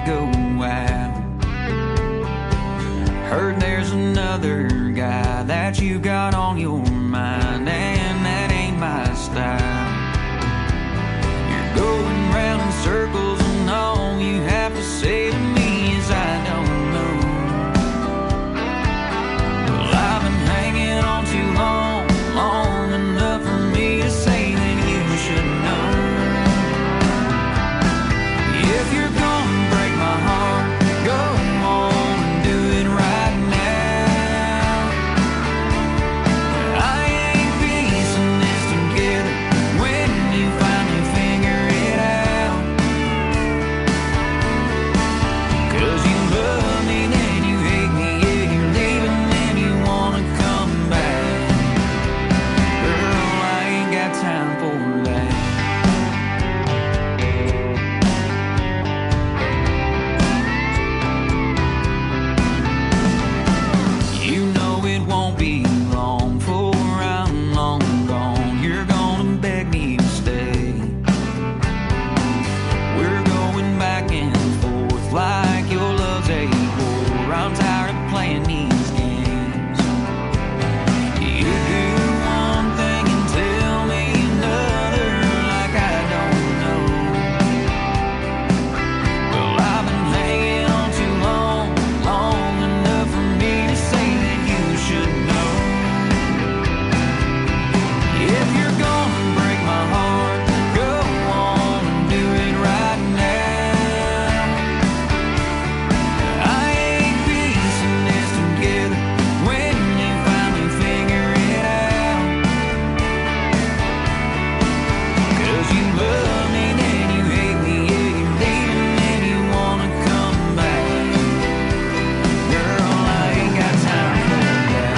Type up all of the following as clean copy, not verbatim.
go out. Heard there's another guy that you got on your mind, and that ain't my style. You're going round in circles, and all you have to say to me is I don't know. Well, I've been hanging on too long, long enough for me to say that you should know. If you're gonna break my heart, go on and do it right now. I ain't piecing this together when you finally figure it out. 'Cause you love me, then you hate me, yeah, you're leaving, then you wanna come back. Girl, I ain't got time for that. You know it won't be long for I'm long gone. You're gonna beg me to stay. We're going back and forth like your love's a war. I'm tired of playing these games. You do one thing and tell me another like I don't know. Well, I've been hanging on too long, long enough for me to say that you should know. If you're gonna break my heart, go on and do it right now. I ain't piecing this together when you finally figure it out. 'Cause you love me, then you hate me, yeah, you're leaving, then you wanna come back. Girl, I ain't got time for that.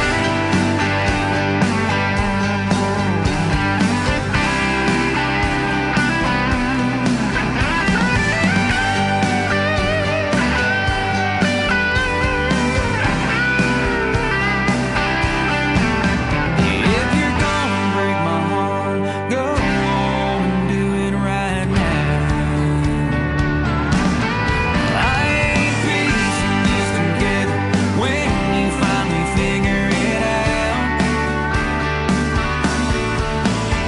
If you're gonna break my heart, go on and do it right now. I ain't piecing this together when you finally figure it out.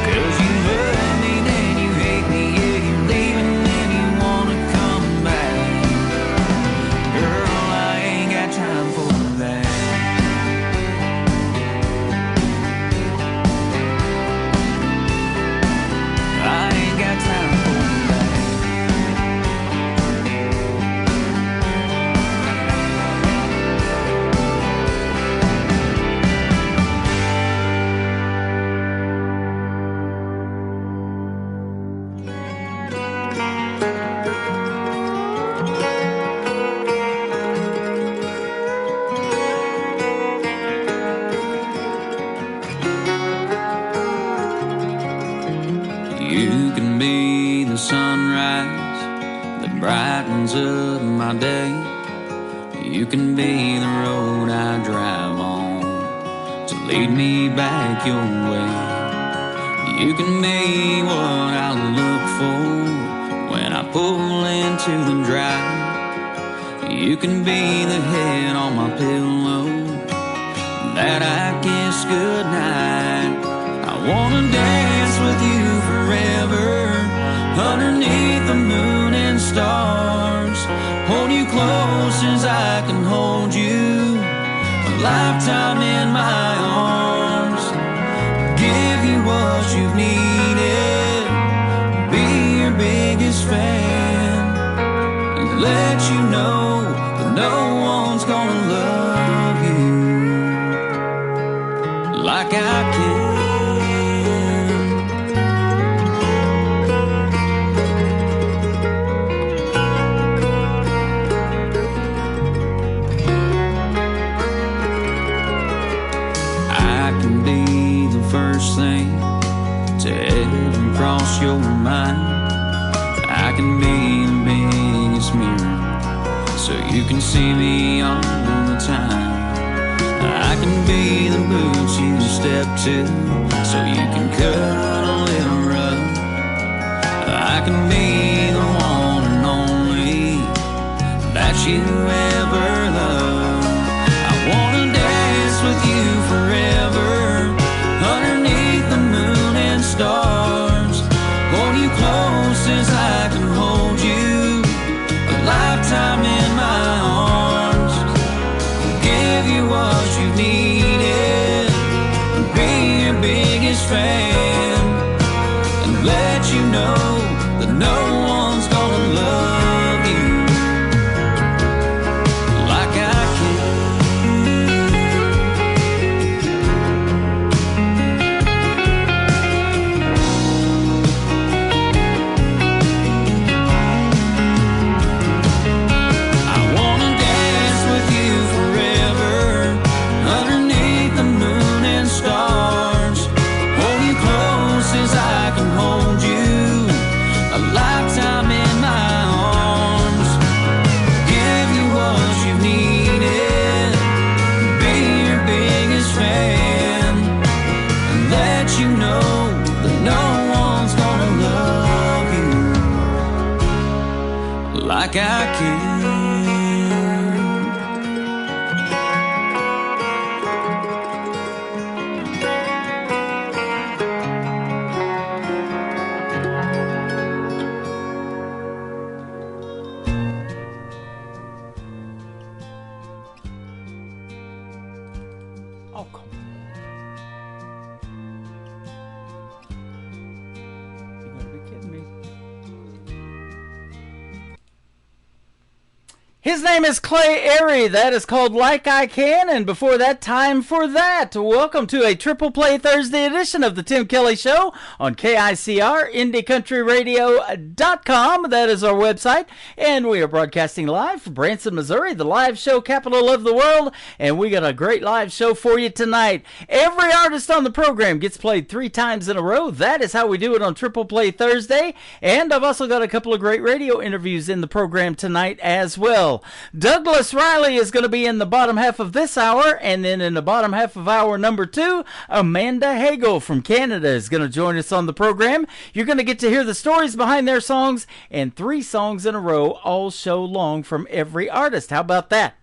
'Cause you love me, then you hate me, yeah, you're leaving, then you wanna come back. Girl, I ain't got time for that. I ain't got time for that. You can be the sunrise that brightens up my day. You can be the road I drive on to lead me back your way. You can be what I look for when I pull into the drive. You can be the head on my pillow that I kiss goodnight. I wanna dance with you forever underneath the moon and stars. Hold you close as I can hold you, a lifetime in my arms. Give you what you've needed, be your biggest fan, and let you know that no one's gonna love you like I can. I can be the first thing to ever cross your mind. I can be the biggest mirror so you can see me all the time. I can be the boots you step to so you can cut a little rough. I can be the one and only that you ever loved. I wanna dance with you forever, underneath the moon and stars. Hold you close as I can hold you, a lifetime in my arms. Give you what you needed, be your biggest fan, and let you know that no one's gonna love you like I can. I wanna dance with you forever, underneath the moon and stars. Hold you close as I can hold you, a lifetime in my arms. Give you what you needed, be your biggest fan, and let you know that no one's gonna love you like I can. Oh, come on. You gotta be kidding me. His name is Clay Airy. That is called Like I Can. And before that, Time for That. Welcome to a Triple Play Thursday edition of the Tim Kelly Show on KICR, IndieCountryRadio.com. That is our website. And we are broadcasting live from Branson, Missouri, the live show capital of the world. And we got a great live show for you tonight. Every artist on the program gets played 3 times in a row. That is how we do it on Triple Play Thursday. And I've also got a couple of great radio interviews in the program tonight as well. Douglas Riley is going to be in the bottom half of this hour, and then in the bottom half of hour number 2, Amanda Hagel from Canada is going to join us on the program. You're going to get to hear the stories behind their songs, and 3 songs in a row all show long from every artist. How about that?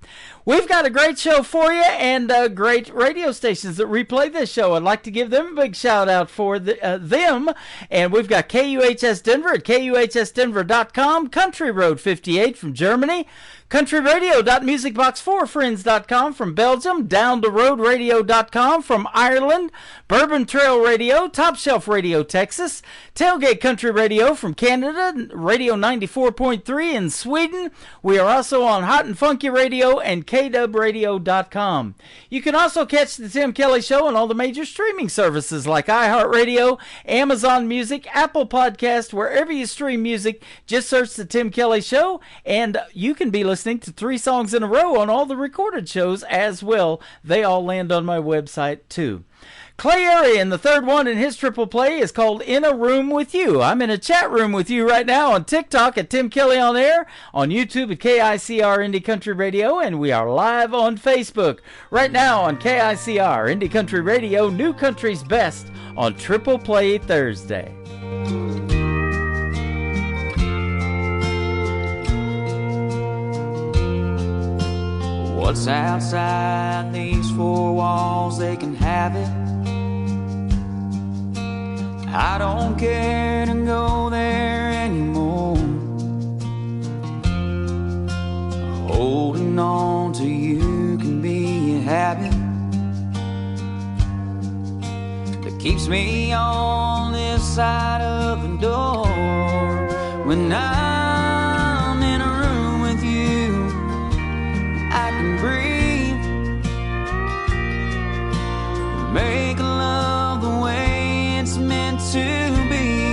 We've got a great show for you, and great radio stations that replay this show. I'd like to give them a big shout out for them. And we've got KUHS Denver at KUHSdenver.com, Country Road 58 from Germany, countryradio.musicbox4friends.com from Belgium, downtheroadradio.com from Ireland, Bourbon Trail Radio, Top Shelf Radio Texas, Tailgate Country Radio from Canada, Radio 94.3 in Sweden. We are also on Hot and Funky Radio and KWradio.com. You can also catch the Tim Kelly Show on all the major streaming services like iHeartRadio, Amazon Music, Apple Podcast, wherever you stream music. Just search the Tim Kelly Show, and you can be listening to 3 songs in a row on all the recorded shows as well. They all land on my website too. Clay Airy, and the third one in his triple play is called In a Room With You. I'm in a chat room with you right now on TikTok at Tim Kelly On Air, on YouTube at KICR Indie Country Radio, and we are live on Facebook right now on KICR Indie Country Radio, New Country's Best on Triple Play Thursday. What's outside these 4 walls, they can have it. I don't care to go there anymore. Holding on to you can be a habit that keeps me on this side of the door. When I'm in a room with you, I can breathe, make love the way it's meant to be.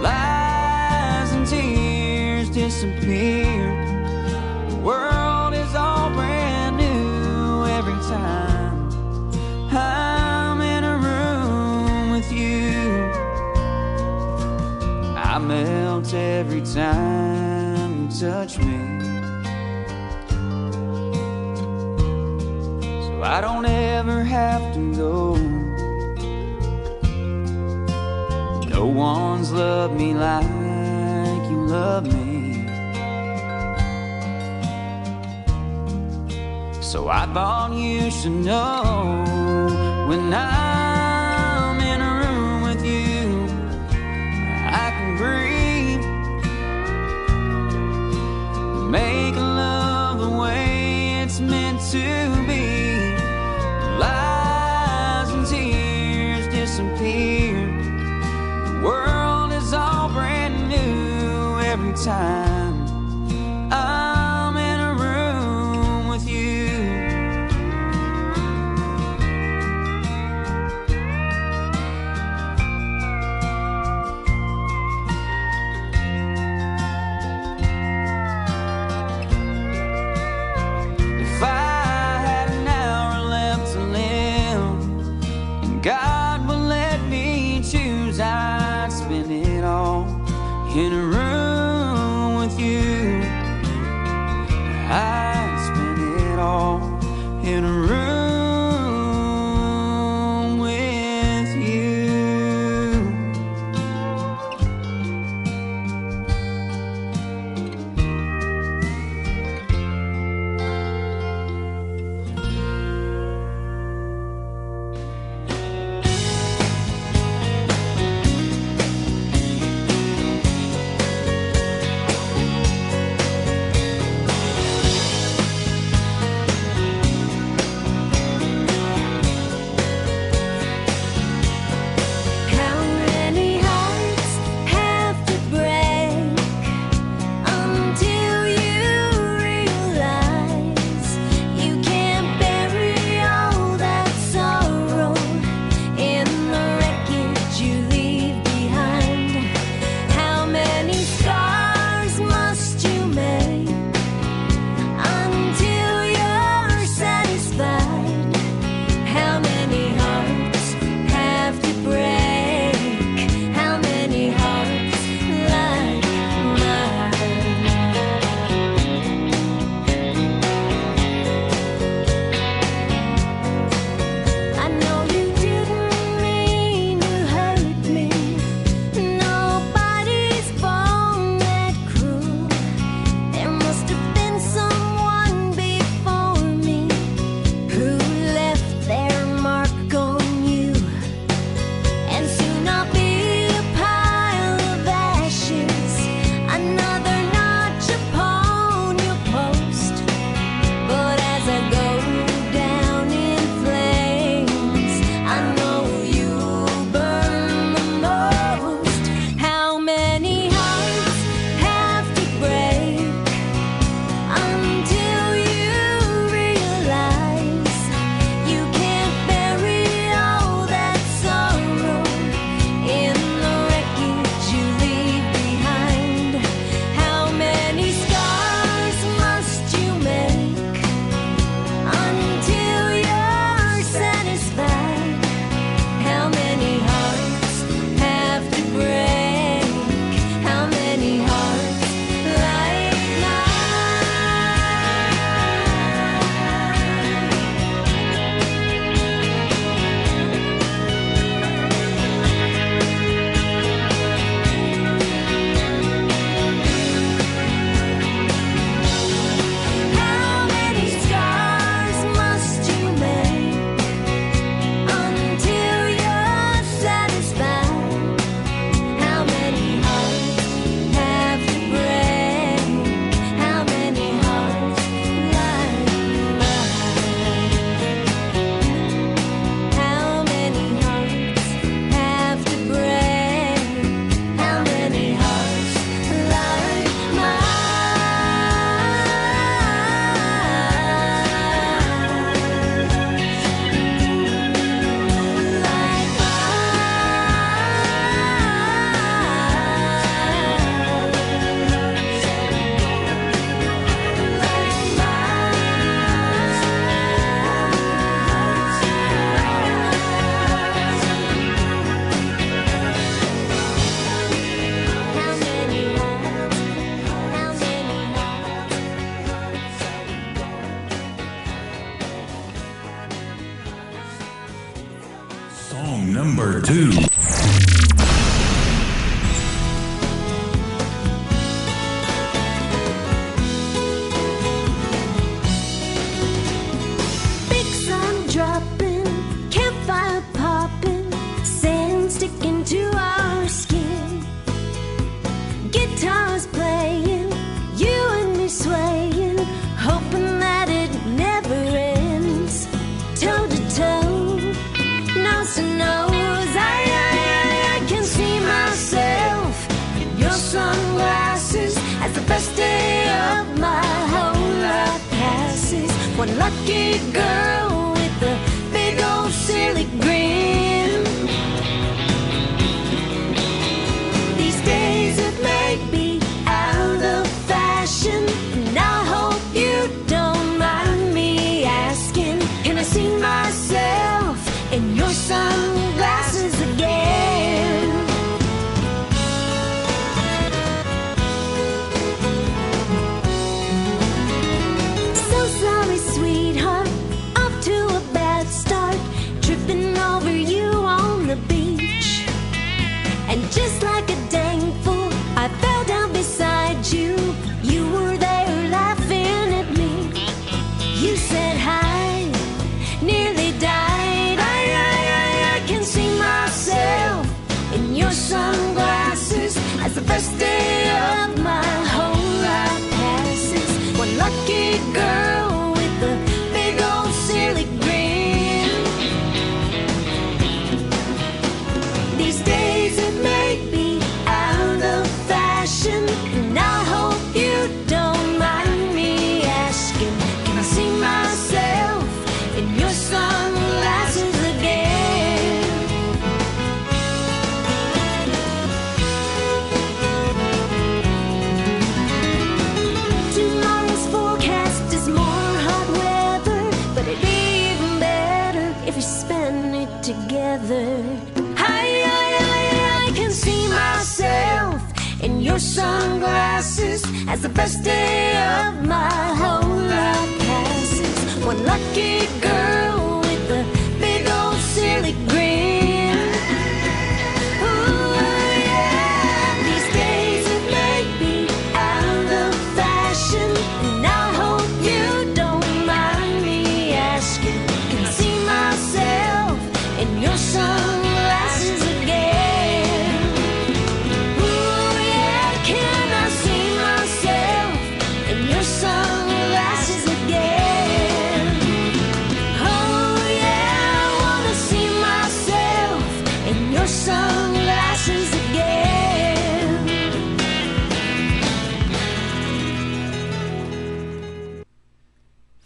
Lies and tears disappear. The world is all brand new every time I'm in a room with you. I melt every time you touch me. I don't ever have to go. No one's loved me like you love me. So I thought you should know, when I'm in a room with you, I can breathe, make love the way it's meant to be. Lies and tears disappear. The world is all brand new every time I'm in a room with you. If I had an hour left to live and God would let me choose, I'd spend it all in a room with you. I'd spend it all in a room with you. How many hearts have to break until you realize you can't bury all that sorrow in the wreckage you leave behind? How many scars must you make until you're satisfied? How many hearts have to break? How many hearts like mine? I know you didn't mean to hurt me. Nobody's born that cruel. There must have been someone before me who left their mark on you. And soon I'll be a pile of ashes, another notch upon your post. But as I go down in flames, I know you'll burn the most. How many hearts have to break until you realize you can't bury all that sorrow in the wreckage you leave behind? How many scars must you make until you're satisfied? How many hearts have to break? How many hearts like How many scars must you make until you're satisfied? How many hearts have to break? How many hearts like mine? How many hearts have to break? How many hearts like Song number 2. lucky girl with a big old silly grin. These days it may be out of fashion, and I hope you don't mind me asking, can I see myself in your sunglasses again? So sorry, sweetheart, off to a bad start, tripping over you on the beach. And just like a dang fool, I fell down beside you. You were there laughing at me. You said hi, nearly died. I can see myself in your sunglasses as the first day of my whole life passes. One lucky girl with a big old silly grin. These days it may be out of fashion, and I hope you don't mind me asking, can I see myself in your sunglasses again? Tomorrow's forecast is more hot weather, but it'd be even better if we spend it together. I can see myself in your sunglasses as the best day of my whole life passes. One lucky girl with a big old silly grin. Ooh, yeah. These days it may be out of fashion, and I hope you don't mind me asking, can I see myself in your sunglasses again? Ooh, yeah, can I see myself in your sunglasses again? Oh yeah, I wanna see myself in your sunglasses again.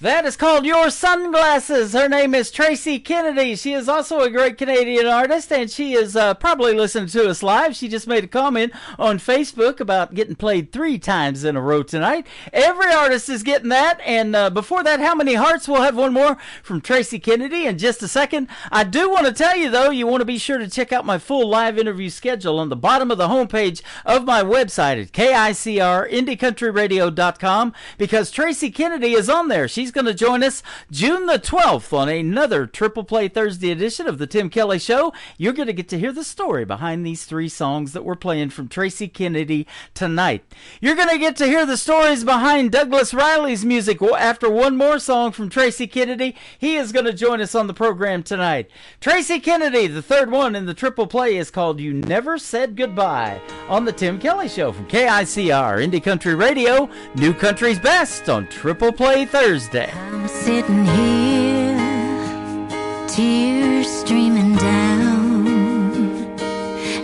That is called Your Sunglasses. Her name is Tracy Kennedy. She is also a great Canadian artist, and she is probably listening to us live. She just made a comment on Facebook about getting played 3 times in a row tonight. Every artist is getting that. And before that, How Many Hearts? We'll have one more from Tracy Kennedy in just a second. I do want to tell you, though, you want to be sure to check out my full live interview schedule on the bottom of the homepage of my website at KICRIndieCountryRadio.com, because Tracy Kennedy is on there. She's going to join us June the 12th on another Triple Play Thursday edition of the Tim Kelly Show. You're going to get to hear the story behind these 3 songs that we're playing from Tracy Kennedy tonight. You're going to get to hear the stories behind Douglas Riley's music after one more song from Tracy Kennedy. He is going to join us on the program tonight. Tracy Kennedy, the third one in the Triple Play, is called You Never Said Goodbye on the Tim Kelly Show from KICR Indie Country Radio, New Country's Best on Triple Play Thursday. I'm sitting here, tears streaming down,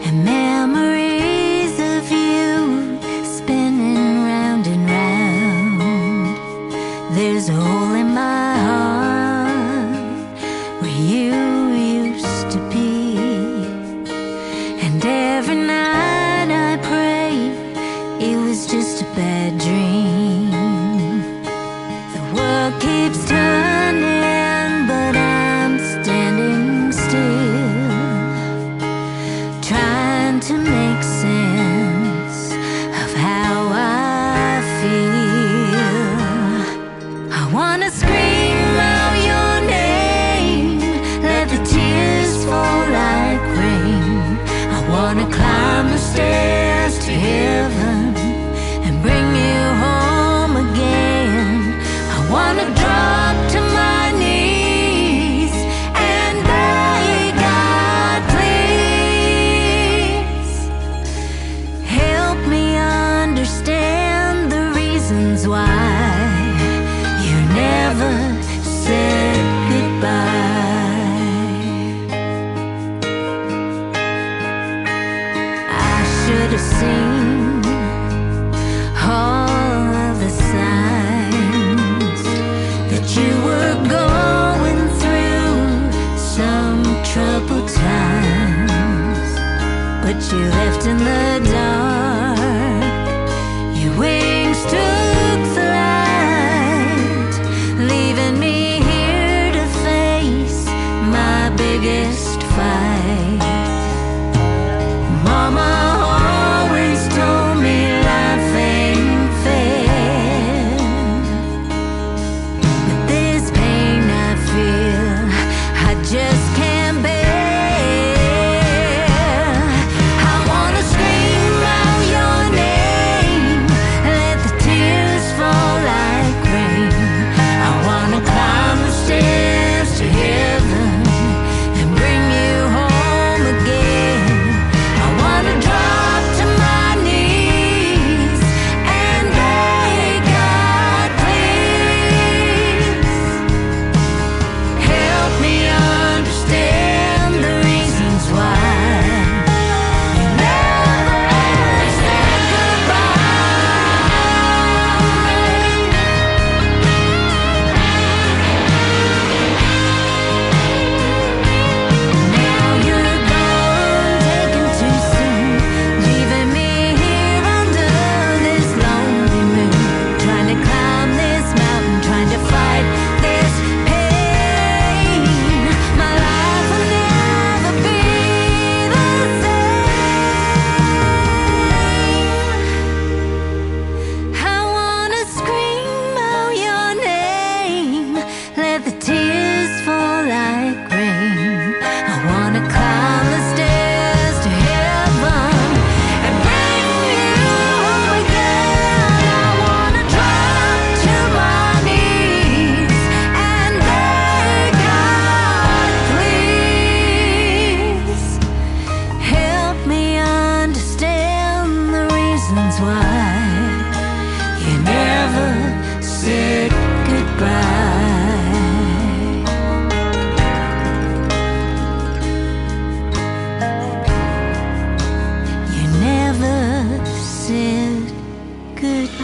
and memories of you spinning round and round. There's a hole in my heart where you used to be, and every night I pray it was just a bad dream. The world keeps turning, but I'm standing still, trying to make sense of how I feel. I wanna scream out your name, let the that you left in the dark. Your wings took flight, leaving me here to face my biggest fight. Mama always told me life ain't fair, but this pain I feel I just can't bear. I wanna scream out your name, let the tears fall like rain. I wanna climb the stairs to heaven and bring you home again. I wanna drop to my knees and beg God, please help me understand the reasons why you never said goodbye. Now you're gone, taken too soon, leaving me here under this lonely moon, trying to climb this mountain, trying to fight this pain. My life will never be the same. I wanna scream out your name, let the tears fall like rain. I wanna climb the stairs to heaven and bring you home again. I wanna drop to my knees and beg God, please help me understand the reasons why you never said goodbye. You never said goodbye.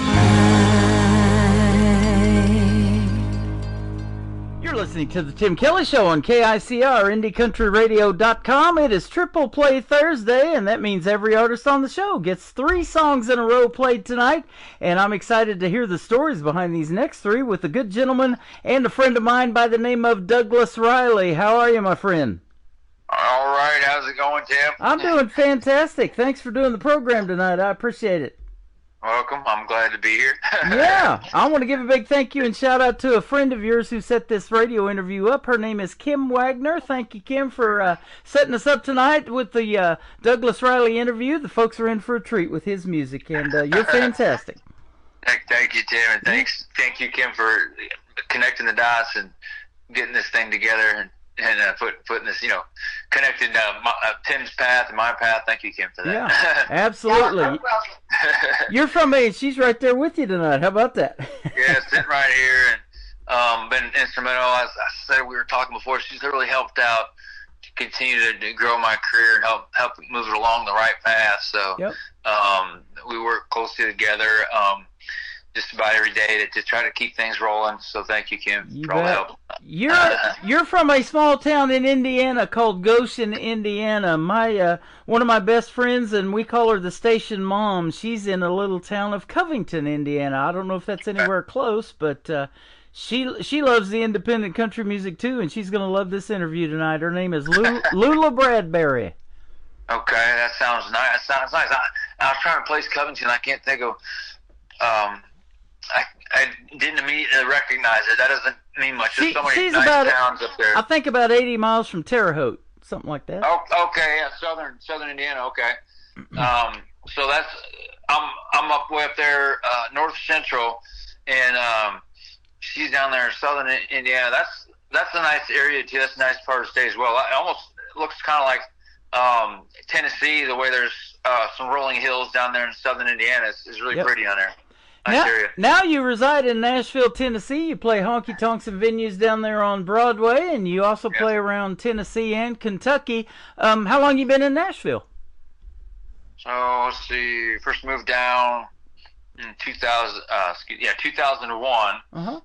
You're listening to the Tim Kelly Show on KICR, IndieCountryRadio.com. It is Triple Play Thursday, and that means every artist on the show gets 3 songs in a row played tonight. And I'm excited to hear the stories behind these next 3 with a good gentleman and a friend of mine by the name of Douglas Riley. How are you, my friend? All right, how's it going, Tim? I'm doing fantastic. Thanks for doing the program tonight. I appreciate it. Welcome. I'm glad to be here. Yeah, I want to give a big thank you and shout out to a friend of yours who set this radio interview up. Her name is Kim Wagner. Thank you, Kim, for setting us up tonight with the Douglas Riley interview. The folks are in for a treat with his music, and you're fantastic. Thank you, Tim, and thank you, Kim, for connecting the dots and getting this thing together and putting this, connected Tim's path and my path. Thank you, Kim, for that. Yeah, absolutely. You're from Maine. She's right there with you tonight. How about that? Yeah, sitting right here and been instrumental. As I said, we were talking before. She's really helped out to continue to grow my career and help move it along the right path. So Yep. We work closely together just about every day to try to keep things rolling. So thank you, Kim, You for all the bet. help. You're from a small town in Indiana called Goshen, Indiana. My one of my best friends, and we call her the station mom. She's in a little town of Covington, Indiana. I don't know if that's anywhere close, but she loves the independent country music too, and she's gonna love this interview tonight. Her name is Lula Bradbury. Okay, that sounds nice. That sounds nice. I was trying to place Covington. I can't think of. I didn't immediately recognize it. That doesn't mean much. There's so many She's nice about, towns up there. I think about 80 miles from Terre Haute, something like that. Oh, okay, yeah, southern Indiana. Okay, so that's I'm way up there, north central, and she's down there in southern Indiana. That's a nice area too. That's a nice part of the state as well. It almost looks kind of like Tennessee, the way there's some rolling hills down there in southern Indiana. It's really Yep. pretty down there. Nice area. Now you reside in Nashville, Tennessee. You play honky-tonks and venues down there on Broadway, and you also play around Tennessee and Kentucky. How long you been in Nashville? So let's see. First moved down in 2001.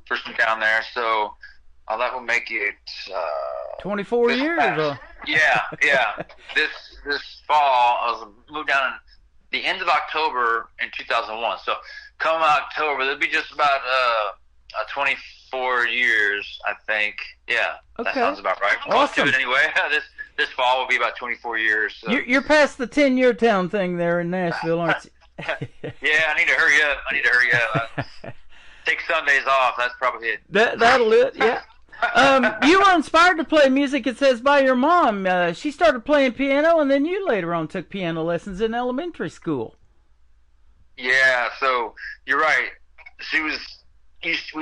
First moved down there. So that will make it 24 years. Yeah. This fall, I was moved down in the end of October in 2001. So come October, there'll be just about 24 years, I think. Yeah, Okay. that sounds about right. Awesome. Close to it anyway. This fall will be about 24 years. So. You're past the 10-year town thing there in Nashville, aren't you? Yeah, I need to hurry up. Take Sundays off. That's probably it. That'll it, yeah. You were inspired to play music, it says, by your mom. She started playing piano, and then you later on took piano lessons in elementary school. Yeah, so you're right. We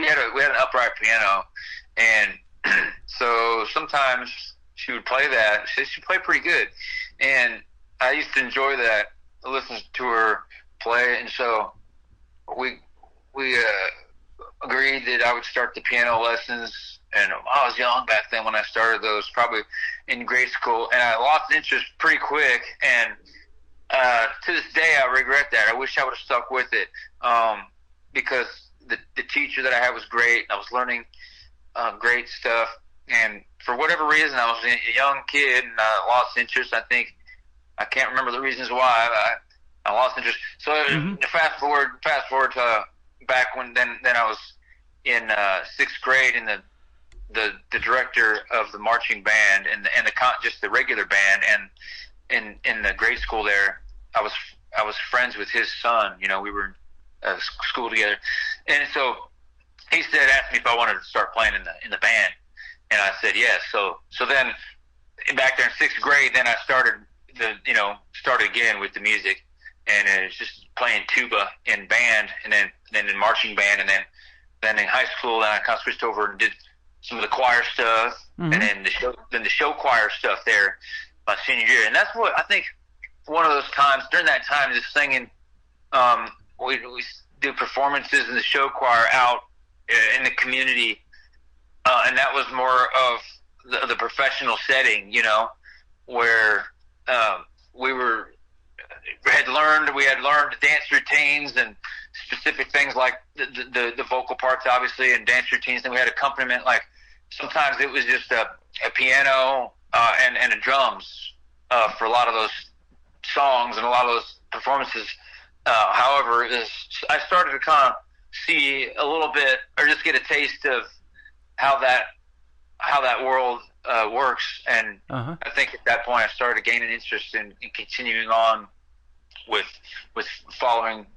had an upright piano, and so sometimes she would play that. She played pretty good, and I used to enjoy that. I listened to her play, and so we agreed that I would start the piano lessons. And I was young back then when I started those, probably in grade school, and I lost interest pretty quick. And to this day, I regret that. I wish I would have stuck with it, because the teacher that I had was great. I was learning great stuff, and for whatever reason, I was a young kid and I lost interest. I can't remember the reasons why I lost interest. So fast forward to back when then I was in sixth grade, and the director of the marching band and just the regular band, and in the grade school there, I was friends with his son. You know, we were in school together, and so he asked me if I wanted to start playing in the band, and I said yes. So then back there in sixth grade, then I started again with the music, and it was just playing tuba in band, and then in marching band, and then in high school, then I kind of switched over and did some of the choir stuff, and then the show choir stuff there my senior year. And that's what I think one of those times, during that time, just singing, we do performances in the show choir out in the community, and that was more of the professional setting, you know, where we had learned dance routines and specific things like the vocal parts, obviously, and dance routines. Then we had accompaniment, like sometimes it was just a piano and a drums for a lot of those songs and a lot of those performances. However, I started to kind of see a little bit, or just get a taste of how that world works, and I think at that point I started gaining interest in continuing on with following,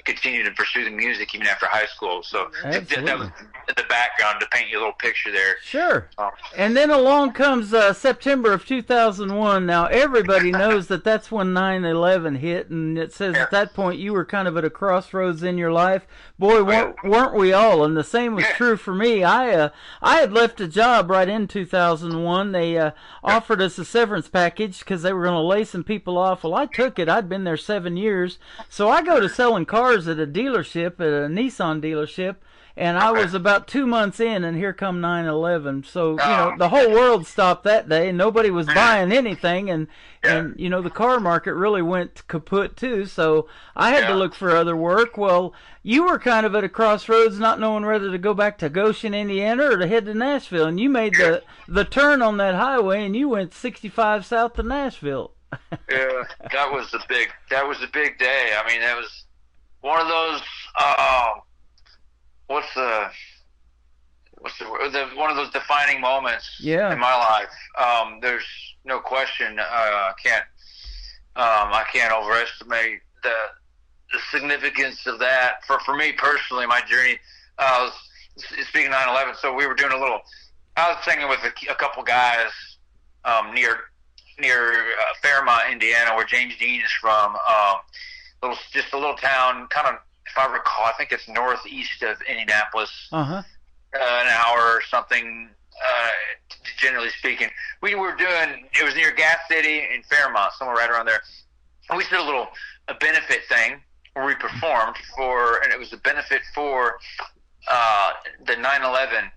continue to pursue the music even after high school. So that was the background to paint you a little picture there. Sure. And then along comes September of 2001. Now everybody knows that's when 9/11 hit, and it says at that point you were kind of at a crossroads in your life. Boy, weren't we all? And the same was true for me. I had left a job right in 2001. They offered us a severance package because they were going to lay some people off. Well, I took it. I'd been there 7 years, so I go to selling cars at a dealership, at a Nissan dealership, and I was about 2 months in, and here come 9/11. So, you know, the whole world stopped that day, and nobody was buying anything, and you know, the car market really went kaput too, so I had to look for other work. Well, you were kind of at a crossroads, not knowing whether to go back to Goshen, Indiana, or to head to Nashville, and you made the turn on that highway, and you went 65 south to Nashville. Yeah, that was a big day. I mean, that was one of those one of those defining moments in my life. There's no question. I can't overestimate the significance of that for me personally. My journey. Speaking of 9/11, so we were doing I was singing with a couple guys near Fairmont, Indiana, where James Dean is from. Just a little town, kind of, if I recall, I think it's northeast of Indianapolis, an hour or something, generally speaking. It was near Gas City in Fairmont, somewhere right around there. And we did a benefit thing where we performed and it was a benefit for the 9/11.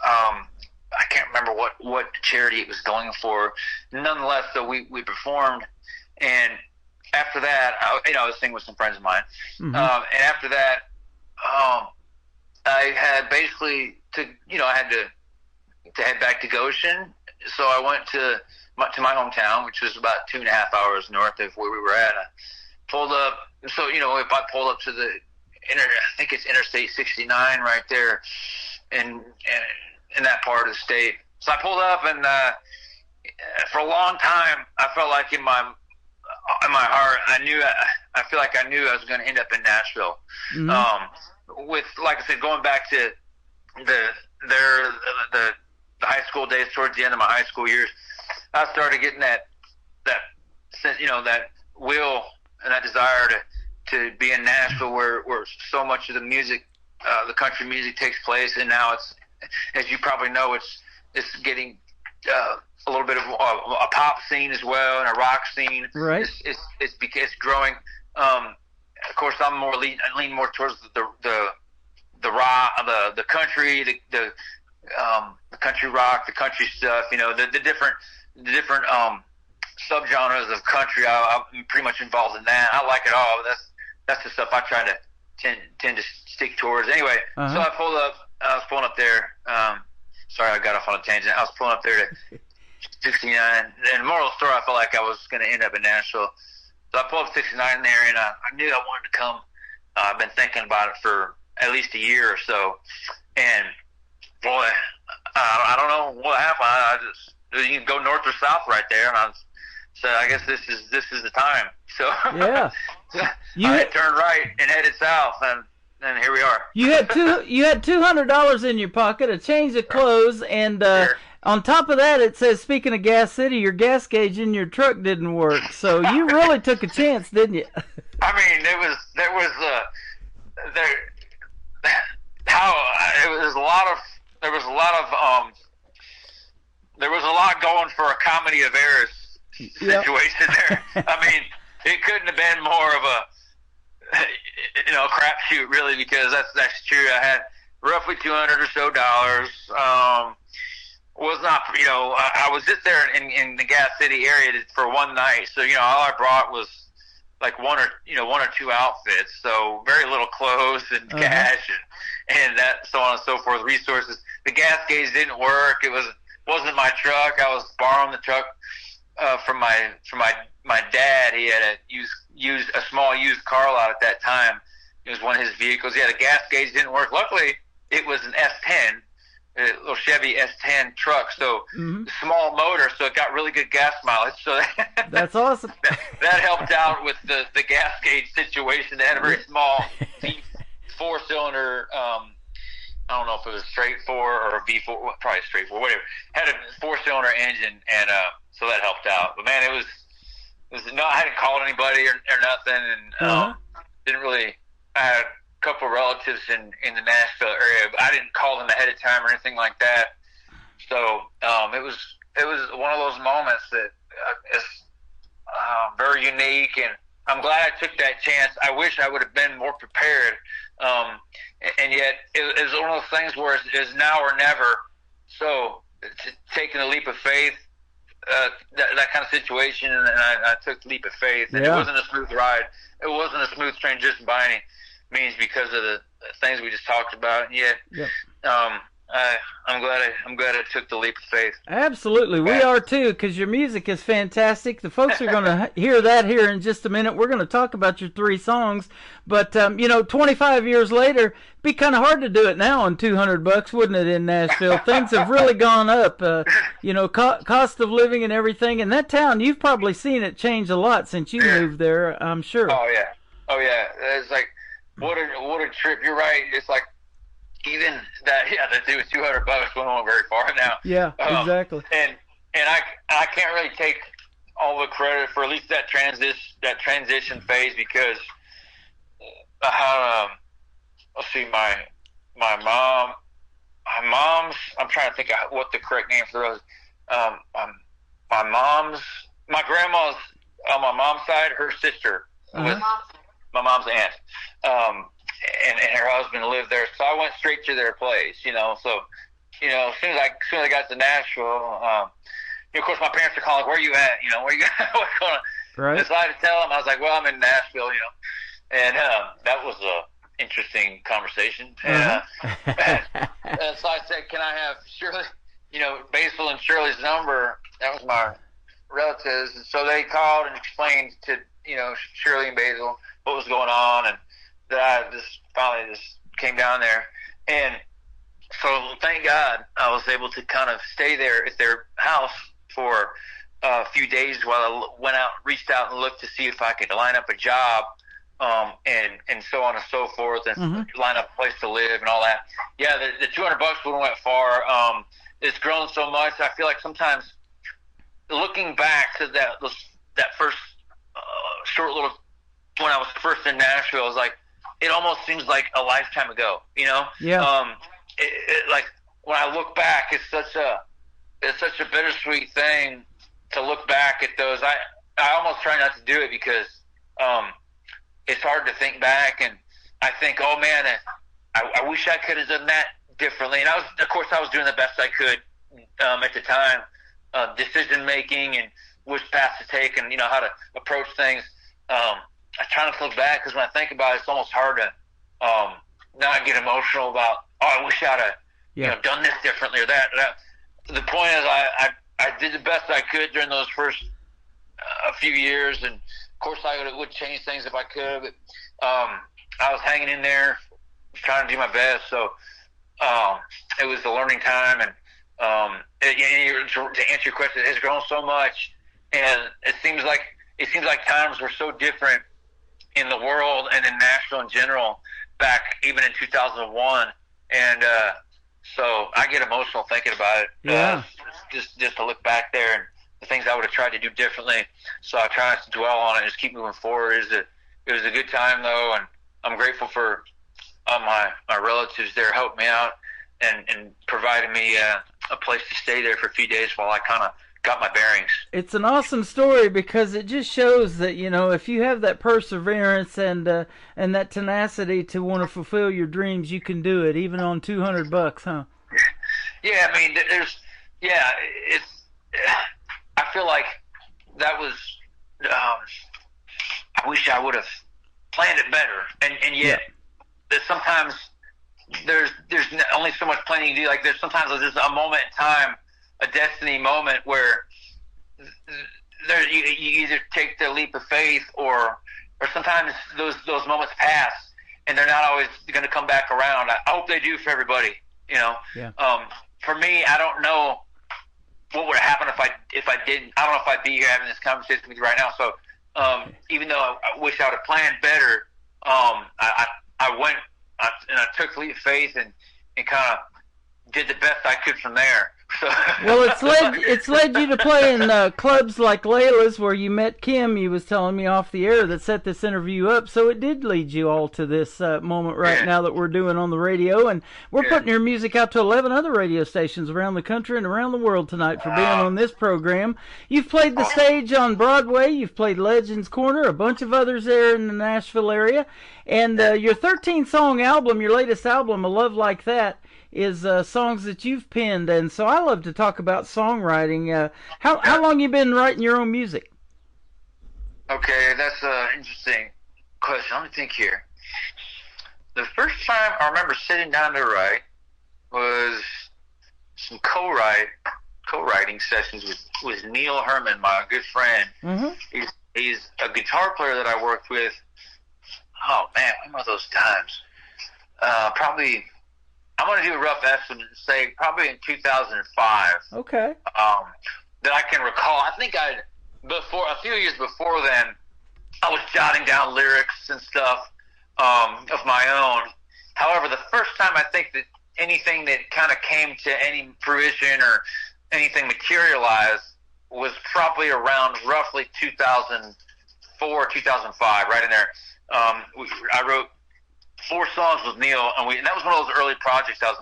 I can't remember what charity it was going for. Nonetheless, though, we performed, and after that, I was singing with some friends of mine, and after that, I had basically I had to head back to Goshen so I went to my hometown, which was about 2.5 hours north of where we were at. I pulled up. So, you know, if I pulled up to I think it's Interstate 69 right there in that part of the state. So I pulled up, and for a long time, I felt like in my heart, I feel like I knew I was going to end up in Nashville. Mm-hmm. With, like I said, going back to the high school days, towards the end of my high school years, I started getting that you know, that will and that desire to be in Nashville, where so much of the music, the country music, takes place. And now it's, as you probably know, it's getting a little bit of a pop scene as well, and a rock scene. Right. It's growing. Of course, I'm I lean more towards the rock, the country, the country rock, the country stuff. You know, the different subgenres of country. I'm pretty much involved in that. I like it all. That's the stuff I try to tend to stick towards. Anyway, So I was pulling up there. Sorry, I got off on a tangent. I was pulling up there to 69, and moral of the story, I felt like I was going to end up in Nashville. So I pulled up 69 there, and I knew I wanted to come. I've been thinking about it for at least a year or so, and boy, I don't know what happened. You can go north or south right there, and so I guess this is the time. So yeah, I turned right and headed south, and here we are. You had $200 in your pocket, a change of clothes, and Sure. On top of that, it says, speaking of Gas City, your gas gauge in your truck didn't work. So you really took a chance, didn't you? I mean, there was a lot going for a comedy of errors situation there. I mean, it couldn't have been more of a crapshoot, really, because that's true. I had roughly $200 or so. Was not, I was just there in the Gas City area for one night, so all I brought was like one or two outfits, so very little clothes and cash and that, so on and so forth, resources. The gas gauge didn't work. It wasn't my truck. I was borrowing the truck from my dad. He had a small used car lot at that time. It was one of his vehicles. Yeah, the gas gauge didn't work. Luckily, it was an S10. A little Chevy S10 truck, so small motor, so it got really good gas mileage. So that's awesome. That helped out with the gas gauge situation. They had a very small four-cylinder. I don't know if it was straight four or a V4, probably straight four, whatever. Had a four-cylinder engine, and so that helped out. But man, it was no, I hadn't called anybody or nothing, and didn't really. I had a couple of relatives in the Nashville area, but I didn't call them ahead of time or anything like that. So it was one of those moments that is very unique, and I'm glad I took that chance. I wish I would have been more prepared, and yet it was one of those things where it's now or never. So taking a leap of faith, that kind of situation, and I took the leap of faith, and it wasn't a smooth ride. It wasn't a smooth transition by any means because of the things we just talked about, and yet I'm glad I took the leap of faith. Absolutely, we are too, because your music is fantastic. The folks are going to hear that here in just a minute. We're going to talk about your 3 songs, but 25 years later, it'd be kind of hard to do it now on $200, wouldn't it? In Nashville, things have really gone up. Cost of living and everything. In that town, you've probably seen it change a lot since you moved there. I'm sure. Oh yeah. It's like what a trip. You're right. It's like. Even that, it was $200. We went very far now. Yeah, exactly. And I can't really take all the credit for at least that transition phase, because let's see, my mom's. I'm trying to think of what the correct name for those. My grandma's on my mom's side. Her sister was my mom's aunt. And her husband lived there, so I went straight to their place. So as soon as I got to Nashville, of course my parents are calling, "Where you at? Where you at? What's going on?" Right. I decided to tell them. I was like, "Well, I'm in Nashville," and that was a interesting conversation. And so I said, "Can I have Shirley? Basil and Shirley's number. That was my relatives, and so they called and explained to Shirley and Basil what was going on, and that I just finally just came down there. And so thank God I was able to kind of stay there at their house for a few days while I went out, reached out and looked to see if I could line up a job, and so on and so forth, and line up a place to live and all that. Yeah, the $200 wouldn't went far. It's grown so much. I feel like sometimes looking back to that first short little, when I was first in Nashville, it was like, it almost seems like a lifetime ago, Yeah. Like when I look back, it's such a bittersweet thing to look back at those. I almost try not to do it because it's hard to think back, and I think, oh man, I wish I could have done that differently. And I was doing the best I could at the time, decision making and which path to take, and how to approach things. I try not to look back because when I think about it, it's almost hard to not get emotional about, oh, I wish I'd have done this differently or that. The point is, I did the best I could during those first a few years, and of course I would change things if I could. But I was hanging in there, trying to do my best. So it was a learning time, and to answer your question, it has grown so much, and it seems like times were so different in the world and in Nashville in general back even in 2001, and so I get emotional thinking about it. Yeah. Just to look back there and the things I would have tried to do differently. So I try not to dwell on it and just keep moving forward. It was a good time though, and I'm grateful for my relatives there helped me out and provided me a place to stay there for a few days while I kind of got my bearings. It's an awesome story because it just shows that, if you have that perseverance and that tenacity to want to fulfill your dreams, you can do it even on $200, huh? Yeah, I mean, I feel like that was, I wish I would have planned it better. And yet, sometimes there's only so much planning you do. Like there's sometimes there's a moment in time, a destiny moment where you either take the leap of faith or sometimes those moments pass and they're not always going to come back around. I hope they do for everybody, Yeah. For me, I don't know what would happen if I didn't. I don't know if I'd be here having this conversation with you right now. So even though I wish I would have planned better, I went and I took the leap of faith and kind of did the best I could from there. Well, it's led you to play in clubs like Layla's, where you met Kim. You was telling me off the air that set this interview up. So it did lead you all to this moment right now that we're doing on the radio, and we're putting your music out to 11 other radio stations around the country and around the world tonight for being on this program. You've played the stage on Broadway. You've played Legends Corner, a bunch of others there in the Nashville area, and your 13-song album, your latest album, A Love Like That, is songs that you've penned, and so I love to talk about songwriting. How long you been writing your own music? Okay, that's an interesting question. Let me think here. The first time I remember sitting down to write was some co-writing sessions with Neil Herman, my good friend. Mm-hmm. He's a guitar player that I worked with. Oh man, when were those times? Probably. I'm going to do a rough estimate and say probably in 2005. Okay. That I can recall. I think a few years before then, I was jotting down lyrics and stuff of my own. However, the first time I think that anything that kind of came to any fruition or anything materialized was probably around roughly 2004, 2005, right in there. I wrote 4 songs with Neil, and that was one of those early projects I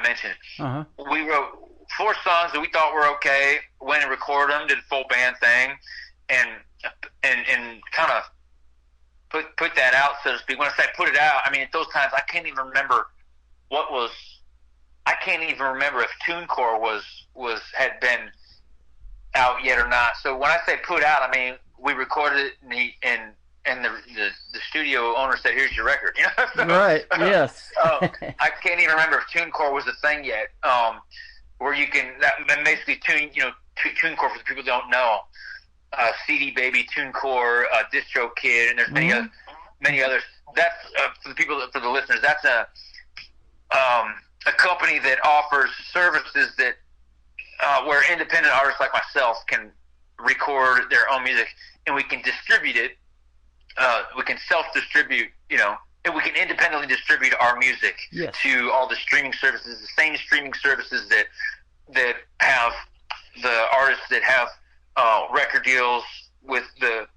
mentioned. Uh-huh. We wrote 4 songs that we thought were okay, went and recorded them, did a full band thing, and kind of put that out, so to speak. When I say put it out, I mean at those times I can't even remember if TuneCore had been out yet or not. So when I say put out, I mean we recorded it and the studio owner said, "Here's your record." So, right. Yes. I can't even remember if TuneCore was a thing yet. where you can basically tune, TuneCore for the people who don't know, CD Baby, TuneCore, DistroKid, and there's many others. That's for the listeners. That's a company that offers services that where independent artists like myself can record their own music, and we can distribute it. We can self-distribute, and we can independently distribute our music to all the streaming services, the same streaming services that have the artists that have record deals with the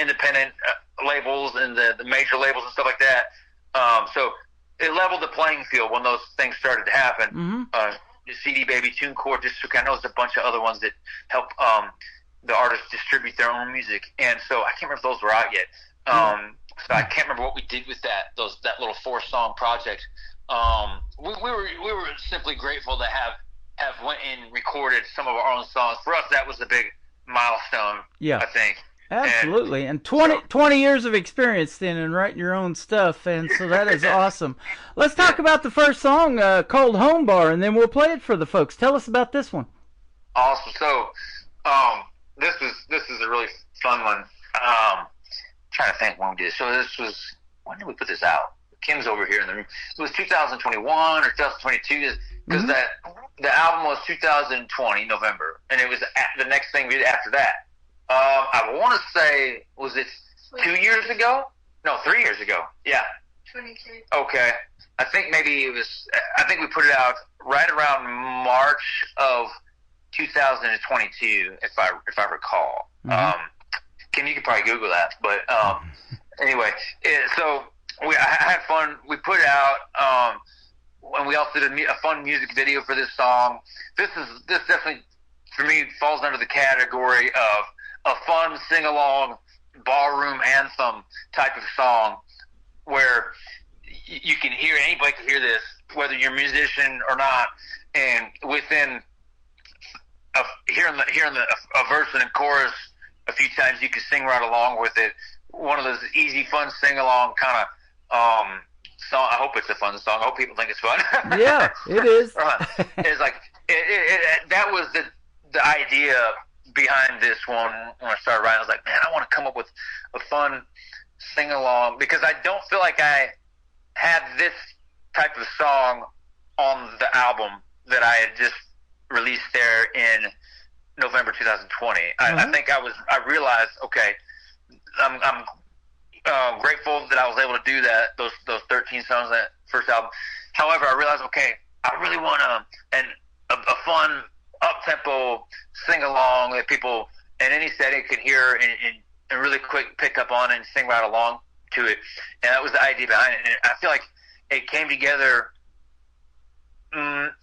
independent labels and the major labels and stuff like that. So it leveled the playing field when those things started to happen. CD Baby, TuneCore, I know there's a bunch of other ones that help the artists distribute their own music, and so I can't remember if those were out yet. So I can't remember what we did with that little 4-song project. We were simply grateful to have went and recorded some of our own songs. For us, that was a big milestone. Yeah, I think. Absolutely, and 20 years of experience then in writing your own stuff, and so that is awesome. Let's talk about the first song called Home Bar, and then we'll play it for the folks. Tell us about this one. Awesome. So this is a really fun one. Trying to think when we did this. So when did we put this out? Kim's over here in the room. It was 2021 or 2022, because the album was 2020 November, and it was the next thing we did after that. I want to say, was it 2 years ago? No, 3 years ago. Yeah. 22. Okay. I think maybe it was. I think we put it out right around March of 2022, if I recall. Kim, you could probably Google that, but anyway. So I had fun. We put it out, and we also did a fun music video for this song. This definitely, for me, falls under the category of a fun sing-along ballroom anthem type of song, where you can hear, anybody can hear this, whether you're a musician or not, and within hearing a verse and a chorus a few times, you can sing right along with it. One of those easy, fun sing-along kind of song. I hope it's a fun song. I hope people think it's fun. Yeah, it is. It's like that was the idea behind this one. When I started writing, I was like, man, I want to come up with a fun sing-along, because I don't feel like I had this type of song on the album that I had just released there in November 2020. I think I realized, okay, I'm grateful that I was able to do that, those 13 songs on that first album. However, I realized, okay, I really want a fun, up-tempo sing-along that people in any setting can hear and really quick pick up on and sing right along to it. And that was the idea behind it. And I feel like it came together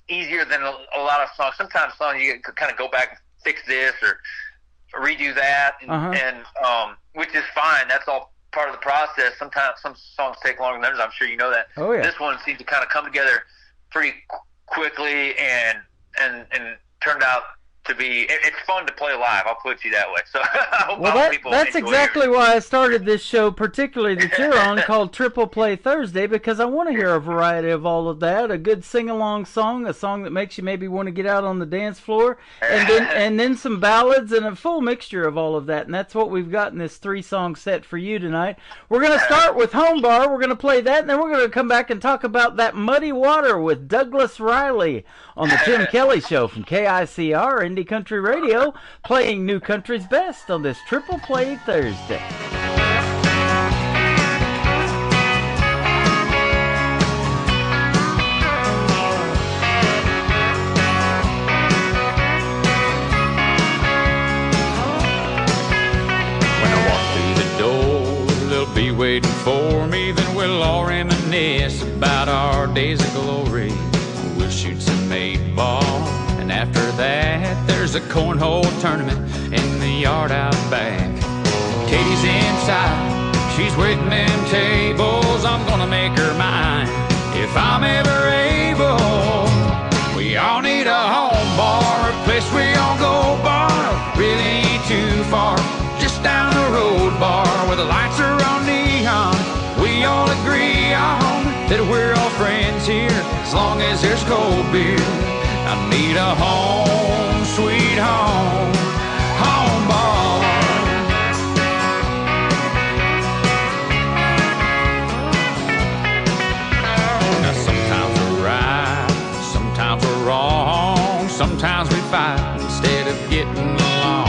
easier than a lot of songs. Sometimes songs you kind of go back and fix this or redo that, and which is fine. That's all part of the process. Sometimes some songs take longer than others. I'm sure you know that. Oh, yeah. This one seemed to kind of come together pretty quickly and turned out to be. It's fun to play live. I'll put it that way. So I hope that's exactly why I started this show, particularly that you're on, called Triple Play Thursday, because I want to hear a variety of all of that. A good sing-along song, a song that makes you maybe want to get out on the dance floor, and then some ballads and a full mixture of all of that. And that's what we've got in this 3-song set for you tonight. We're going to start with Home Bar. We're going to play that, and then we're going to come back and talk about that Muddy Water with Douglas Riley on the Tim Kelly Show from KICR Indie Country Radio, playing New Country's best on this Triple Play Thursday. When I walk through the door, they'll be waiting for me. Then we'll all reminisce about our days of glory. We'll shoot some 8-ball, and after that, there's a cornhole tournament in the yard out back. Katie's inside, she's waiting them tables. I'm gonna make her mine if I'm ever able. We all need a home bar, a place we all go bar. Really ain't too far, just down the road bar where the lights are on neon. We all agree on that we're all friends here as long as there's cold beer. I need need a home, sweet home, home bar. Now sometimes we're right, sometimes we're wrong, sometimes we fight instead of getting along.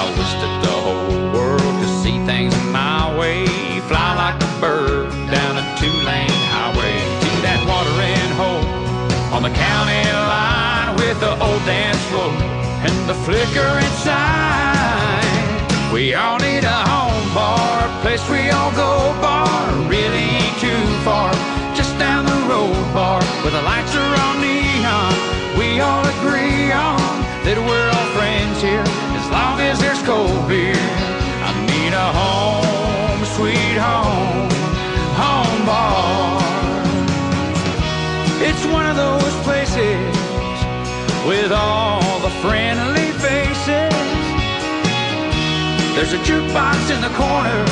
I wish that the whole world could see things my way, fly like a bird down a two-lane highway to that watering hole on the county line with the old dance floor and the flickering sign. We all need a home bar, a place we all go bar, really ain't too far, just down the road bar where the lights are all neon. We all agree on that we're all friends here as long as there's cold beer. I need a home, sweet home, home bar. It's one of those places with all the friendly faces. There's a jukebox in the corner,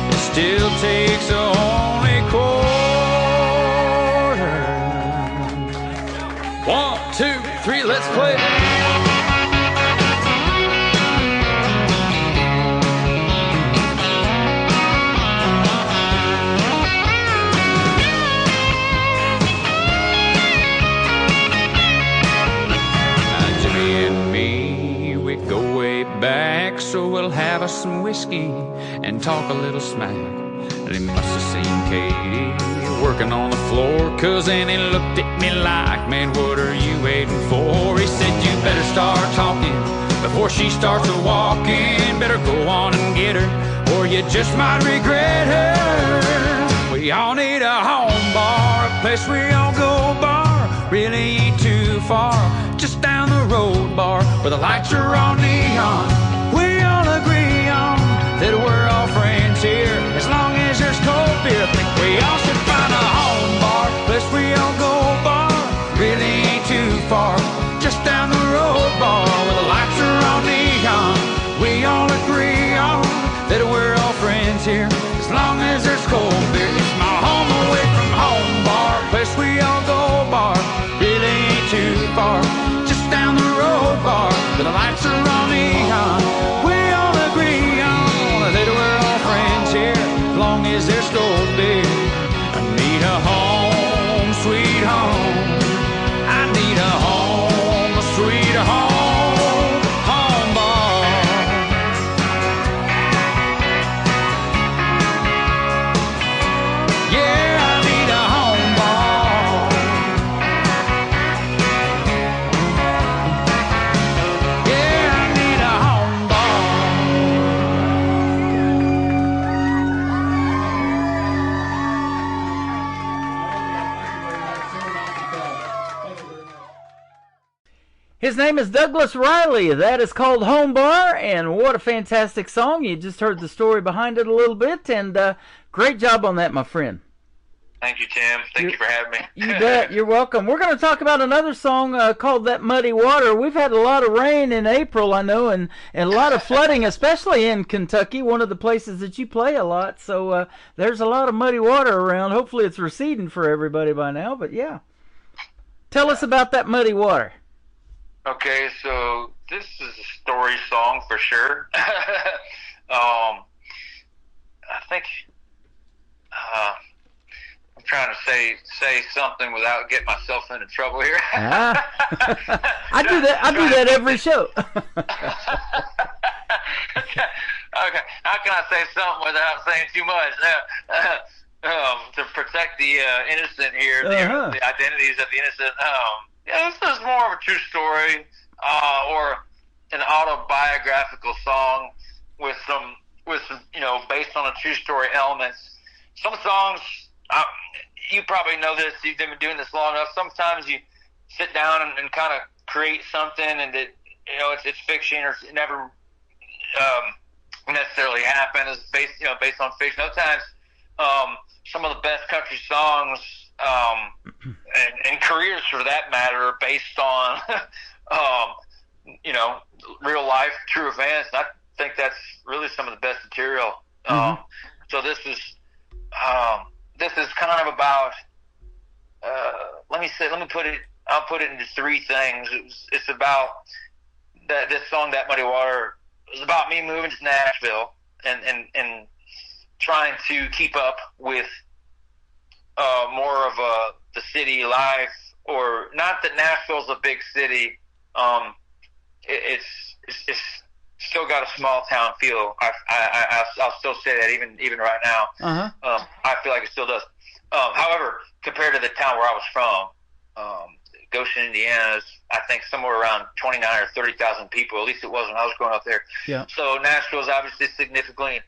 it still takes only quarter. 1, 2, 3, let's play. Back, so we'll have us some whiskey and talk a little smack. And he must have seen Katie working on the floor, 'cause then he looked at me like, man, what are you waiting for? He said, you better start talking before she starts a walking. Better go on and get her, or you just might regret her. We all need a home bar, a place we all go bar, really ain't too far, just down the road bar where the lights are all neon. We all agree on that we're all friends here as long as there's cold beer. I think we all should find a home bar, place we all go bar, really ain't too far, just down the road bar where the lights are all neon. We all agree on that we're all friends here as long as there's cold beer. It's my home away from home bar, place we all go bar, really ain't too far, just down the road bar where the lights are all neon. We all agree on that we're all friends here as long as there's cold beer. I need a home, sweet home. I need a home, sweet home, home bar. Yeah, I need a home bar. Yeah, I need a home bar. His name is Douglas Riley. That is called Home Bar, and what a fantastic song. You just heard the story behind it a little bit, and great job on that, my friend. Thank you, Tim. Thank you for having me. You bet. You're welcome. We're going to talk about another song called That Muddy Water. We've had a lot of rain in April, I know, and a lot of flooding, especially in Kentucky, one of the places that you play a lot. So there's a lot of muddy water around. Hopefully it's receding for everybody by now, but yeah. Tell us about That Muddy Water. Okay, so this is a story song for sure. I think I'm trying to say something without getting myself into trouble here. I do that every show. Okay, how can I say something without saying too much? To protect the innocent here, the identities of the innocent. Yeah, this is more of a true story or an autobiographical song with some based on a true story elements. Some songs, you probably know this. You've been doing this long enough. Sometimes you sit down and kind of create something, and it's fiction or it never necessarily happened. It's based on fiction. Sometimes some of the best country songs and careers, for that matter, are based on real life, true events. And I think that's really some of the best material. So this is kind of about. Let me put it I'll put it into three things. It's about this song, That Muddy Water, is about me moving to Nashville and trying to keep up with more of the city life, or not that Nashville's a big city. It's still got a small town feel. I'll still say that even right now. Uh-huh. I feel like it still does. However, compared to the town where I was from, Goshen, Indiana, is I think somewhere around 29 or 30,000 people. At least it was when I was growing up there. Yeah. So Nashville is obviously significantly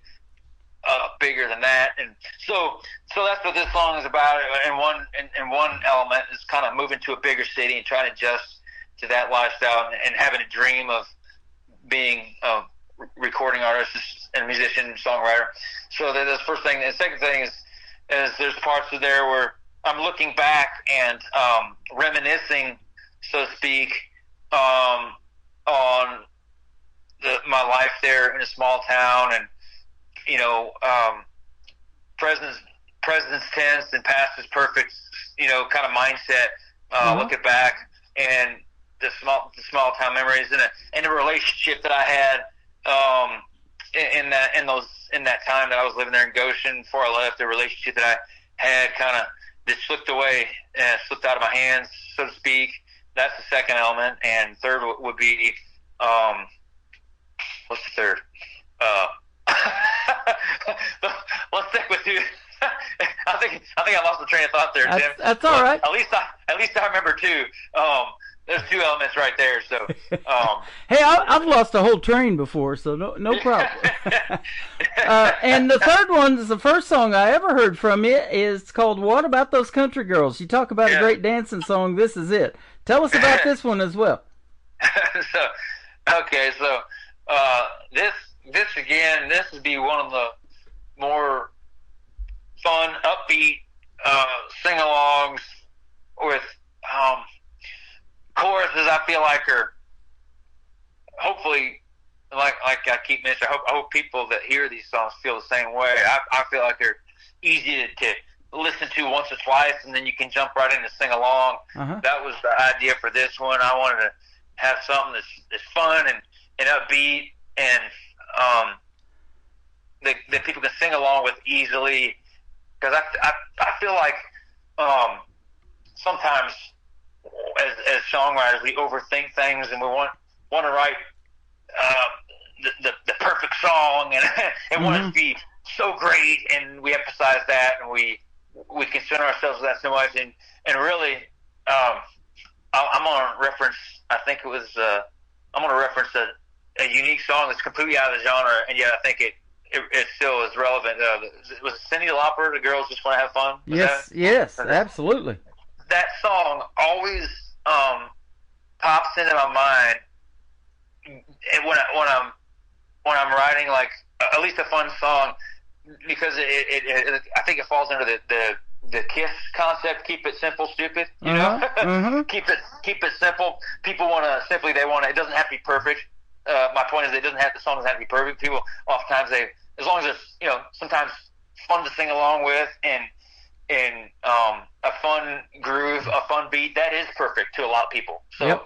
bigger than that, and so that's what this song is about. And one element is kind of moving to a bigger city and trying to adjust to that lifestyle, and having a dream of being a recording artist and musician, songwriter. So that's the first thing. And the second thing is there's parts of there where I'm looking back and reminiscing, so to speak, on my life there in a small town, and presence tense and past is perfect, kind of mindset. Looking back and the small town memories and a relationship that I had in that time that I was living there in Goshen before I left. The relationship that I had kind of just slipped away and slipped out of my hands, so to speak. That's the second element. And third would be what's the third? Let's stick with two. I think I lost the train of thought there, Tim. That's all right. At least I remember two. There's two elements right there. So, hey, I've lost a whole train before, so no problem. And the third one is the first song I ever heard from you. Is called "What About Those Country Girls." You talk about a great dancing song. This is it. Tell us about this one as well. This would be one of the more fun, upbeat sing-alongs with choruses. I feel like are hopefully, like I keep mentioning, I hope people that hear these songs feel the same way. I feel like they're easy to listen to once or twice, and then you can jump right in and sing along. Uh-huh. That was the idea for this one. I wanted to have something that's fun and upbeat, and that people can sing along with easily. Because I feel like sometimes as songwriters we overthink things, and we want to write the perfect song and want it to be so great, and we emphasize that, and we concern ourselves with that so much, and really I'm going to reference, I think it was I'm going to reference a unique song that's completely out of the genre, and yet I think it still is relevant. Was it Cyndi Lauper, The Girls Just Want to Have Fun? Yes, absolutely. That song always pops into my mind when I'm writing, like at least a fun song, because I think it falls under the KISS concept. Keep it simple, stupid. You know, keep it simple. People want to it doesn't have to be perfect. My point is, the song doesn't have to be perfect. People oftentimes as long as it's sometimes fun to sing along with and a fun groove, a fun beat, that is perfect to a lot of people. So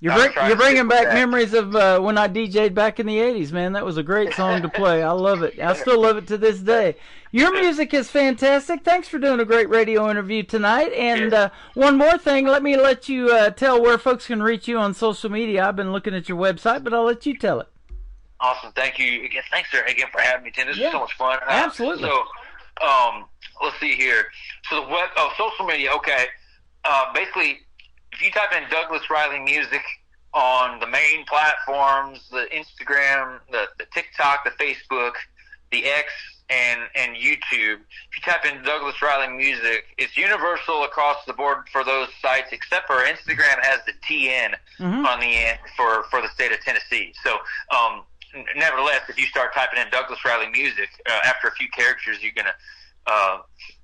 you're bringing back memories of when I DJ'd back in the 80s, man. That was a great song to play. I love it. I still love it to this day. Your music is fantastic. Thanks for doing a great radio interview tonight. And one more thing, let you tell where folks can reach you on social media. I've been looking at your website, but I'll let you tell it. Awesome. Thank you again. Thanks again for having me, Tim. This is so much fun. Absolutely. So, let's see here. So social media. Okay. Basically, if you type in Douglas Riley Music on the main platforms, the Instagram, the TikTok, the Facebook, the X, and YouTube, if you type in Douglas Riley Music, it's universal across the board for those sites, except for Instagram has the TN on the end for the state of Tennessee. So, nevertheless, if you start typing in Douglas Riley Music, after a few characters, you're gonna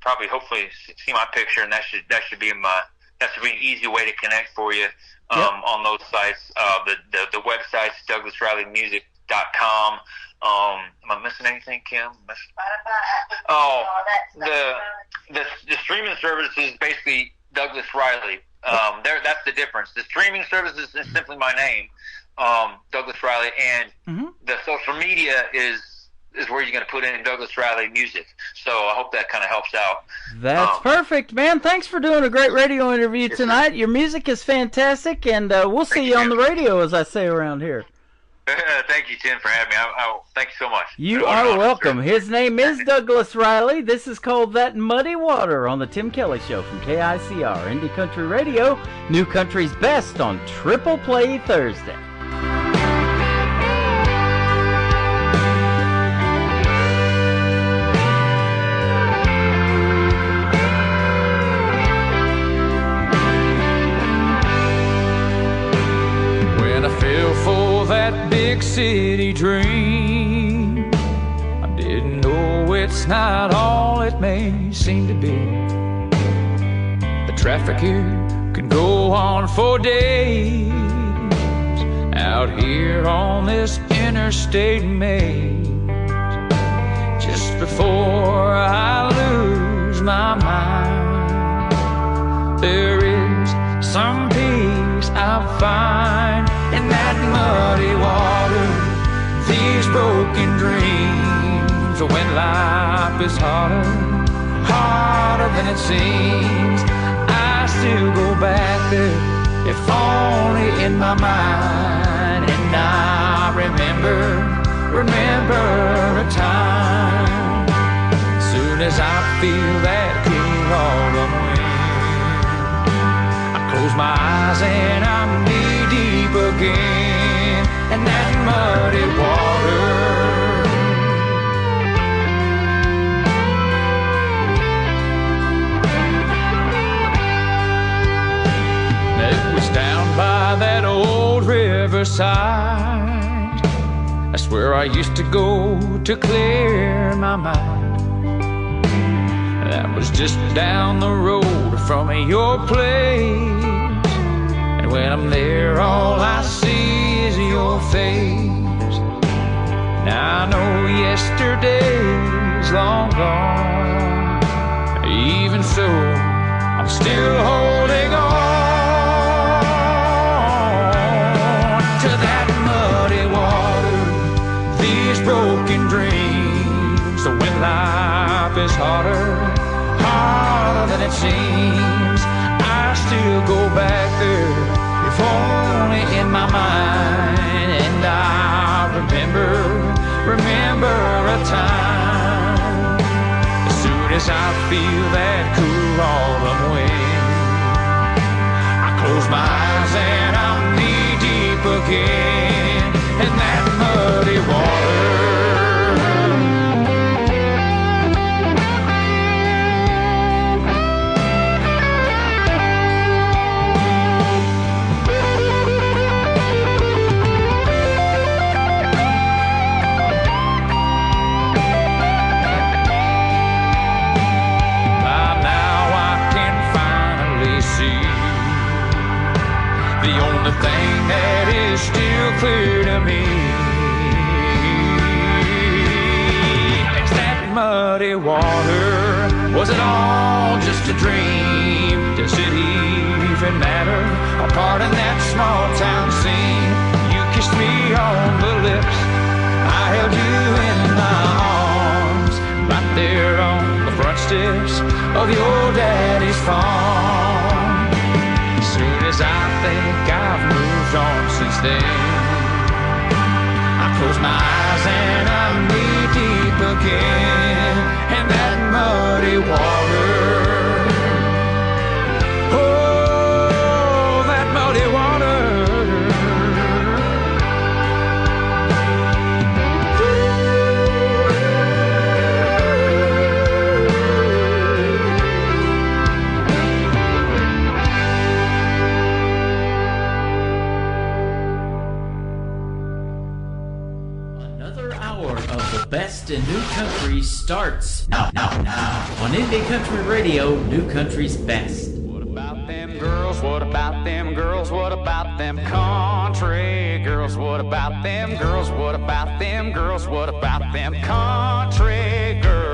probably, hopefully, see my picture, and that should be an easy way to connect for you on those sites. The website's DouglasRileyMusic.com. Am I missing anything, Kim? The streaming service is basically Douglas Riley. That's the difference. The streaming services is simply my name, Douglas Riley, and the social media is where you're going to put in Douglas Riley music. So I hope that kind of helps out. That's perfect, man. Thanks for doing a great radio interview tonight. Your music is fantastic, and we'll see you on the radio, as I say around here. Thank you, Tim, for having me. Thank you so much. You are welcome. His name is Douglas Riley. This is called That Muddy Water on the Tim Kelly Show from KICR, Indie Country Radio, New Country's Best on Triple Play Thursday. When I fell for that big city dream, I didn't know it's not all it may seem to be. The traffic here can go on for days out here on this interstate maze. Just before I lose my mind, there is some peace I find in that muddy water, these broken dreams. When life is harder than it seems, I still go back there, if only in my mind. And I remember a time, soon as I feel that cool autumn wind, I close my eyes and I'm knee deep again in that muddy water. It was down by that old riverside, that's where I used to go to clear my mind. That was just down the road from your place, and when I'm there all I see is your face. Now I know yesterday's long gone, even so I'm still holding on to that muddy water, these broken dreams. So when life is harder than it seems, I still go back there, if only in my mind. And I remember a time, as soon as I feel that cool autumn wind, I close my eyes and I'm knee deep again in that muddy water. The thing that is still clear to me is that muddy water. Was it all just a dream? Does it even matter? A part in that small town scene. You kissed me on the lips, I held you in my arms, right there on the front steps of your daddy's farm. Soon as I think I've moved on since then, I close my eyes and I'm knee deep again in that muddy water. Oh, that muddy water. Best in New Country starts now on Indie Country Radio, New Country's Best. What about them girls? What about them girls? What about them country girls? What about them girls? What about them girls? What about them country girls?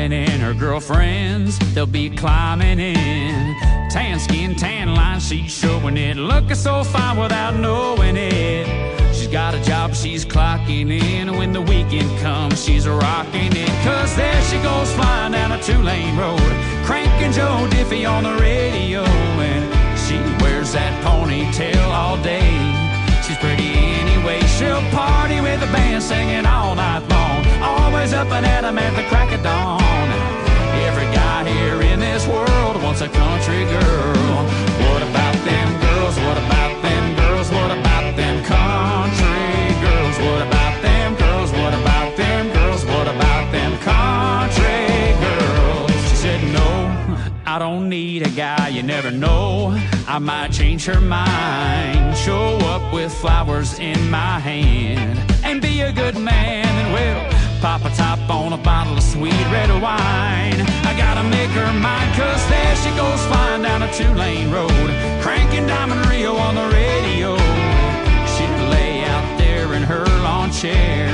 Sally and her girlfriends, they'll be climbing in. Tan skin, tan line, she's showing it. Looking so fine without knowing it. She's got a job, she's clocking in. When the weekend comes, she's rocking it. Cause there she goes flying down a two-lane road, cranking Joe Diffie on the radio. And she wears that ponytail all day. She's pretty anyway. She'll party with the band singing all night long, always up and at 'em at the crack of dawn. Every guy here in this world wants a country girl. What about them girls? What about them girls? What about them country girls? What about them girls? What about them girls? What about them country girls? She said, no, I don't need a guy, you never know. I might change her mind, show up with flowers in my hand, and be a good man, and we'll pop a top on a bottle of sweet red wine. I gotta make her mine, cause there she goes flying down a two-lane road, cranking Diamond Rio on the radio. She'll lay out there in her lawn chair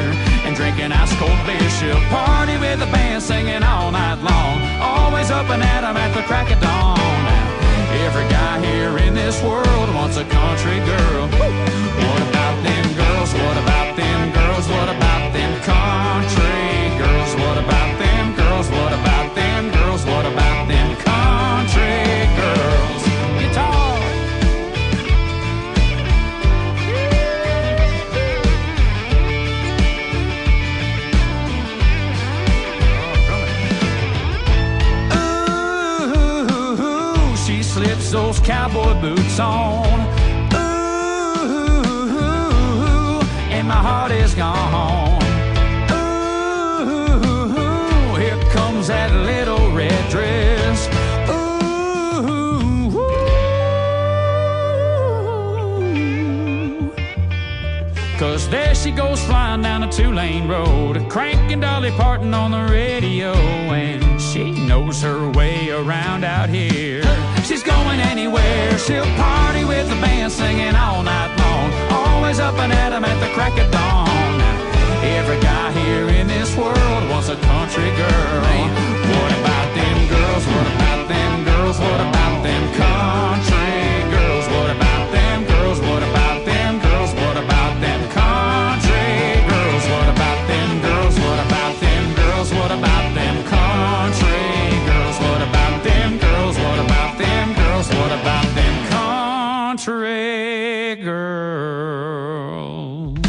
and drinking ice cold beer. She'll party with the band singing all night long, always up and at 'em at the crack of dawn. Every guy here in this world wants a country girl. What about them girls? What about them girls? What about them country girls? What about them girls? What about them girls? What about them country girls? Guitar! Ooh, she slips those cowboy boots on. And my heart is gone. Ooh, here comes that little red dress. Ooh, cause there she goes flying down a two-lane road, cranking Dolly Parton on the radio. And she knows her way around out here. She's going anywhere. She'll party with the band singing all night long, always up and at 'em at the crack of dawn. Every guy here in this world wants a country girl. What about them girls? What about them girls? What about them country girls? What about them girls? What about them girls? What about them country girls? What about them girls? What about them girls? What about them country girls? What about them girls? What about them girls? What about them country girls?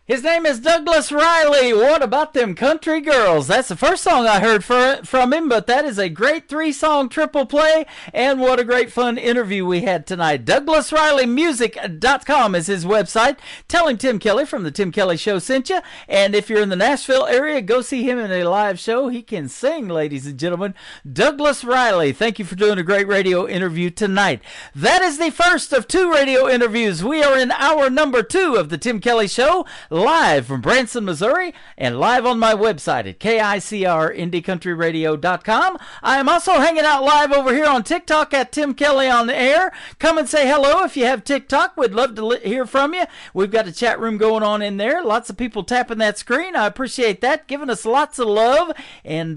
His name is Douglas Riley. What about them country girls? That's the first song I heard from him, but that is a great 3-song triple play, and what a great fun interview we had tonight. DouglasRileyMusic.com is his website. Tell him Tim Kelly from the Tim Kelly Show sent you, and if you're in the Nashville area, go see him in a live show. He can sing, ladies and gentlemen. Douglas Riley, thank you for doing a great radio interview tonight. That is the first of 2 radio interviews. We are in hour number 2 of the Tim Kelly Show, live from Branson, Missouri, and live on my website at KICRIndieCountryRadio.com. I am also hanging out live over here on TikTok at Tim Kelly on the Air. Come and say hello if you have TikTok. We'd love to hear from you. We've got a chat room going on in there. Lots of people tapping that screen. I appreciate that, giving us lots of love. And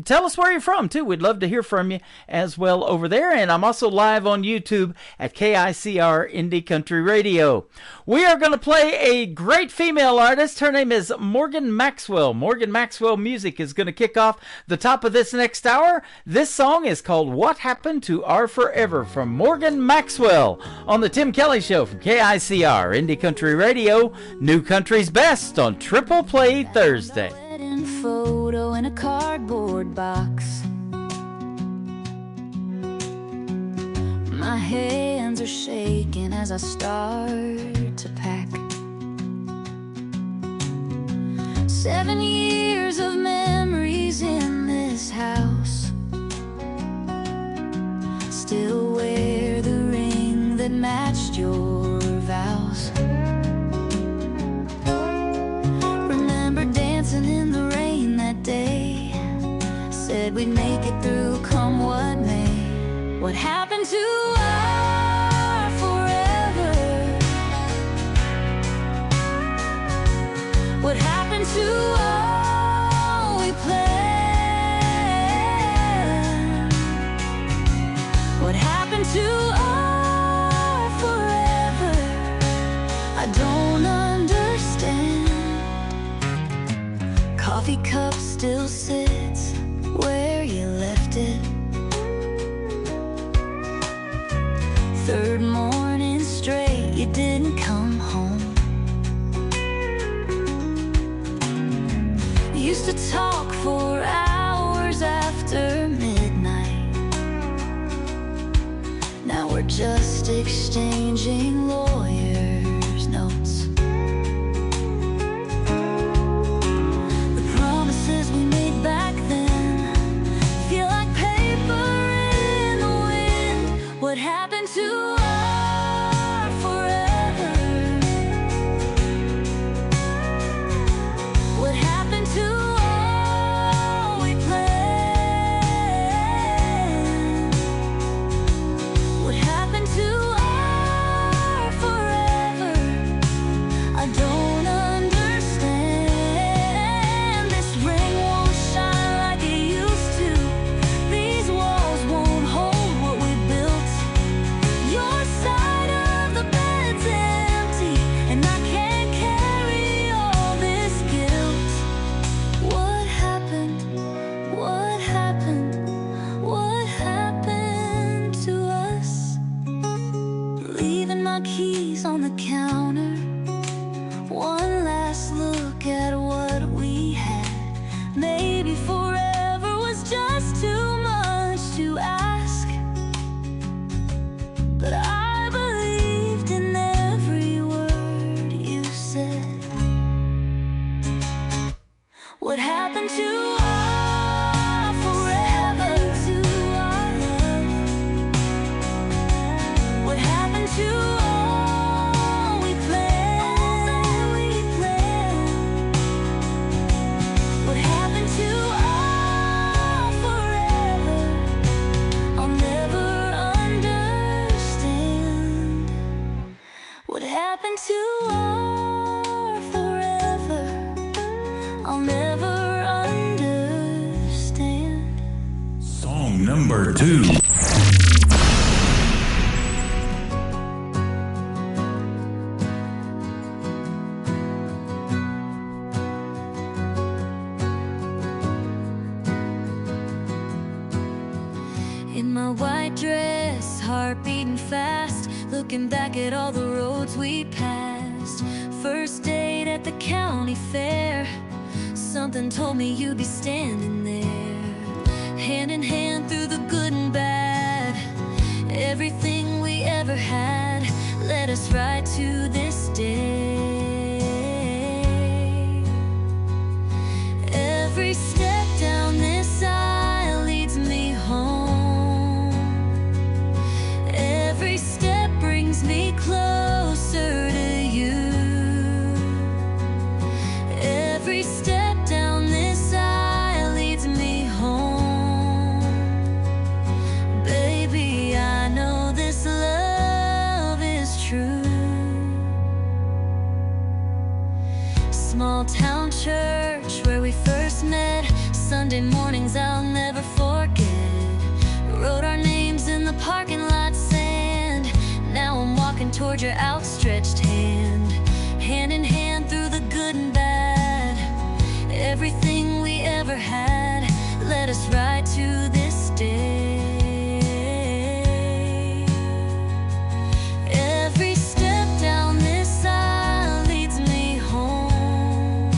tell us where you're from, too. We'd love to hear from you as well over there. And I'm also live on YouTube at KICR Indie Country Radio. We are going to play a great female artist. Her name is Morgan Maxwell. Morgan Maxwell Music is going to kick off the top of this next hour. This song is called What Happened to Our Forever from Morgan Maxwell on the Tim Kelly Show from KICR Indie Country Radio. New Country's Best on Triple Play Thursday. Wedding photo in a cardboard box. My hands are shaking as I start to pack. 7 years of memories in this house. Still wear the ring that matched your vows. Remember dancing in the rain that day. Said we'd make it through come what may. What happened to our forever? What to all we planned? What happened to our forever? I don't understand. Coffee cup still sits where you left it. Third morning straight, you didn't come home. Used to talk for hours after midnight. Now we're just exchanging lawyers' notes. The promises we made back then feel like paper in the wind. What happened to our forever? What happened to all we planned? What happened to our forever? I don't understand. This ring won't shine like it used to. These walls won't hold what we built. Your side of the bed's empty, and I can't carry all this guilt. What happened? What happened? What happened to us? Leaving my keys on the counter. One last look at what we had. Maybe forever was just too much to ask. But I believed in every word you said. What happened to our forever? What happened to all we planned? What happened to our forever? I'll never understand. What happened to our forever? I'll never understand. Song number 2. In my white dress, heart beating fast, looking back at all the roads we passed. First date at the county fair, something told me you'd be standing there. Hand in hand through the good and bad, everything we ever had led us right to this day. Every step down this aisle leads me home. Every step brings me closer to you. Every step down this aisle leads me home. Baby, I know this love is true. Small town church where we first met, Sunday mornings I'll never forget. Wrote our names in the parking lot sand. Now I'm walking toward your outstretched hand. Hand in hand through the good and bad, everything we ever had led us right to this day. Every step down this aisle leads me home.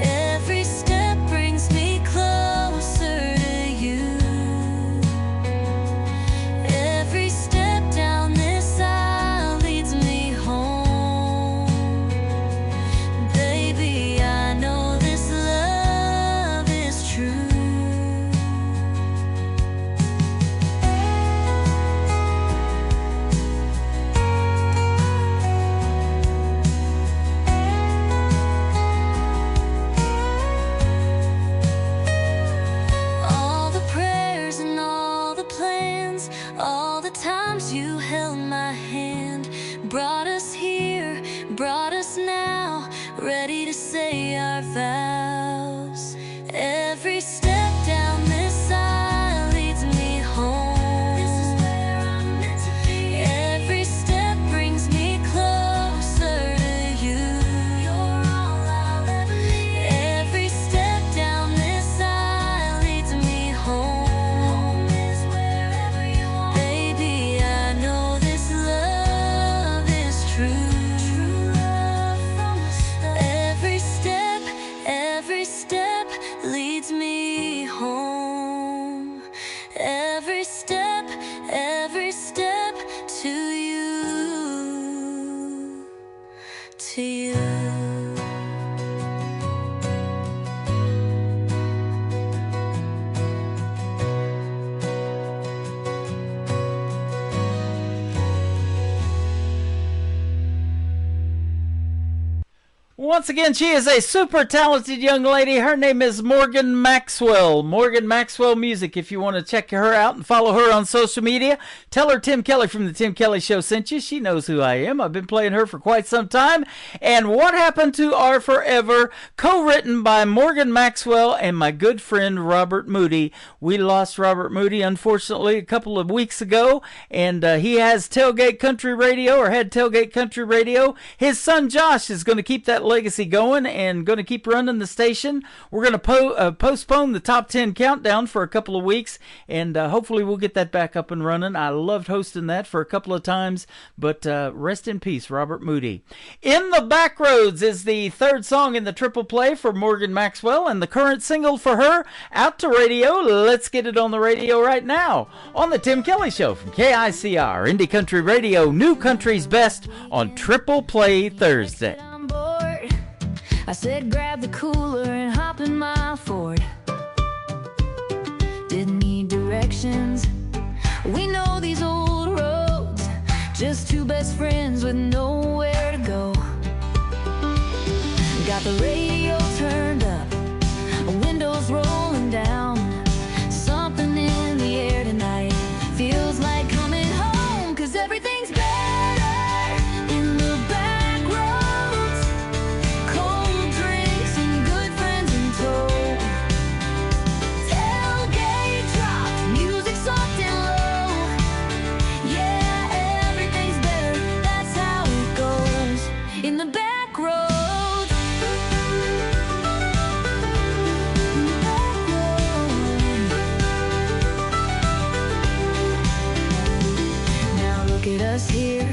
Every step brings me closer to you. Every step down this aisle leads me home. Baby, I know this love is true. All the prayers and all the plans, all the times you held my hand, brought us here, brought us now. ready to say our vows. Every step down this aisle leads me home. This is where I'm meant to be. Every step brings me closer to you. You're all I'll ever need. Every step down this aisle leads me home. Home is wherever you want. Baby, I know this love is true. True love from the start. Every step leads me home. Every step to you, to you. Once again, she is a super talented young lady. Her name is Morgan Maxwell. Morgan Maxwell Music. If you want to check her out and follow her on social media, tell her Tim Kelly from the Tim Kelly Show sent you. She knows who I am. I've been playing her for quite some time. And What Happened to Our Forever, co-written by Morgan Maxwell and my good friend Robert Moody. We lost Robert Moody, unfortunately, a couple of weeks ago. And he has Tailgate Country Radio, or had Tailgate Country Radio. His son Josh is going to keep that legacy going and going to keep running the station. We're going to postpone the top 10 countdown for a couple of weeks, and hopefully we'll get that back up and running. I loved hosting that for a couple of times, but rest in peace, Robert Moody. In the Backroads is the third song in the triple play for Morgan Maxwell, and the current single for her out to radio. Let's get it on the radio right now on the Tim Kelly Show from KICR, Indie Country Radio, New Country's Best on Triple Play Thursday. I'm bored. I said grab the cooler and hop in my Ford. Didn't need directions. We know these old roads. Just two best friends with nowhere to go. Got the radio turned up, windows rolling down. Something in the air tonight feels like coming home. 'Cause everything's better in the back roads. Cold drinks and good friends in tow. Tailgate dropped, music soft and low. Yeah, everything's better, that's how it goes in the back roads. In the back roads. Now look at us here,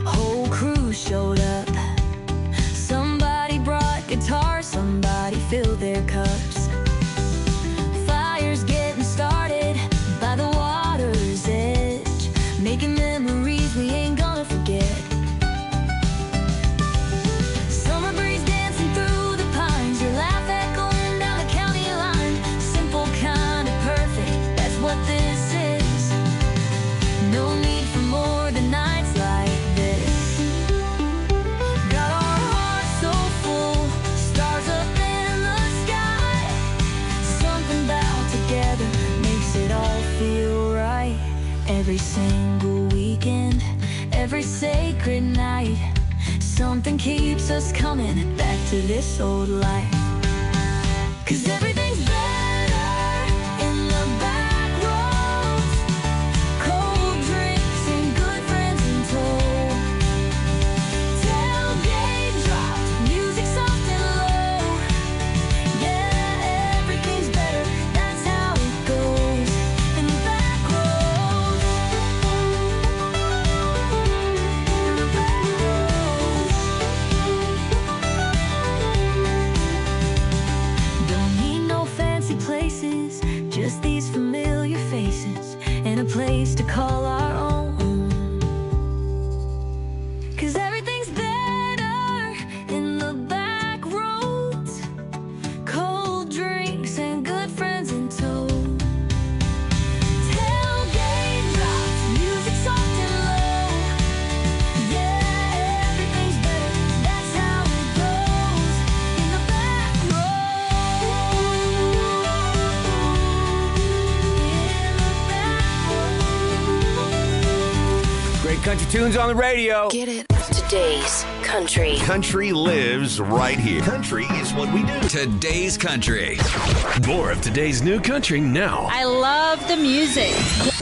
whole crew showed up. Somebody brought guitars, somebody filled their cups. Fire's getting started by the water's edge, making memories we ain't gonna forget. Summer breeze dancing through the pines, your laugh echoing down the county line. Simple, kind of perfect, that's what this is. No need for more than nights like this. Got our hearts so full, stars up in the sky. Something about together makes it all feel right. Every single weekend, every sacred night, something keeps us coming back to this old life. 'Cause everything's better in the back roads. Cold drinks and good friends in tow. Tailgate dropped, music soft and low. Yeah, everything's better, that's how it goes in the back roads. In the back roads. Don't need no tunes on the radio. Get it? Today's country. Country lives right here. Country is what we do. Today's country. More of today's new country now. I love the music.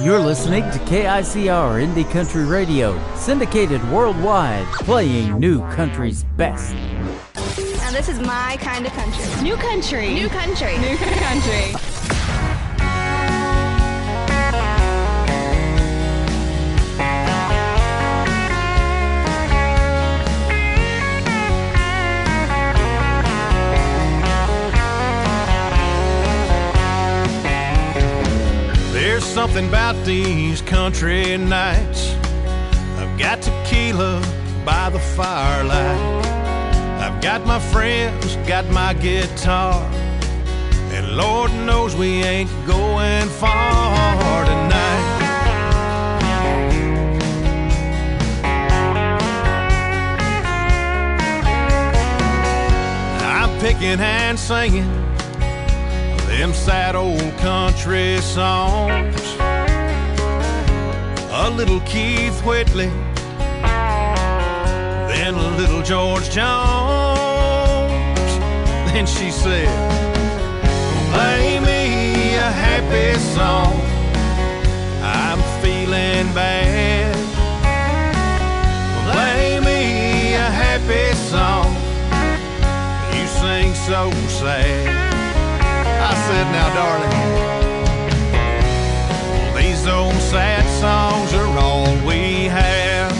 You're listening to KICR Indie Country Radio, syndicated worldwide, playing new country's best. Now this is my kind of country. New country. New country. New country. There's something about these country nights. I've got tequila by the firelight. I've got my friends, got my guitar, and Lord knows we ain't going far tonight. I'm picking and singing them sad old country songs. A little Keith Whitley, then a little George Jones. Then she said, play me a happy song, I'm feeling bad. Play me a happy song, you sing so sad. I said, now darling, these old sad songs are all we have.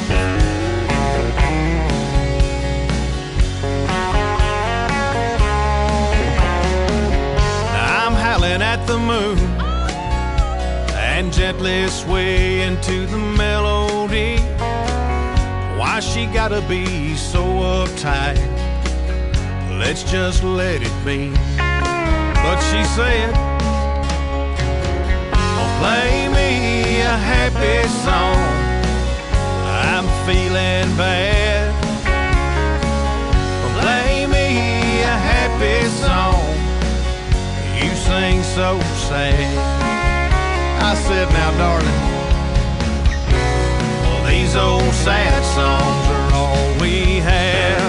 I'm howling at the moon and gently swaying to the melody. Why she gotta be so uptight? Let's just let it be. But she said, oh, play me a happy song, I'm feeling bad. Oh, play me a happy song, you sing so sad. I said, now darling, well, these old sad songs are all we have.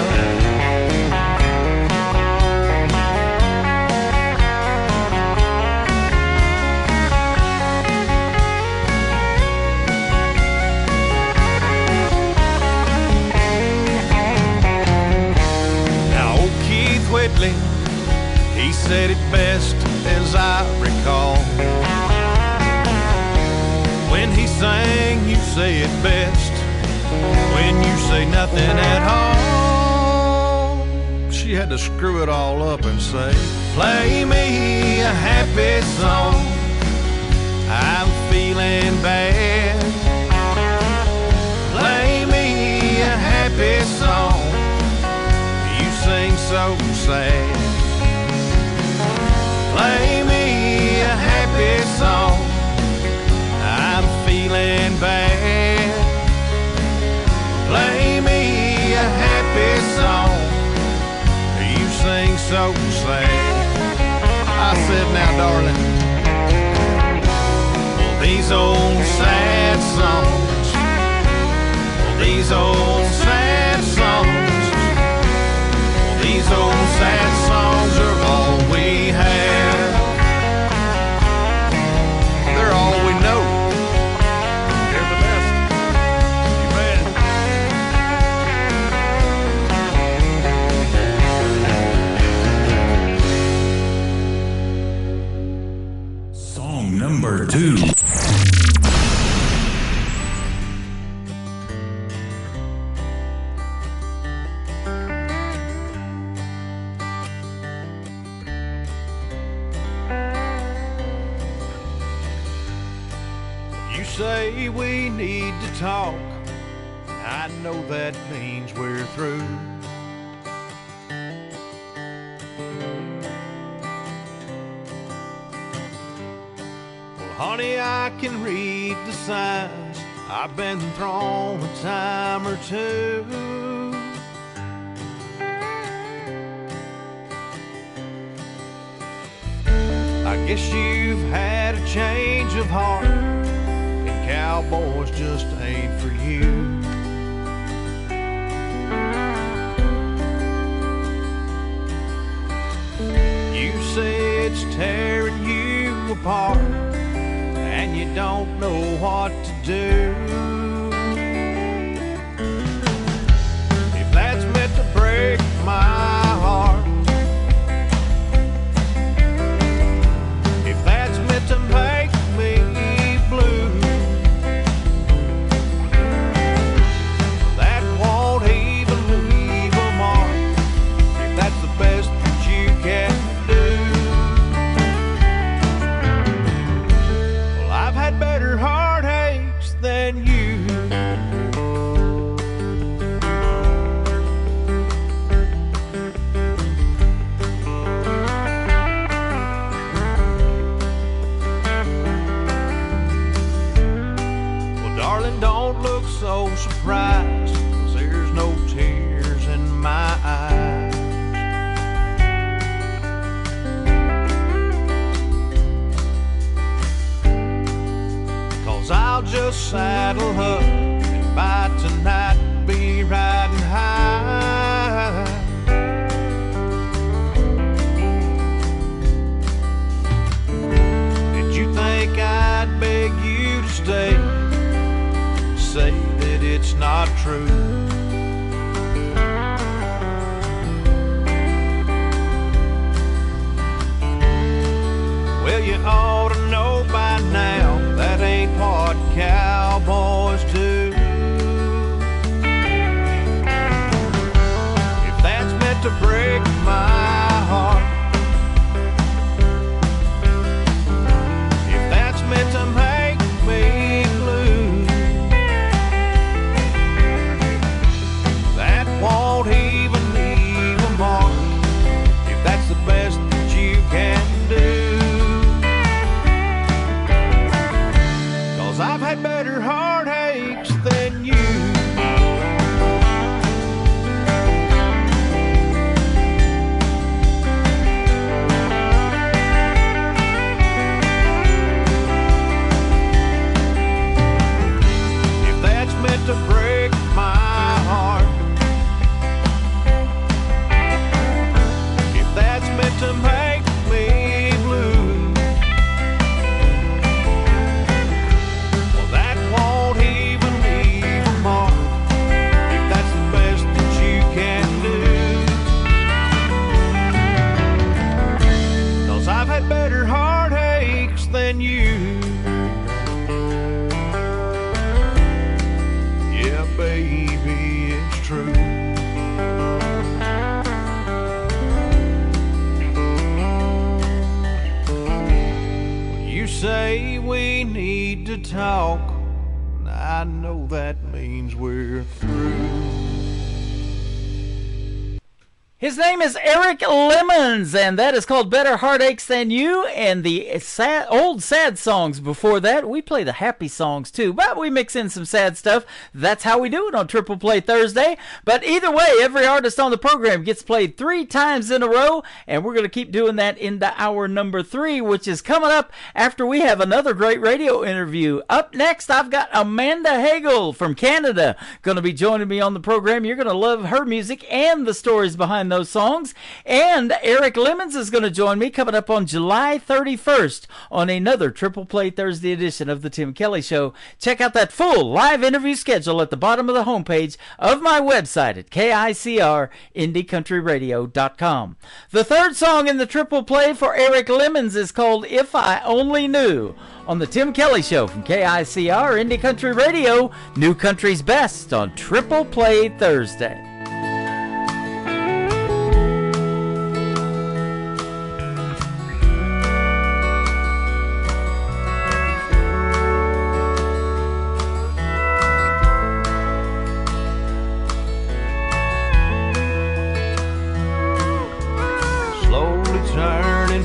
Whitley, he said it best as I recall. When he sang, you say it best when you say nothing at all. She had to screw it all up and say, play me a happy song, I'm feeling bad. Play me a happy song, sing so sad. Play me a happy song, I'm feeling bad. Play me a happy song, you sing so sad. I said, now darling, well, these old sad songs, well, these old sad songs, these old sad songs are all we have. They're all we know. They're the best. You bet. Song number 2. Say we need to talk, I know that means we're through. Well, honey, I can read the signs, I've been thrown a time or two. I guess you've had a change of heart, cowboys just ain't for you. tearing you apart, and you don't know what to do. If that's meant to break my heart, if that's meant to make me blue, that won't even leave a mark. If that's the best that you can do, well, I've had better heartaches than you. Don't look so surprised, 'cause there's no tears in my eyes. 'Cause I'll just saddle up and by tonight be riding high. Did you think I'd beg you to stay? Say that it's not true. Well, you ought to know by now that ain't what cowboys do. If that's meant to break my heart, if that's meant to make me blue, won't even leave a mark. If that's the best that you can do, 'cause I've had better heartaches than you. If that's meant to break my heart, that's meant to make me blue, well, that won't even leave a mark. If that's the best that you can do, 'cause I've had better heartaches than you. Yeah, baby, it's true. You say we need to talk, and I know that means we're through. His name is Eric Lemons, and that is called Better Heartaches Than You. And the old sad songs before that, we play the happy songs too, but we mix in some sad stuff. That's how we do it on Triple Play Thursday. But either way, every artist on the program gets played 3 times in a row, and we're going to keep doing that into hour number 3, which is coming up after we have another great radio interview. Up next, I've got Amanda Hagel from Canada going to be joining me on the program. You're going to love her music and the stories behind those songs. And Eric Lemons is going to join me coming up on July 31st on another Triple Play Thursday edition of the Tim Kelly Show. Check out that full live interview schedule at the bottom of the homepage of my website at KICRIndieCountryRadio.com. The third song in the Triple Play for Eric Lemons is called If I Only Knew on the Tim Kelly Show from KICR Indie Country Radio, New Country's Best on Triple Play Thursday.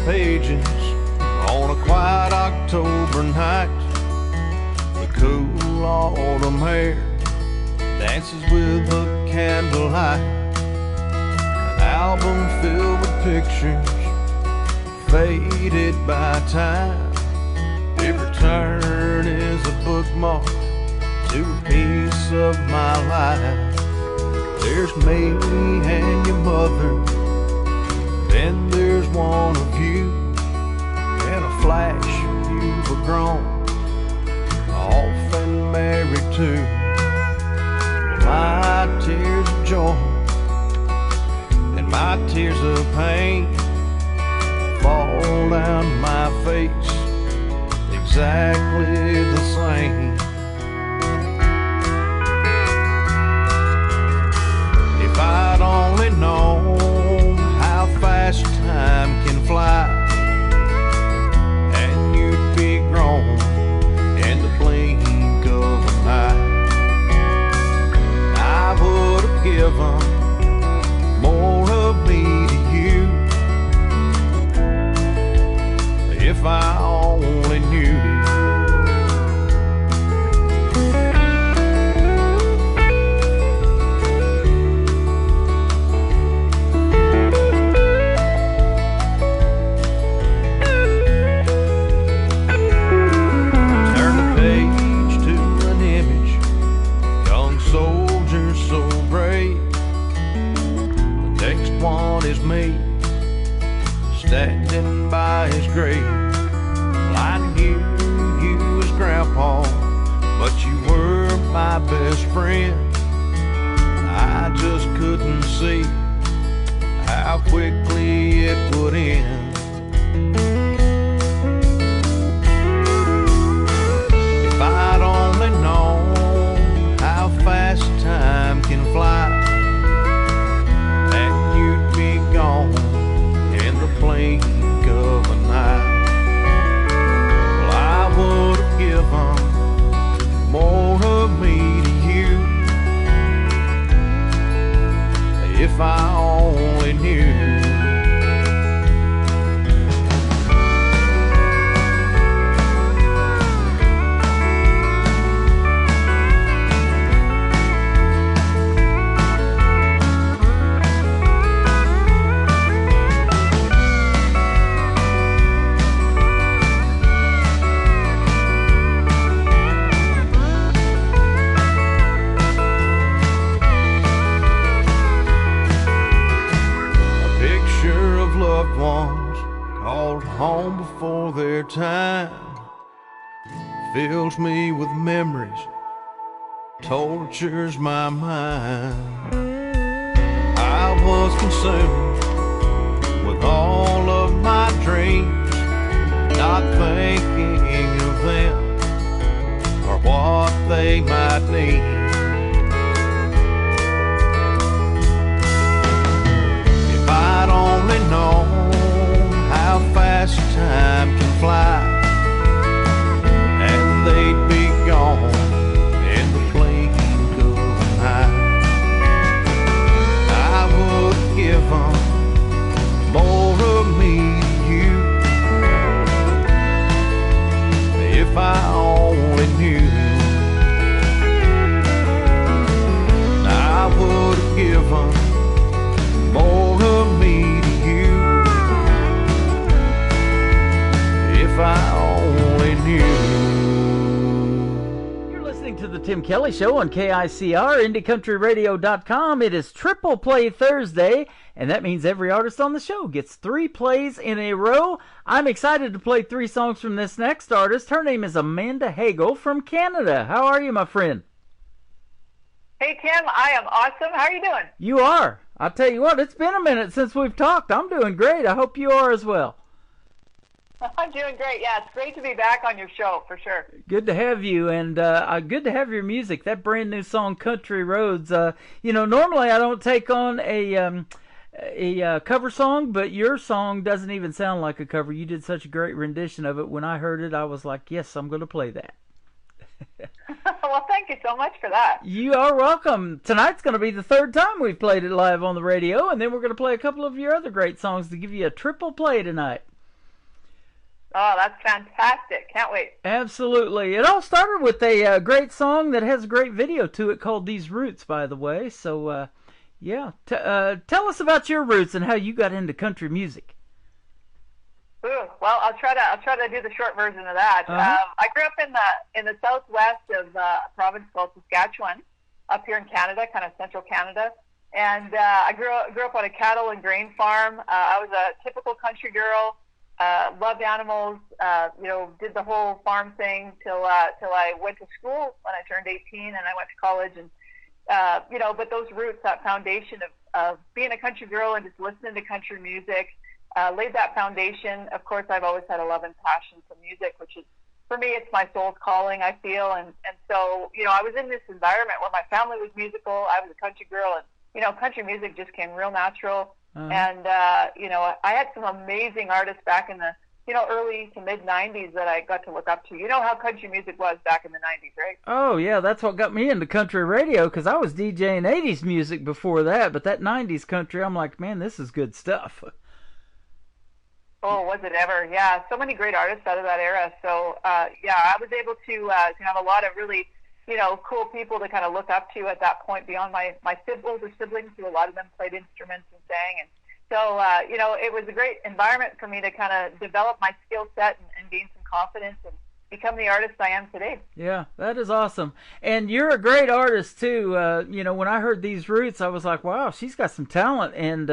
Pages on a quiet October night. The cool autumn air dances with a candlelight. An album filled with pictures faded by time. Every turn is a bookmark to a piece of my life. There's me and your mother, then there's one of you. flash, you were grown, off and married too. My tears of joy and my tears of pain fall down my face exactly the same. If I'd only known how fast time can fly, and you'd be grown in the blink of an eye, I would have given more of me to you if I only knew. Turn the page to an image, young soldier so brave. The next one is me, standing by his grave. Well, I knew you as Grandpa, but you were my best friend. I just couldn't see how quickly it would end. If I'd only known how fast time can fly, and you'd be gone in the blink of an eye, well, I would have given more of me to you if I only knew. Loved ones called home before their time fills me with memories, tortures my mind. I was consumed with all of my dreams, not thinking of them or what they might need. If I'd only known how fast time can fly, and they'd be gone in the blink of an eye, I would give them more of me to you if I only knew. I would have given more of me to you if I only knew. You're listening to the Tim Kelly Show on KICR, IndieCountryRadio.com. It is Triple Play Thursday, and that means every artist on the show gets 3 plays in a row. I'm excited to play 3 songs from this next artist. Her name is Amanda Hagel from Canada. How are you, my friend? Hey, Tim, I am awesome. How are you doing? You are. I'll tell you what, it's been a minute since we've talked. I'm doing great. I hope you are as well. I'm doing great. Yeah, it's great to be back on your show, for sure. Good to have you, and good to have your music. That brand new song, Country Roads. Normally I don't take on a cover song, but your song doesn't even sound like a cover. You did such a great rendition of it. When I heard it, I was like, yes, I'm going to play that. Well, thank you so much for that. You are welcome. Tonight's going to be the 3rd time we've played it live on the radio, and then we're going to play a couple of your other great songs to give you a triple play tonight. Oh, that's fantastic. Can't wait. Absolutely. It all started with a great song that has a great video to it called These Roots, by the way. So, tell us about your roots and how you got into country music. Ooh, well, I'll try to do the short version of that. I grew up in the southwest of a province called Saskatchewan, up here in Canada, kind of central Canada. And I grew up on a cattle and grain farm. I was a typical country girl. loved animals, did the whole farm thing till I went to school when I turned 18 and I went to college. And, but those roots, that foundation of being a country girl and just listening to country music, laid that foundation. Of course, I've always had a love and passion for music, which is, for me, it's my soul's calling, I feel. And so, I was in this environment where my family was musical. I was a country girl, and, country music just came real natural. And, I had some amazing artists back in the, early to mid 90s that I got to look up to. You know how country music was back in the 90s, right? Oh, yeah, that's what got me into country radio, because I was DJing 80s music before that, but that 90s country, I'm like, man, this is good stuff. Oh, was it ever? Yeah, so many great artists out of that era. So, I was able to have a lot of really, cool people to kind of look up to at that point beyond my older siblings, who a lot of them played instruments and sang. And so, it was a great environment for me to kind of develop my skill set and gain some confidence and become the artist I am today. Yeah, that is awesome. And you're a great artist, too. When I heard these roots, I was like, wow, she's got some talent. And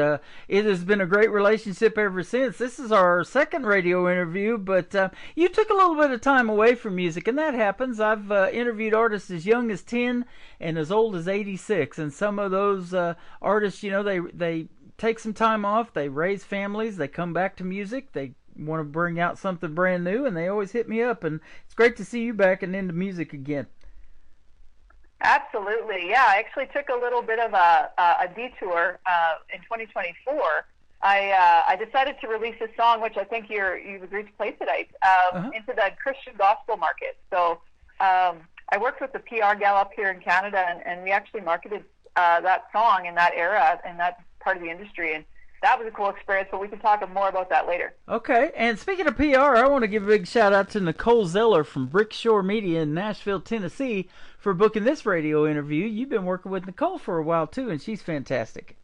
it has been a great relationship ever since. This is our second radio interview, but you took a little bit of time away from music, and that happens. I've interviewed artists as young as 10 and as old as 86. And some of those artists, they take some time off, they raise families, they come back to music, they want to bring out something brand new, and they always hit me up, and it's great to see you back and into music again. Absolutely, yeah. I actually took a little bit of a detour in 2024. I decided to release a song, which I think you've agreed to play tonight, into the Christian gospel market. So I worked with the PR gal up here in Canada, and we actually marketed that song in that era, in that part of the industry, and that was a cool experience, but we can talk more about that later. Okay, and speaking of PR, I want to give a big shout out to Nicole Zeller from Brickshore Media in Nashville, Tennessee, for booking this radio interview. You've been working with Nicole for a while, too, and she's fantastic.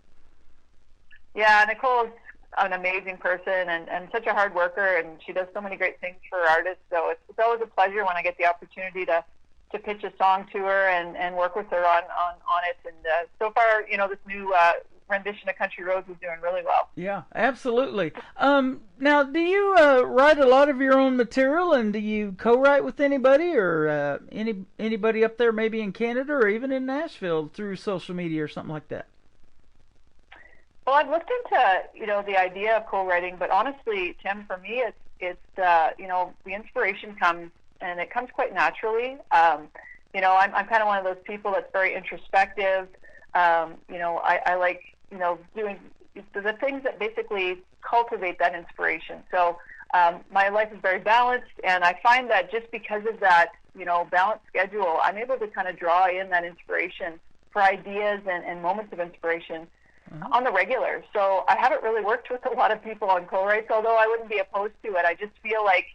Yeah, Nicole's an amazing person and such a hard worker, and she does so many great things for artists, so it's always a pleasure when I get the opportunity to pitch a song to her and work with her on it. And so far, this new rendition of Country Roads is doing really well. Yeah, absolutely. Now, do you write a lot of your own material, and do you co-write with anybody, or anybody up there maybe in Canada or even in Nashville through social media or something like that? Well, I've looked into, the idea of co-writing, but honestly, Tim, for me, it's the inspiration comes, and it comes quite naturally. I'm kind of one of those people that's very introspective. I like, doing the things that basically cultivate that inspiration. So my life is very balanced, and I find that just because of that, balanced schedule, I'm able to kind of draw in that inspiration for ideas and moments of inspiration on the regular. So I haven't really worked with a lot of people on co-writes, although I wouldn't be opposed to it. I just feel like,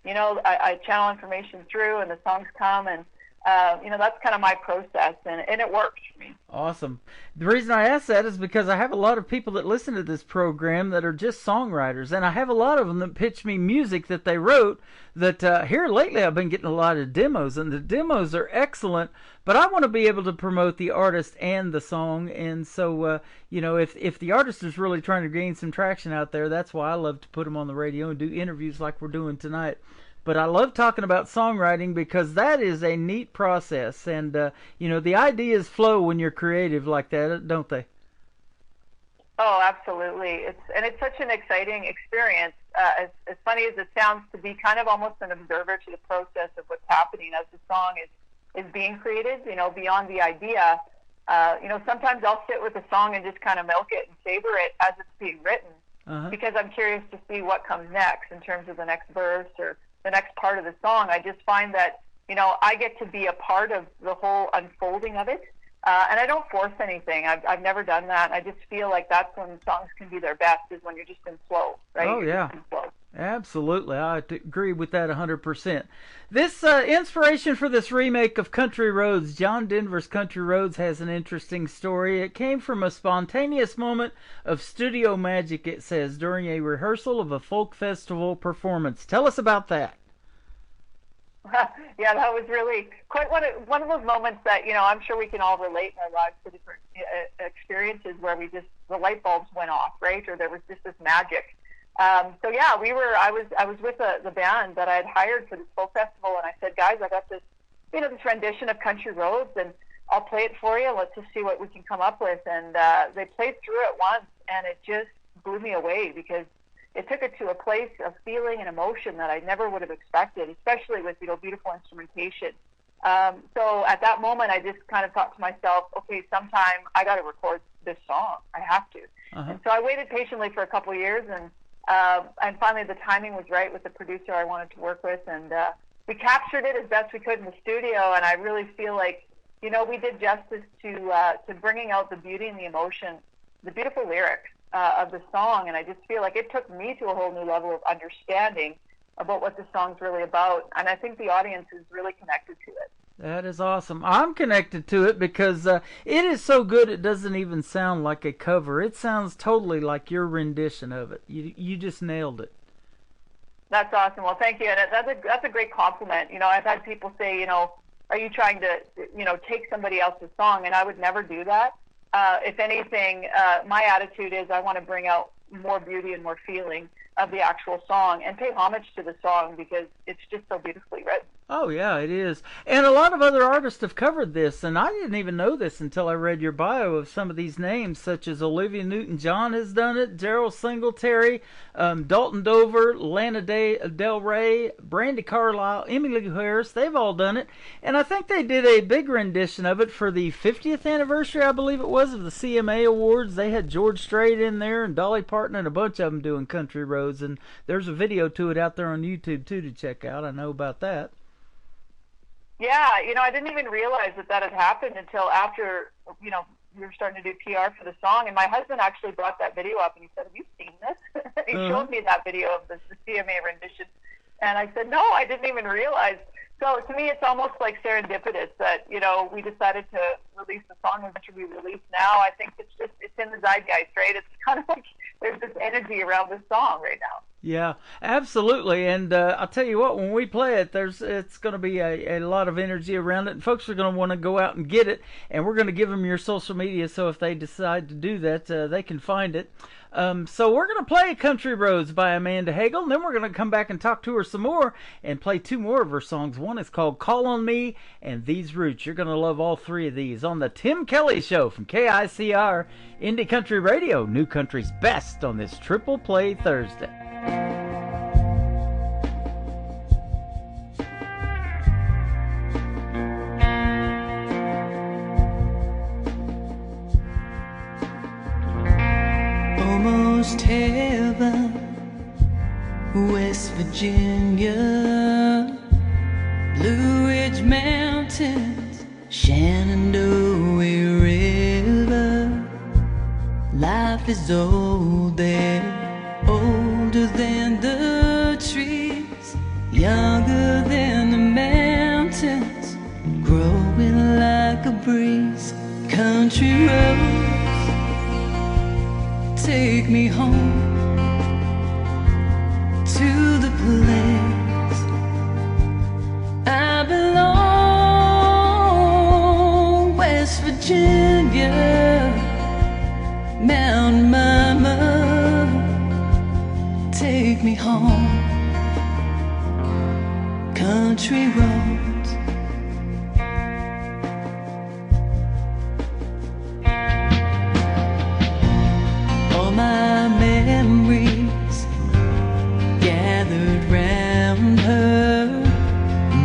I channel information through and the songs come, and that's kind of my process, and it works for me. Awesome. The reason I ask that is because I have a lot of people that listen to this program that are just songwriters, and I have a lot of them that pitch me music that they wrote that here lately I've been getting a lot of demos, and the demos are excellent, but I want to be able to promote the artist and the song, and so, if the artist is really trying to gain some traction out there, that's why I love to put them on the radio and do interviews like we're doing tonight. But I love talking about songwriting because that is a neat process, and the ideas flow when you're creative like that, don't they? Oh, absolutely. It's such an exciting experience. As funny as it sounds, to be kind of almost an observer to the process of what's happening as the song is being created. Beyond the idea. Sometimes I'll sit with a song and just kind of milk it and savor it as it's being written, because I'm curious to see what comes next in terms of the next verse or the next part of the song. I just find that, I get to be a part of the whole unfolding of it. And I don't force anything. I've never done that. I just feel like that's when songs can be their best, is when you're just in flow, right? Oh, yeah. Absolutely. I agree with that 100%. This inspiration for this remake of Country Roads, John Denver's Country Roads, has an interesting story. It came from a spontaneous moment of studio magic, it says, during a rehearsal of a folk festival performance. Tell us about that. Yeah, that was really quite one of those moments that, I'm sure we can all relate in our lives to different experiences where the light bulbs went off, right? Or there was just this magic. So yeah, I was with the band that I had hired for this folk festival, and I said, guys, I got this, this rendition of Country Roads, and I'll play it for you. Let's just see what we can come up with. And they played through it once, and it just blew me away because it took it to a place of feeling and emotion that I never would have expected, especially with, beautiful instrumentation. So at that moment, I just kind of thought to myself, okay, sometime I got to record this song. I have to. Uh-huh. And so I waited patiently for a couple of years, and finally the timing was right with the producer I wanted to work with, and we captured it as best we could in the studio. And I really feel like, we did justice to bringing out the beauty and the emotion, the beautiful lyrics of the song. And I just feel like it took me to a whole new level of understanding about what the song's really about. And I think the audience is really connected to it. That is awesome. I'm connected to it because it is so good it doesn't even sound like a cover. It sounds totally like your rendition of it. You just nailed it. That's awesome. Well, thank you. And that's a great compliment. I've had people say, are you trying to, take somebody else's song? And I would never do that. If anything, my attitude is I want to bring out more beauty and more feeling of the actual song and pay homage to the song because it's just so beautifully written. Oh, yeah, it is. And a lot of other artists have covered this, and I didn't even know this until I read your bio of some of these names, such as Olivia Newton-John has done it, Daryl Singletary, Dalton Dover, Lana Del Rey, Brandi Carlile, Emmylou Harris. They've all done it. And I think they did a big rendition of it for the 50th anniversary, I believe it was, of the CMA Awards. They had George Strait in there and Dolly Parton and a bunch of them doing Country Roads. And there's a video to it out there on YouTube, too, to check out. I know about that. Yeah, I didn't even realize that had happened until after, we were starting to do PR for the song. And my husband actually brought that video up and he said, have you seen this? He showed me that video of the CMA rendition. And I said, no, I didn't even realize. So to me, it's almost like serendipitous that, we decided to release the song that should be released now. I think it's in the zeitgeist, right? It's kind of like there's this energy around this song right now. Yeah, absolutely. And I'll tell you what, when we play it, it's going to be a lot of energy around it. And folks are going to want to go out and get it. And we're going to give them your social media so if they decide to do that, they can find it. So we're going to play Country Roads by Amanda Hagel, and then we're going to come back and talk to her some more and play two more of her songs. One is called Call on Me and These Roots. You're going to love all three of these on the Tim Kelly Show from KICR Indie Country Radio, New Country's best on this Triple Play Thursday. Almost heaven, West Virginia, Blue Ridge Mountains, Shenandoah River. Life is old there, older than the trees, younger than the mountains, growing like a breeze. Country roads take me home to the place I belong. West Virginia, Mountain Mama, take me home. Country roads, all my memories gathered round her.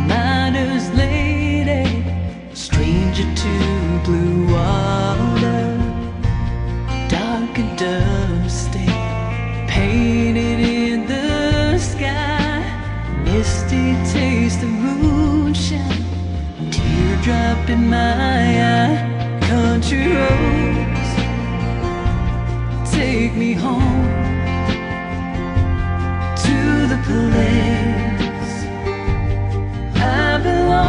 Miner's lady, stranger to blue water, dark and dusty, painted in the sky, misty taste of moonshine, teardrop in my eye. Country roads take me home to the place I belong.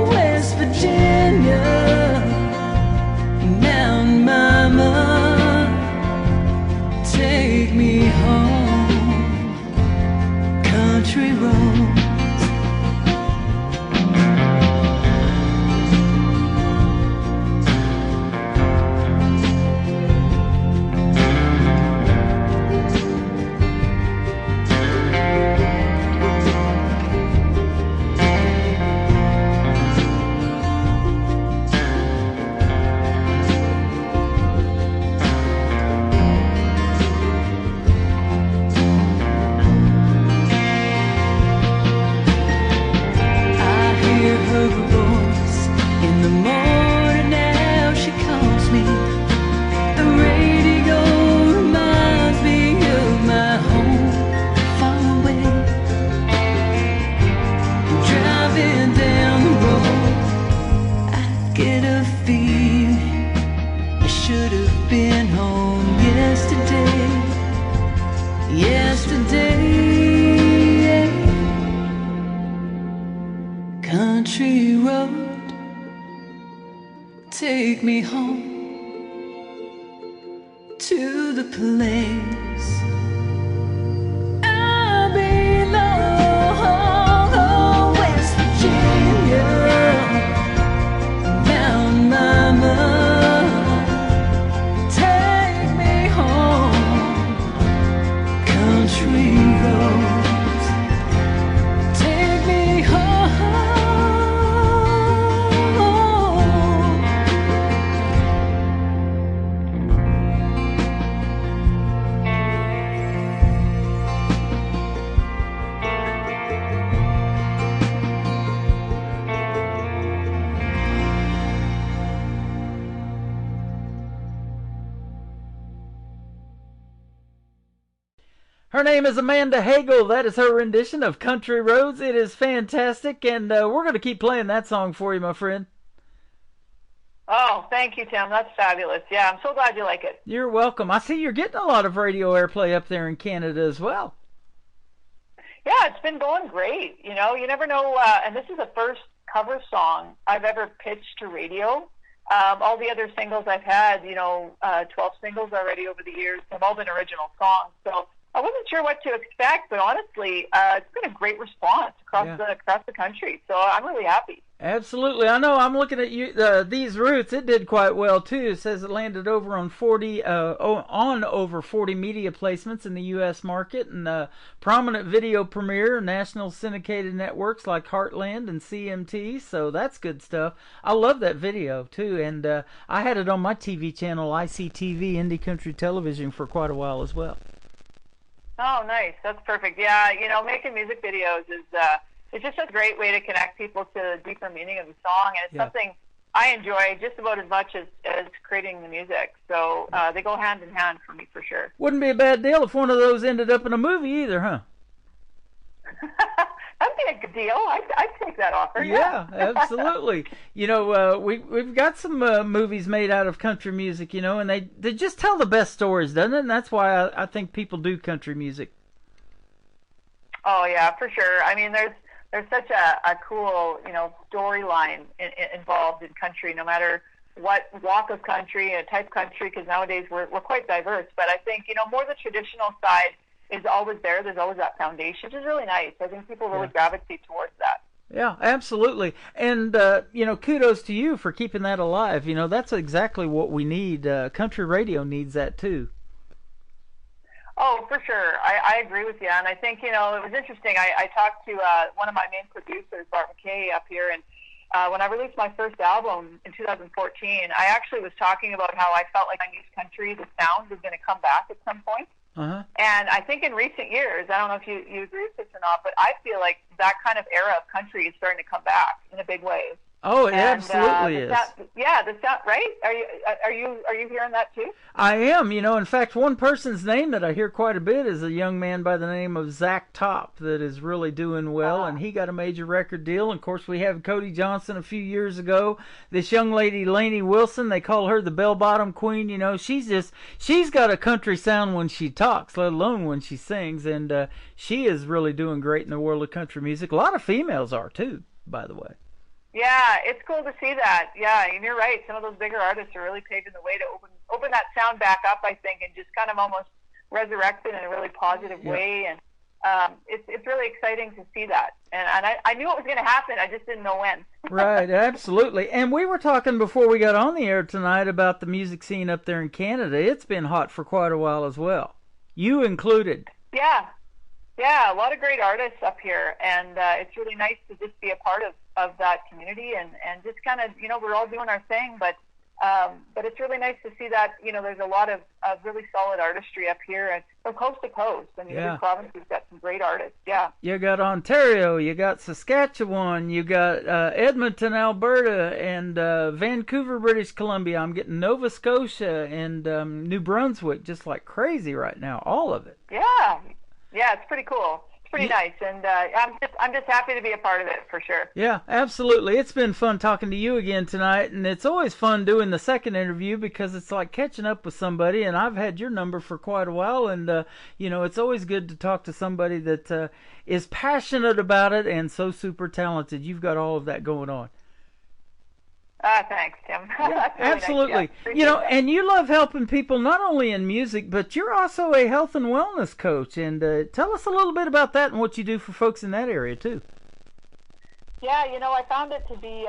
West Virginia, Mountain Mama, take me home. Country roads. been home yesterday. Country road, take me home to the place I belong. West Virginia, Mountain Mama, take me home. Country roads, take me home. Her name is Amanda Hagel. That is her rendition of Country Roads. It is fantastic, and we're going to keep playing that song for you, my friend. Oh, thank you, Tim. That's fabulous. Yeah, I'm so glad you like it. You're welcome. I see you're getting a lot of radio airplay up there in Canada as well. Yeah, it's been going great. You know, you never know. And this is the first cover song I've ever pitched to radio. All the other singles I've had, 12 singles already over the years, have all been original songs. So I wasn't sure what to expect, but honestly, it's been a great response across the country. So I'm really happy. Absolutely. I know. I'm looking at you. These Roots. It did quite well too. It says it landed over on over 40 media placements in the U.S. market, and prominent video premiere, national syndicated networks like Heartland and CMT. So that's good stuff. I love that video too, and I had it on my TV channel, ICTV, Indie Country Television, for quite a while as well. Oh, nice. That's perfect. Yeah, making music videos is it's just a great way to connect people to the deeper meaning of the song, and it's something I enjoy just about as much as creating the music. So they go hand in hand for me, for sure. Wouldn't be a bad deal if one of those ended up in a movie either, huh? That'd be a good deal. I'd take that offer. Yeah, absolutely. We've got some movies made out of country music, and they just tell the best stories, doesn't it? And that's why I think people do country music. Oh yeah, for sure. I mean, there's such a cool storyline involved in country, no matter what walk of country and type of country, because nowadays we're quite diverse. But I think more the traditional side is always there. There's always that foundation, which is really nice. I think people really gravitate towards that. Yeah, absolutely. And, kudos to you for keeping that alive. That's exactly what we need. Country radio needs that too. Oh, for sure. I agree with you. And I think, it was interesting. I talked to one of my main producers, Bart McKay, up here. And when I released my first album in 2014, I actually was talking about how I felt like 90s country, the sound was going to come back at some point. Uh-huh. And I think in recent years, I don't know if you agree with this or not, but I feel like that kind of era of country is starting to come back in a big way. Oh, it absolutely is. The sound, right? Are you hearing that too? I am. In fact, one person's name that I hear quite a bit is a young man by the name of Zach Top that is really doing well, and he got a major record deal. And of course, we have Cody Johnson a few years ago. This young lady, Lainey Wilson, they call her the Bell Bottom Queen. She's got a country sound when she talks, let alone when she sings, and she is really doing great in the world of country music. A lot of females are too, by the way. Yeah, it's cool to see that. Yeah, and you're right. Some of those bigger artists are really paving the way to open that sound back up, I think, and just kind of almost resurrect it in a really positive way. And it's really exciting to see that. And I knew it was going to happen. I just didn't know when. Right, absolutely. And we were talking before we got on the air tonight about the music scene up there in Canada. It's been hot for quite a while as well. You included. Yeah, a lot of great artists up here, and it's really nice to just be a part of that community and just kind of, we're all doing our thing, but it's really nice to see that, there's a lot of really solid artistry up here and from coast to coast. I mean, this province has got some great artists, You got Ontario, you got Saskatchewan, you got Edmonton, Alberta, and Vancouver, British Columbia. I'm getting Nova Scotia and New Brunswick just like crazy right now, all of it. Yeah, it's pretty cool. pretty nice, and I'm just happy to be a part of it for sure. Yeah, absolutely. It's been fun talking to you again tonight, and it's always fun doing the second interview because it's like catching up with somebody. And I've had your number for quite a while, and it's always good to talk to somebody that is passionate about it and so super talented. You've got all of that going on. Thanks, Tim. Yeah, really absolutely. Nice, yeah. And you love helping people not only in music, but you're also a health and wellness coach. And tell us a little bit about that and what you do for folks in that area, too. Yeah, I found it to be,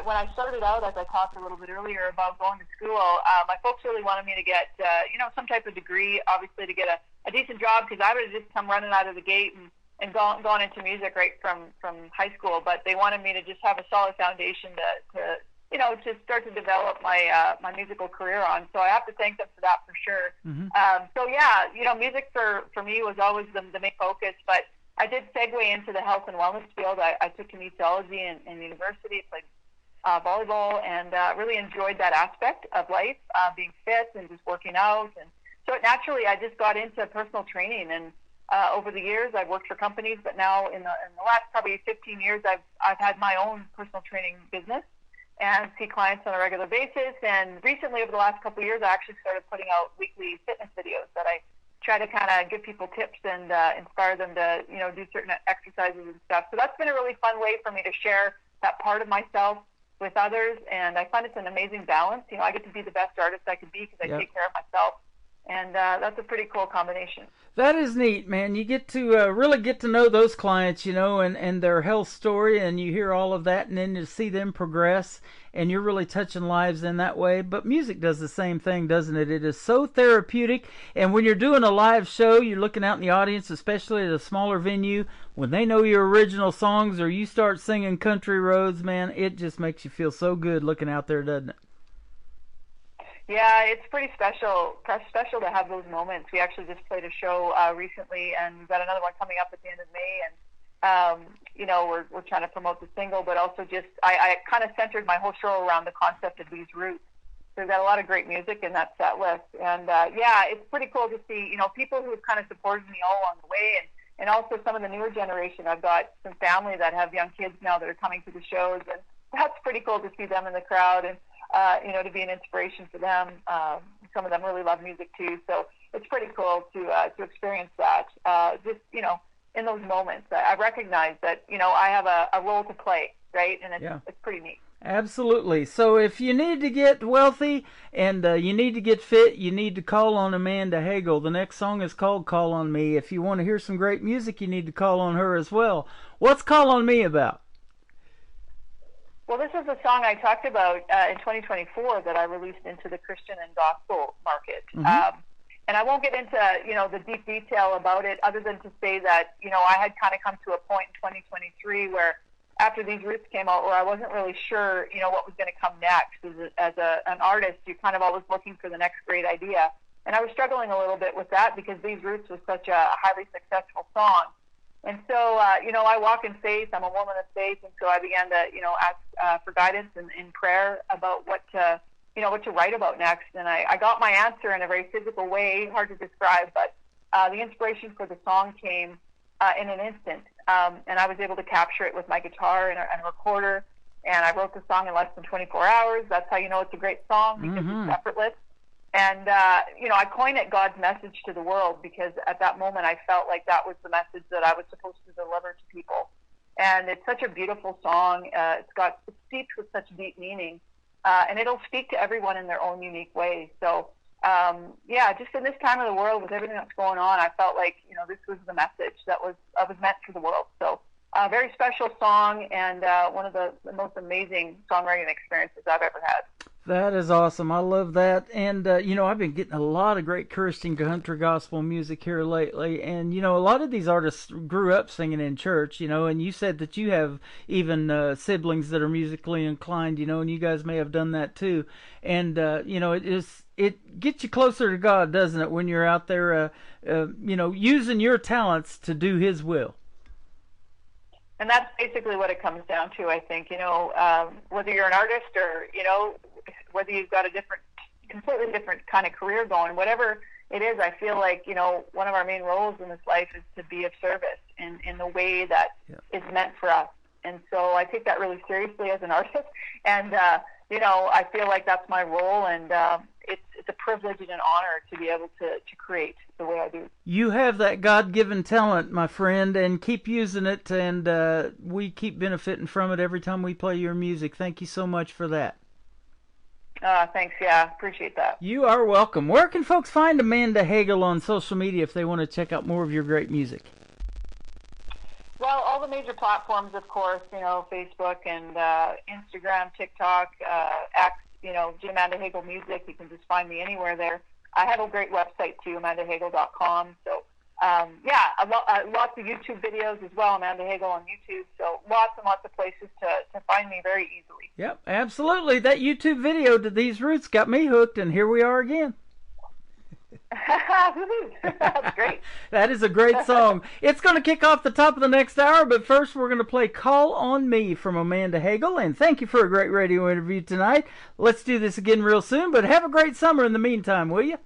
when I started out, as I talked a little bit earlier about going to school, my folks really wanted me to get, some type of degree, obviously to get a decent job, because I would have just come running out of the gate and gone into music right from high school. But they wanted me to just have a solid foundation to start to develop my musical career on. So I have to thank them for that for sure. Mm-hmm. Music for me was always the main focus, but I did segue into the health and wellness field. I took kinesiology in university, played volleyball, and really enjoyed that aspect of life, being fit and just working out. And so naturally, I just got into personal training. And over the years, I've worked for companies, but now in the last probably 15 years, I've had my own personal training business and see clients on a regular basis. And recently, over the last couple of years, I actually started putting out weekly fitness videos that I try to kind of give people tips and inspire them to, do certain exercises and stuff. So that's been a really fun way for me to share that part of myself with others. And I find it's an amazing balance. I get to be the best artist I can be because I take care of myself. And that's a pretty cool combination. That is neat, man. You get to really get to know those clients, and their health story, and you hear all of that, and then you see them progress, and you're really touching lives in that way. But music does the same thing, doesn't it? It is so therapeutic, and when you're doing a live show, you're looking out in the audience, especially at a smaller venue, when they know your original songs or you start singing Country Roads, man, it just makes you feel so good looking out there, doesn't it? Yeah, it's pretty special to have those moments. We actually just played a show recently, and we've got another one coming up at the end of May. And we're trying to promote the single, but also just I kind of centered my whole show around the concept of these roots. So we've got a lot of great music in that set list, and it's pretty cool to see people who have kind of supported me all along the way, and also some of the newer generation. I've got some family that have young kids now that are coming to the shows, and that's pretty cool to see them in the crowd and. To be an inspiration for them. Some of them really love music too, so it's pretty cool to experience that. In those moments, I recognize that I have a role to play, right? And it's pretty neat. Absolutely. So if you need to get wealthy and you need to get fit, you need to call on Amanda Hagel. The next song is called "Call on Me." If you want to hear some great music, you need to call on her as well. What's "Call on Me" about? Well, this is a song I talked about in 2024 that I released into the Christian and gospel market. Mm-hmm. And I won't get into, the deep detail about it other than to say that, I had kind of come to a point in 2023 where after these roots came out where I wasn't really sure, what was going to come next. As an artist, you're kind of always looking for the next great idea. And I was struggling a little bit with that because these roots was such a highly successful song. And so, I walk in faith. I'm a woman of faith, and so I began to, ask for guidance and in prayer about what to write about next. And I got my answer in a very physical way, hard to describe, but the inspiration for the song came in an instant, and I was able to capture it with my guitar and a recorder. And I wrote the song in less than 24 hours. That's how you know it's a great song because it's effortless. And, I coined it God's message to the world because at that moment I felt like that was the message that I was supposed to deliver to people. And it's such a beautiful song. It's steeped with such deep meaning. And it'll speak to everyone in their own unique way. So, just in this time of the world with everything that's going on, I felt like, this was the message that was meant for the world. So a very special song and one of the most amazing songwriting experiences I've ever had. That is awesome. I love that. And, I've been getting a lot of great Christian country gospel music here lately. And, a lot of these artists grew up singing in church, and you said that you have even siblings that are musically inclined, and you guys may have done that too. And, it gets you closer to God, doesn't it, when you're out there, using your talents to do His will. And that's basically what it comes down to, I think, whether you're an artist or, whether you've got a completely different kind of career going, whatever it is, I feel like, one of our main roles in this life is to be of service. in the way that is meant for us. And so I take that really seriously as an artist. And, I feel like that's my role. And it's a privilege and an honor to be able to create the way I do. You have that God-given talent, my friend, and keep using it. And we keep benefiting from it every time we play your music. Thank you so much for that. Thanks. Yeah, appreciate that. You are welcome. Where can folks find Amanda Hagel on social media if they want to check out more of your great music? Well, all the major platforms, of course, Facebook and Instagram, TikTok, X, Amanda Hagel Music. You can just find me anywhere there. I have a great website, too, amandahagel.com. So, lots of YouTube videos as well, Amanda Hagel on YouTube. So lots and lots of places to find me very easily. Yep, absolutely. That YouTube video to These Roots got me hooked, and here we are again. That's great. That is a great song. It's going to kick off the top of the next hour, but first we're going to play Call on Me from Amanda Hagel, and thank you for a great radio interview tonight. Let's do this again real soon, but have a great summer in the meantime, will you?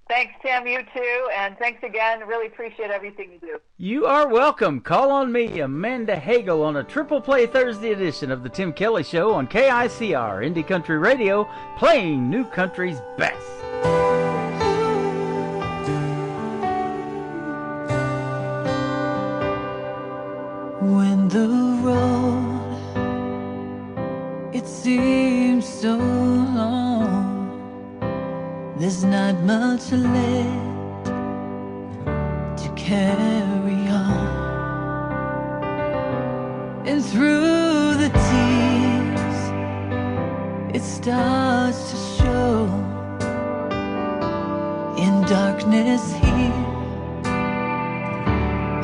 Thanks, Tim. You too, and thanks again. Really appreciate everything you do. You are welcome. Call on Me, Amanda Hagel, on a Triple Play Thursday edition of The Tim Kelly Show on KICR, Indie Country Radio, playing new country's best. When the road, it seems so long, there's not much left to carry on. And through the tears, it starts to show. In darkness here,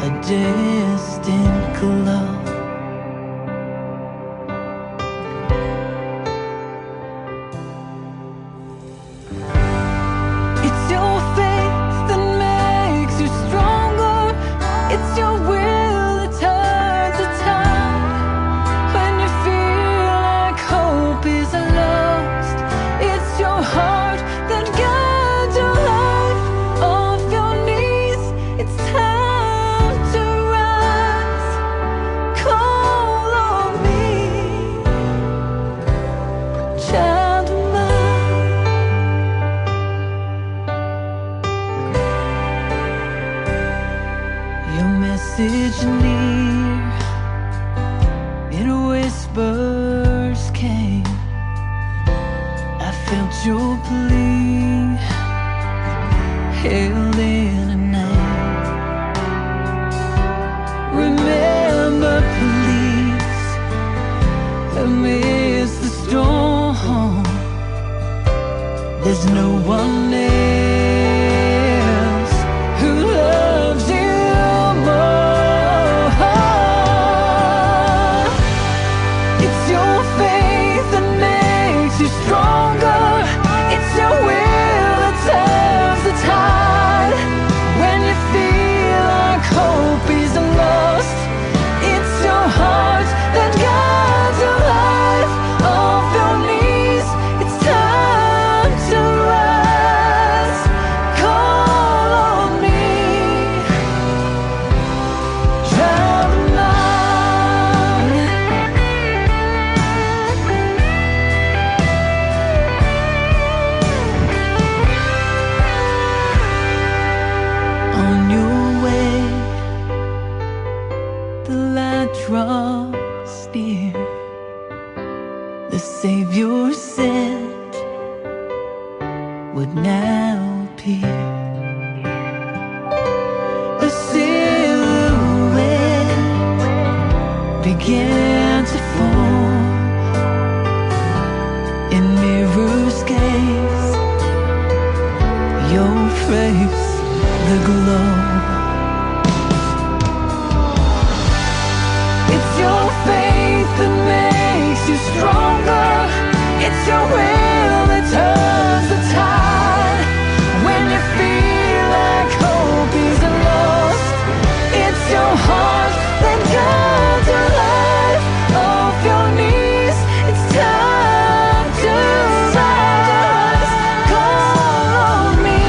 a distant glow. It's your faith that makes you stronger. It's your will that turns the tide. When you feel like hope is lost, it's your heart that guides your life. Off your knees, it's time to rise. Call on me, child of mine. Your message near, in whispers came. I felt your plea, held in a name. Remember, please, amidst the storm, there's no one else who loves you more. It's your faith that makes you stronger. It's your will that turns the tide. When you feel like hope is lost, it's your heart that guides your life. Off your knees, it's time to rise. Call on me, child of mine. On your way, the light draws near. The Savior sent would now appear. A silhouette began to form. In mirror's gaze, your face, the glow. It's your faith that makes you stronger. It's your will that turns the tide. When you feel like hope is lost, it's your heart that guides your life. Off your knees, it's time to rise. Call on me,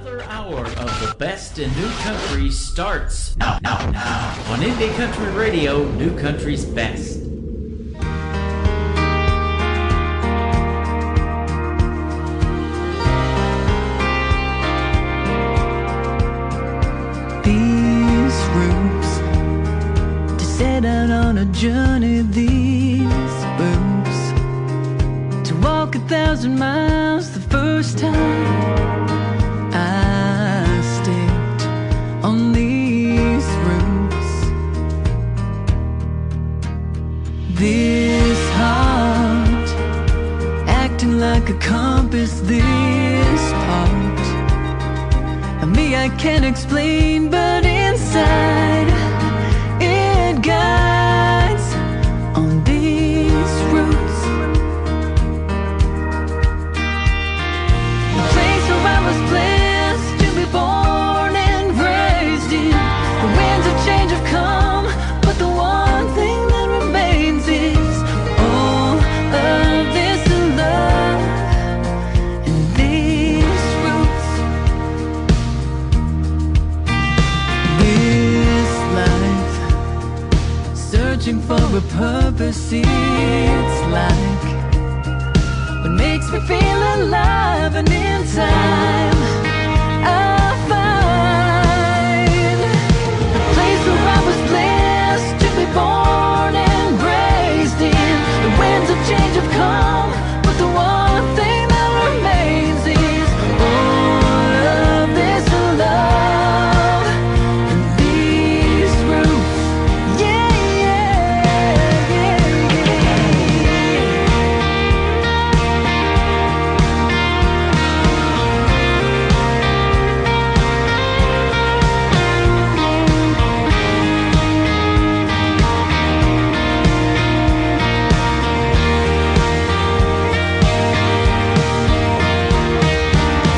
Another hour of the best in new country starts now on Indie Country Radio, New Country's Best. These roots to set out on a journey. These boots to walk 1,000 miles the first time I stepped on these roots. This heart acting like a compass. This part of me I can't explain, but inside it guides on these roots. The place where I was blessed to be born and raised in. The winds of change have come, but the one thing that remains is all of this love and these roots. This life, searching for a purpose, it's like what makes me feel alive, and in time I'll find a place where I was blessed to be born and raised in. The winds of change have come, but the one thing that remains is all of this love and these roots. Yeah, yeah, yeah,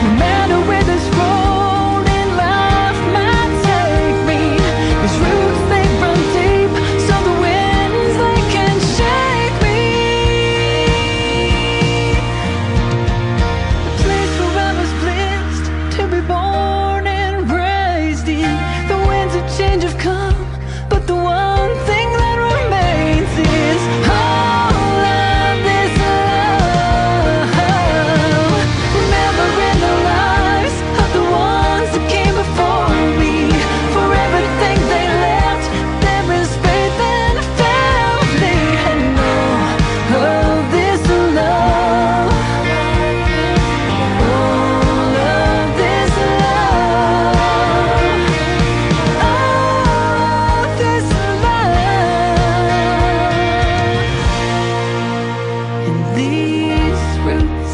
no matter where this road in life might take me, these roots they run deep, so the winds they can shake me. The place where I was blessed to be born and raised in. The winds of change have come, but the one thing that remains is all of this love. Remembering the lives of the ones that came before me. For everything they left, there is faith and family, and all of this love. All of this love. All this love. And these roots.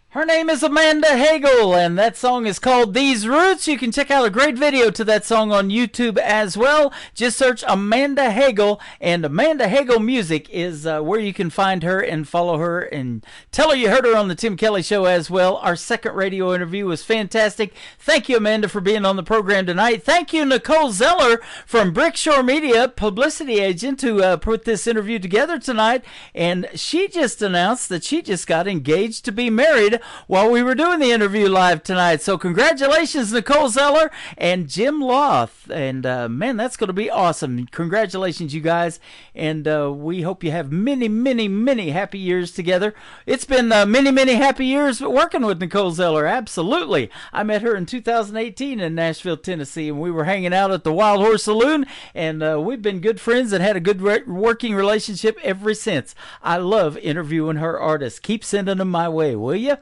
Her name is Amanda Hagel, and that song is called These Roots. You can check out a great video to that song on YouTube as well. Just search Amanda Hagel, and Amanda Hagel Music is where you can find her and follow her and tell her you heard her on the Tim Kelly Show as well. Our second radio interview was fantastic. Thank you, Amanda, for being on the program tonight. Thank you, Nicole Zeller from Brickshore Media, publicity agent, who put this interview together tonight. And she just announced that she just got engaged to be married while we were doing the interview live tonight. So congratulations, Nicole Zeller and Jim Loth. And man, that's going to be awesome. Congratulations, you guys. And we hope you have many, many, many happy years together. It's been many, many happy years working with Nicole Zeller. Absolutely. I met her in 2018 in Nashville, Tennessee, and we were hanging out at the Wild Horse Saloon, and we've been good friends and had a good working relationship ever since. I love interviewing her artists. Keep sending them my way, will you?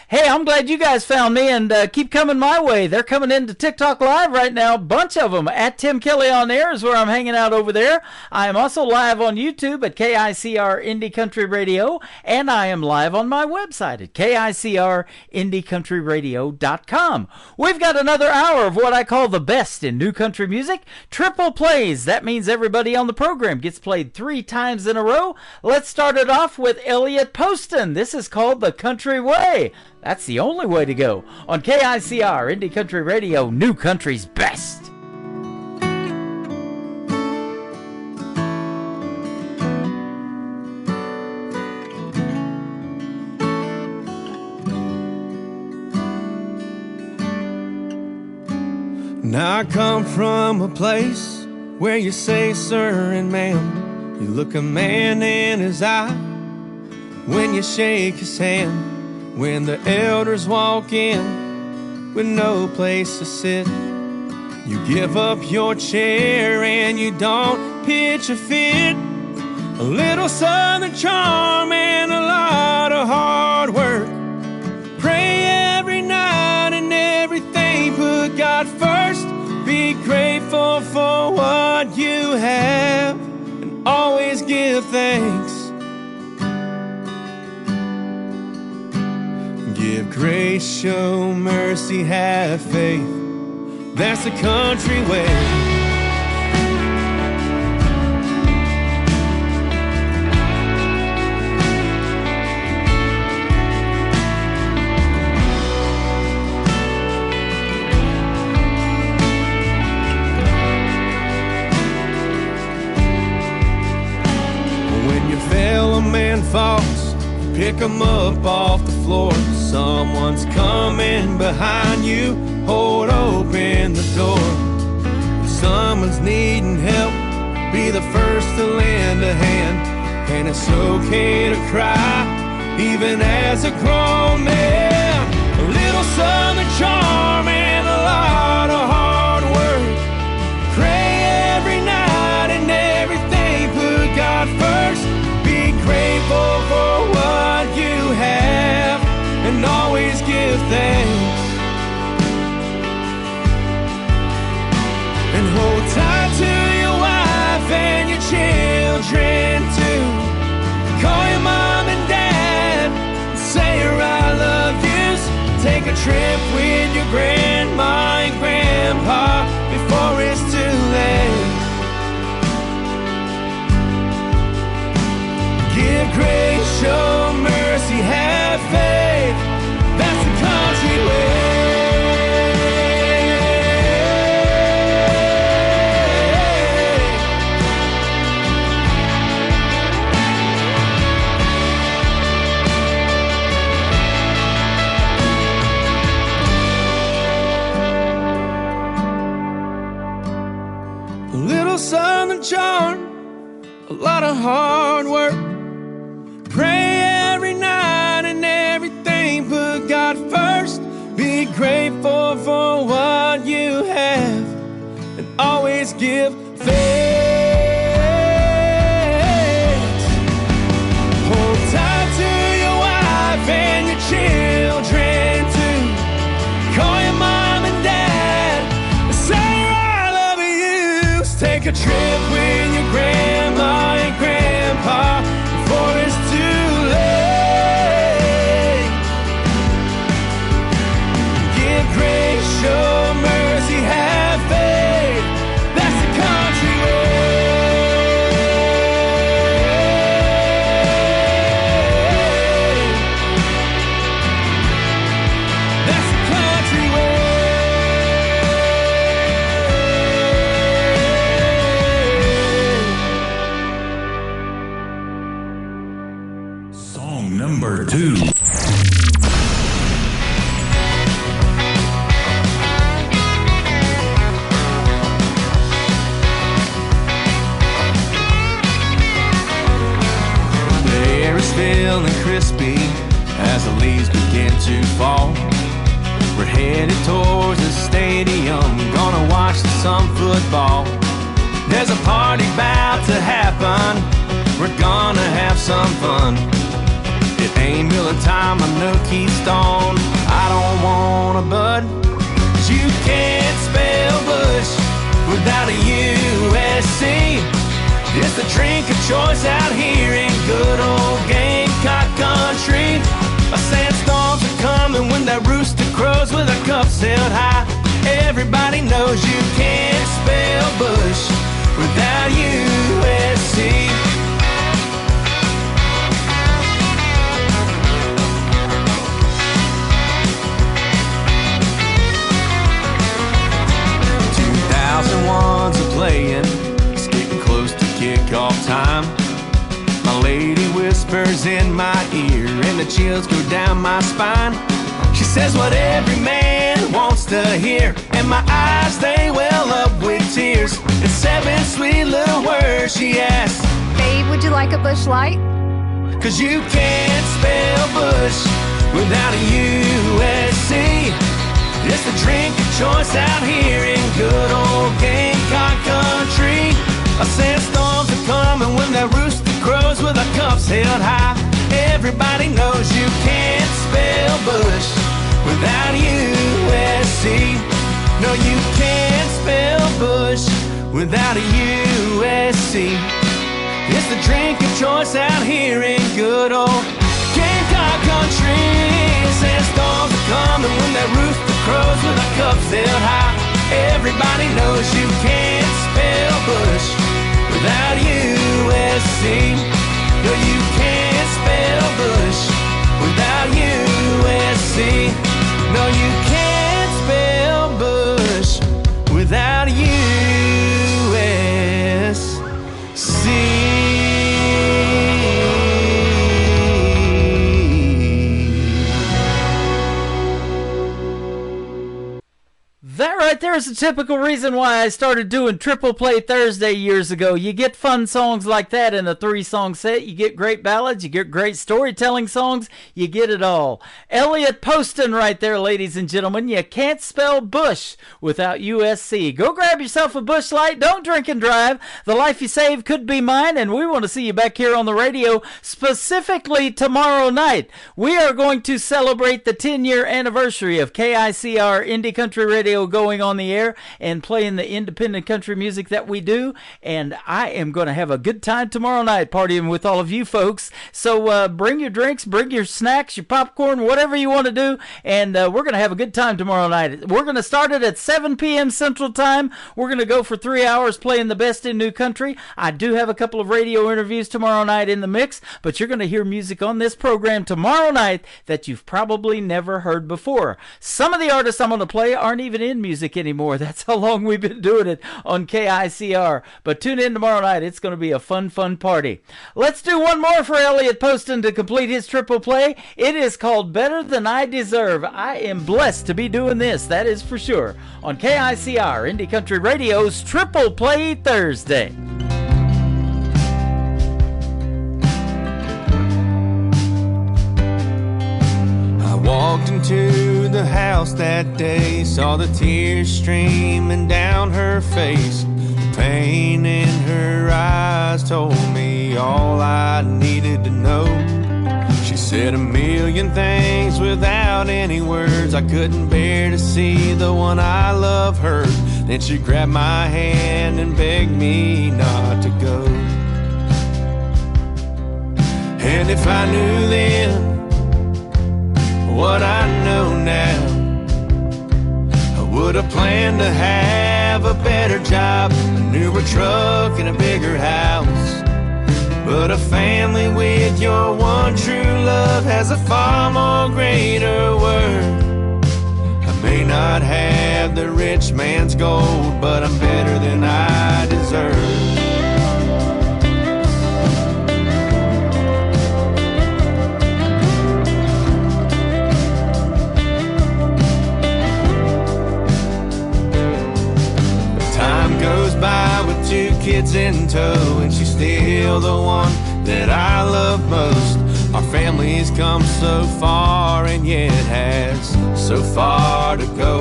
Hey, I'm glad you guys found me, and keep coming my way. They're coming into TikTok Live right now, a bunch of them. At Tim Kelly on Air is where I'm hanging out over there. I am also live on YouTube at KICR Indie Country Radio, and I am live on my website at KICRIndieCountryRadio.com. We've got another hour of what I call the best in new country music. Triple plays. That means everybody on the program gets played 3 times in a row. Let's start it off with Elliot Poston. This is called The Country Way. That's the only way to go on KICR Indie Country Radio, New Country's Best. Now I come from a place where you say sir and ma'am. You look a man in his eye when you shake his hand. When the elders walk in with no place to sit, you give up your chair and you don't pitch a fit. A little southern charm and a lot of hard work. Pray every night and everything, put God first. Be grateful for what you have and always give thanks. Give grace, show mercy, have faith. That's the country way. Man falls, pick him up off the floor. Someone's coming behind you, hold open the door. If someone's needing help, be the first to lend a hand. And it's okay to cry, even as a grown man. A little southern charm and a lot of hard work. Pray every night and everything, put God first. Grateful for what you have and always give thanks. And hold tight to your wife and your children too. Call your mom and dad and say I love yous. Take a trip with your grandma and grandpa before it's too late. Give grace, show mercy, have faith. That's the country way. A little southern charm, a lot of hard work. Pray every night and everything, put God first. Be grateful for what you have and always give thanks. Hold tight to your wife and your children too. Call your mom and dad and say I love you. Take a trip with your grandma and grandpa before it's too late. Give grace, show mercy, have faith. That's the country way. That's the country way. Song number 2. The air is feeling crispy as the leaves begin to fall. We're headed towards the stadium, gonna watch some football. There's a party about to happen, we're gonna have some fun. It ain't Miller time, I know Keystone, I don't want a bud. 'Cause you can't spell Bush without a USC. It's the drink of choice out here in good old Gamecock country. A sandstorms are coming when that rooster crows with our cups held high. Everybody knows you can't spell Bush without USC. 2001's a playing, it's getting close to kickoff time. My lady whispers in my ear and the chills go down my spine. She says what every man wants to hear, and my eyes, they well up with tears. In 7 sweet little words she asks, Babe, would you like a Busch Light? 'cause you can't spell Busch without a USC. It's the drink of choice out here in good old Gamecock country. A sandstorms are coming when that rooster crows with our cups held high. Everybody knows you can't spell Busch without USC. No, you can't spell Busch without a USC. It's the drink of choice out here in good old Gamecock country. Sandstorms are coming when that rooster crows with our cups held high. Everybody knows you can't spell Busch without USC. No, you can't spell Busch without USC. No, you can't spell Busch without USC. That right there is a typical reason why I started doing Triple Play Thursday years ago. You get fun songs like that in a 3-song set. You get great ballads. You get great storytelling songs. You get it all. Elliot Poston right there, ladies and gentlemen. You can't spell Busch without USC. Go grab yourself a Busch Light. Don't drink and drive. The life you save could be mine, and we want to see you back here on the radio, specifically tomorrow night. We are going to celebrate the 10-year anniversary of KICR Indie Country Radio going on the air and playing the independent country music that we do, and I am going to have a good time tomorrow night partying with all of you folks. So bring your drinks, bring your snacks, your popcorn, whatever you want to do, and we're going to have a good time tomorrow night. We're going to start it at 7 p.m. Central Time. We're going to go for 3 hours playing the best in new country. I do have a couple of radio interviews tomorrow night in the mix, but you're going to hear music on this program tomorrow night that you've probably never heard before. Some of the artists I'm going to play aren't even in music anymore. That's how long we've been doing it on KICR. But tune in tomorrow night. It's going to be a fun party. Let's do one more for Elliot Poston to complete his triple play. It is called Better Than I Deserve. I am blessed to be doing this, that is for sure, on KICR Indie Country Radio's Triple Play Thursday. Walked into the house that day, saw the tears streaming down her face. The pain in her eyes told me all I needed to know. She said a million things without any words. I couldn't bear to see the one I love hurt. Then she grabbed my hand and begged me not to go. And if I knew then what I know now, I would have planned to have a better job, a newer truck and a bigger house. But a family with your one true love has a far more greater worth. I may not have the rich man's gold, but I'm better than I deserve. Goes by with 2 kids in tow, and she's still the one that I love most. Our family's come so far, and yet has so far to go.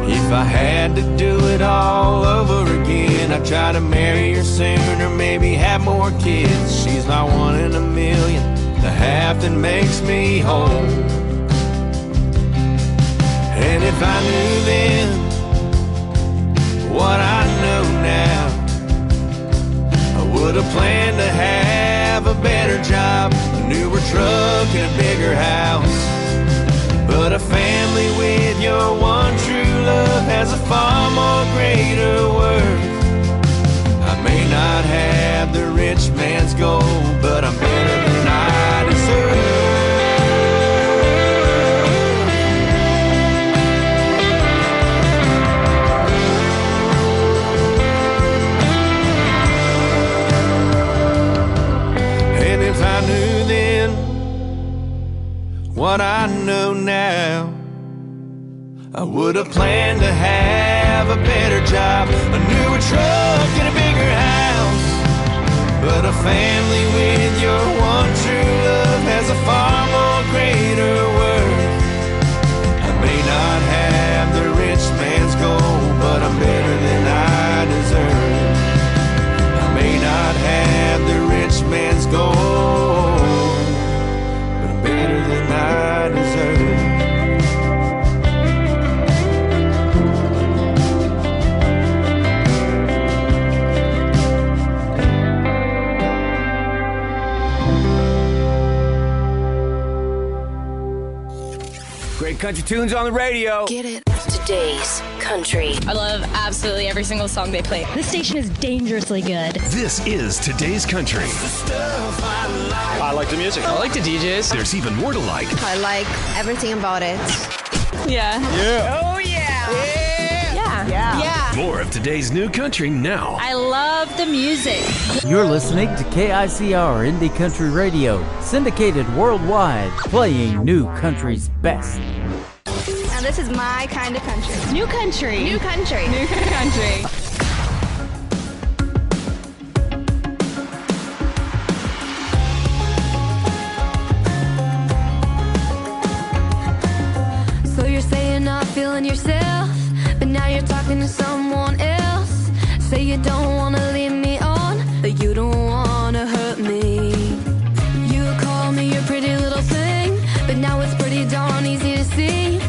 If I had to do it all over again, I'd try to marry her sooner, maybe have more kids. She's my 1 in a million, the half that makes me whole. And if I knew then what I know now, I would have planned to have a better job, a newer truck and a bigger house. But a family with your one true love has a far more greater worth. I may not have the rich man's gold, but I'm better than I deserve. If I knew then what I know now. I would have planned to have a better job, a newer truck and a bigger house. But a family with your one true love has a far more greater worth. I may not have the rich man's gold, but I'm better than I deserve. I may not have the rich man's gold, but I'm better than I deserve. Great country tunes on the radio. Get it. Today's country. I love absolutely every single song they play. This station is dangerously good. This is Today's Country. I like the music. I like the DJs. There's even more to like. I like everything about it. Yeah. Yeah. Oh, yeah. Yeah. Yeah. More of today's new country now. I love the music. You're listening to KICR Indie Country Radio, syndicated worldwide, playing new country's best. Now this is my kind of country. New country. New country. New country. So you're saying not feeling yourself, but now you're talking to someone else. Say you don't wanna leave me on, but you don't wanna hurt me. You call me your pretty little thing, but now it's pretty darn easy to see.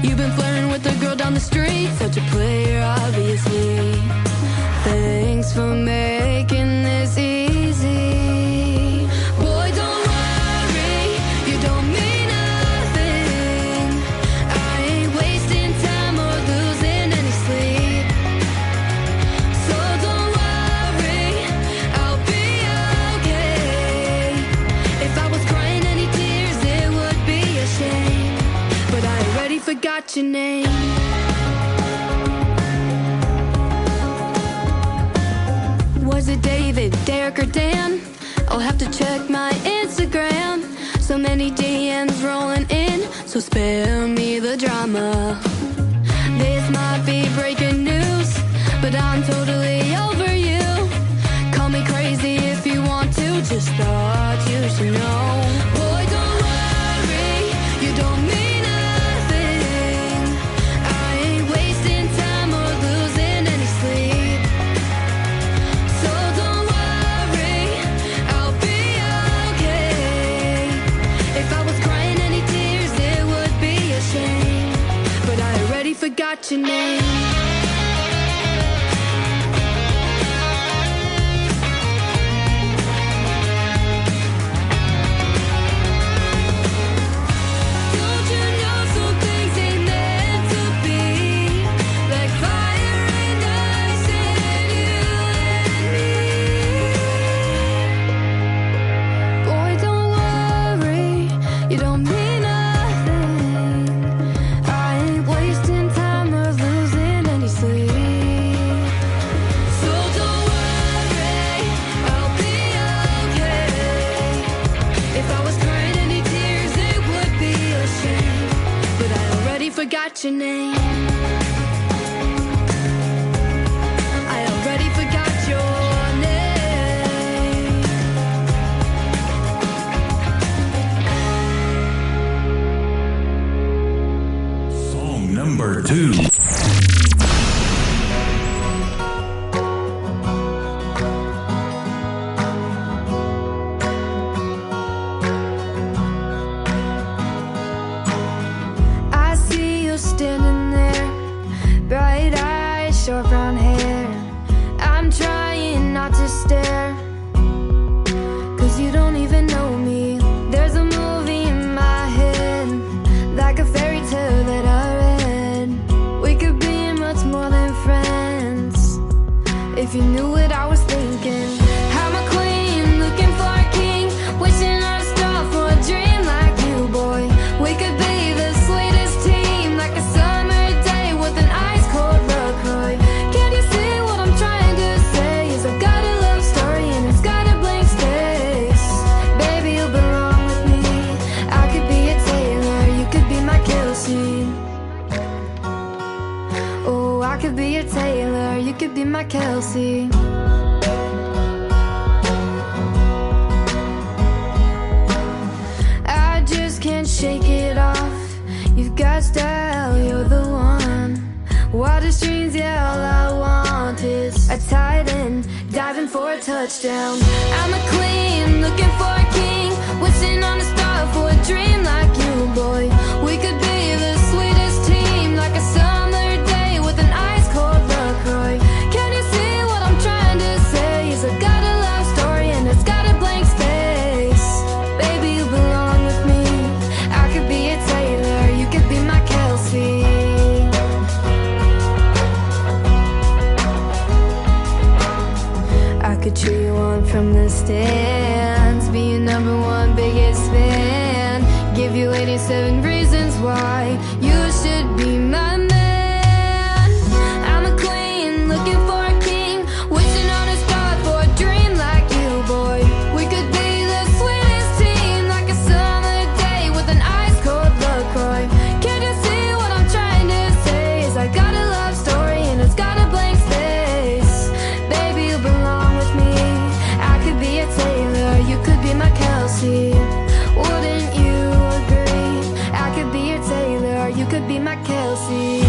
You've been flirting with the girl down the street, such a player obviously. Thanks for making this easy. Boy, don't worry, you don't mean nothing. I ain't wasting time or losing any sleep. So don't worry, I'll be okay. If I was crying any tears, it would be a shame. But I already forgot your name. Was it David, Derek, or Dan? I'll have to check my Instagram. So many DMs rolling in, so spare me the drama. This might be breaking news, but I'm totally over you. Call me crazy if you want to, just thought you should know. Boy, don't worry, you don't mean nothing. I ain't wasting time or losing any sleep. So don't worry, I'll be okay. If I was crying any tears, it would be a shame. But I already forgot your name. Don't you know some things ain't meant to be? Like fire and ice and you and me. Boy, don't worry, you don't mean nothing. I ain't wasting time or losing any sleep. So don't worry, I'll be okay. If I was crying any tears, it would be a shame. But I already forgot your name. I already forgot your name. Song number 2. I see you standing there, bright eyes, short brown hair. I'm trying not to stare, 'cause you don't even know me. There's a movie in my head, like a fairy tale that I read. We touchdown. I'm a queen looking for a king, wishing on a star for a dream like you, boy. We could be the sweetest team, like a summer day with an ice cold LaCroix. Can you see what I'm trying to say? Is I got a love story and it's got a blank space. Baby, you belong with me. I could be a Taylor, you could be my Kelsey. I could cheer you on from the stands, be your number one biggest fan, give you 87 reasons why you should be my man. I'm a queen looking for a king, wishing on a star for a dream like you, boy. We could be the sweetest team, like a summer day with an ice cold LaCroix. Can't you see what I'm trying to say? Is I got a love story and it's got a blank space. Baby, you belong with me. I could be a Taylor, you could be my Kelsey. Wouldn't you agree? I could be your Taylor, you could be my Kelsey.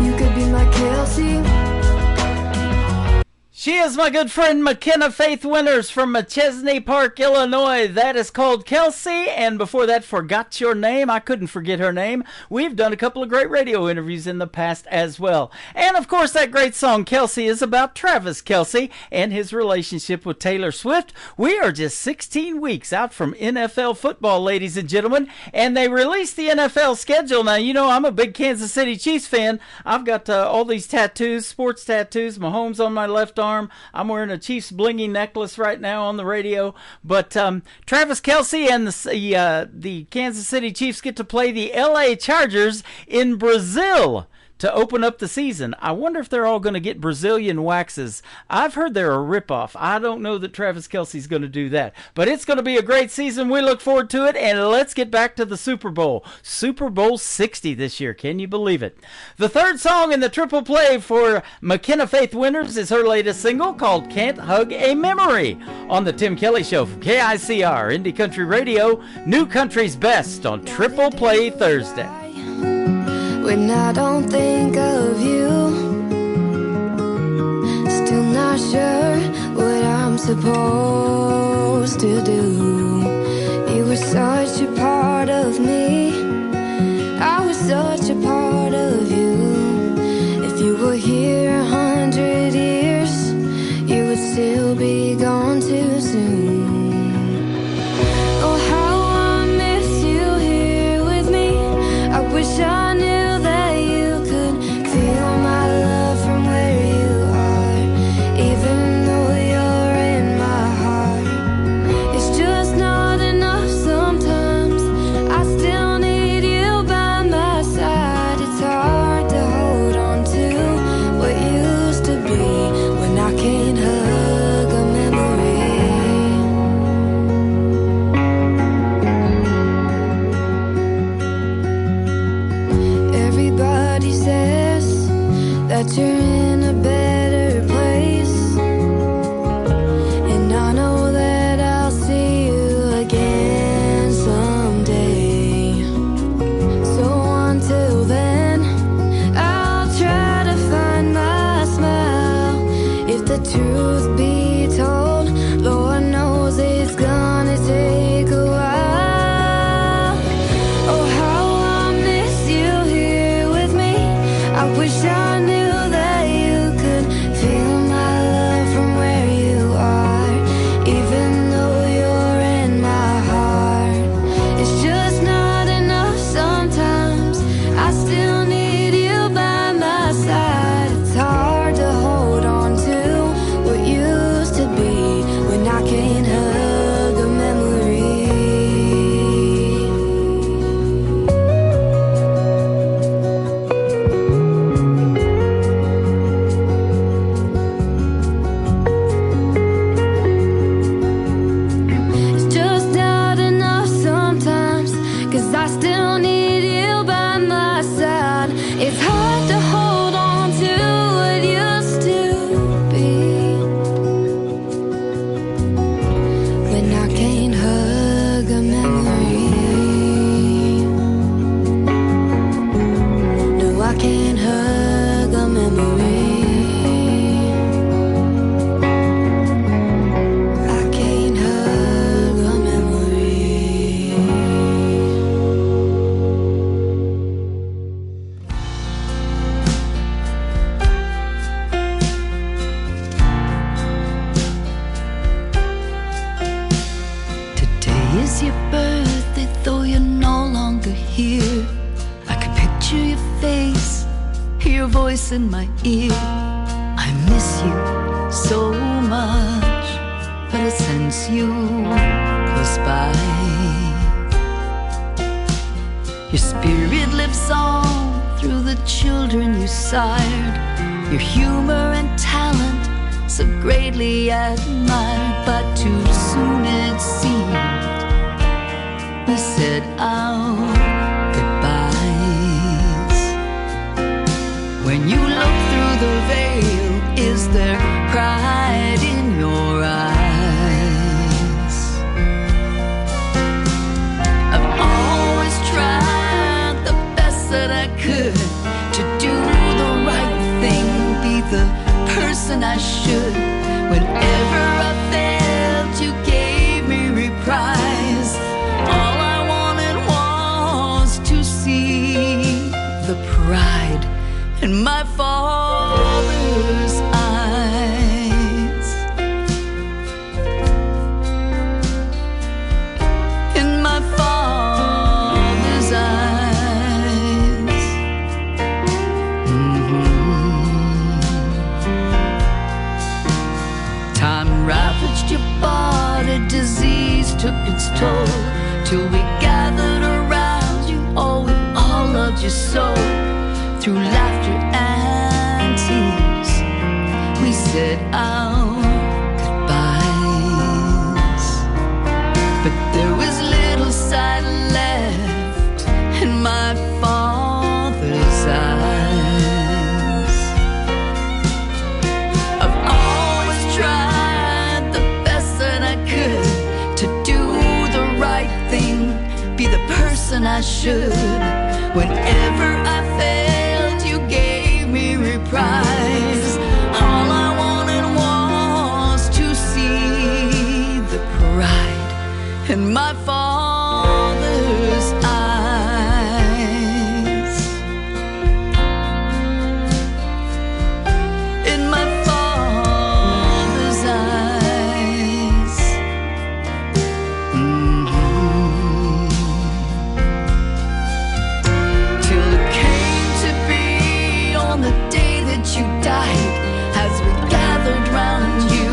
You could be my Kelsey. She is my good friend McKenna Faith Winters from Machesney Park, Illinois. That is called Kelsey. And before that, Forgot Your Name. I couldn't forget her name. We've done a couple of great radio interviews in the past as well. And of course, that great song Kelsey is about Travis Kelce and his relationship with Taylor Swift. We are just 16 weeks out from NFL football, ladies and gentlemen. And they released the NFL schedule. Now, you know, I'm a big Kansas City Chiefs fan. I've got all these tattoos, sports tattoos. Mahomes on my left arm. I'm wearing a Chiefs blingy necklace right now on the radio. But Travis Kelce and the Kansas City Chiefs get to play the LA Chargers in Brazil to open up the season. I wonder if they're all going to get Brazilian waxes. I've heard they're a ripoff. I don't know that Travis Kelce's going to do that. But it's going to be a great season. We look forward to it. And let's get back to the Super Bowl. Super Bowl 60 this year. Can you believe it? The third song in the triple play for McKenna Faith Winters is her latest single called Can't Hug a Memory on the Tim Kelly Show from KICR, Indie Country Radio, New Country's Best on Triple Play Thursday. When I don't think of you, still not sure what I'm supposed to do. You were such a part of me, I was such a part of you. If you were here 100 years, you would still be gone too soon. Oh, how I miss you here with me. I wish I knew that you're in a better place, and I know that I'll see you again someday. So until then, I'll try to find my smile. If the truth be told, Lord knows it's gonna take a while. Oh, how I miss you here with me. I wish I knew used it's your birthday, though you're no longer here. I can picture your face, hear your voice in my ear. I miss you so much, but I sense you close by. Your spirit lives on through the children you sired. Your humor and talent so greatly admired, but too soon it seemed we said our goodbyes. When you look through the veil, is there pride in your eyes? I've always tried the best that I could to do the right thing, be the person I should. Whenever I failed, you gave me reprise. All I wanted was to see the pride in my father's eyes. In my father's eyes. Time ravaged your body, disease took its toll, till we gathered around you, oh, we all loved you so. Through laughter and tears, we said our goodbyes. But there was little sight left in my father's eyes. I've always tried the best that I could to do the right thing, be the person I should. Whenever I failed, you gave me reprise. All I wanted was to see the pride in my father's eyes. In my father's eyes. Till it came to be on the day that you died, as we gathered round you,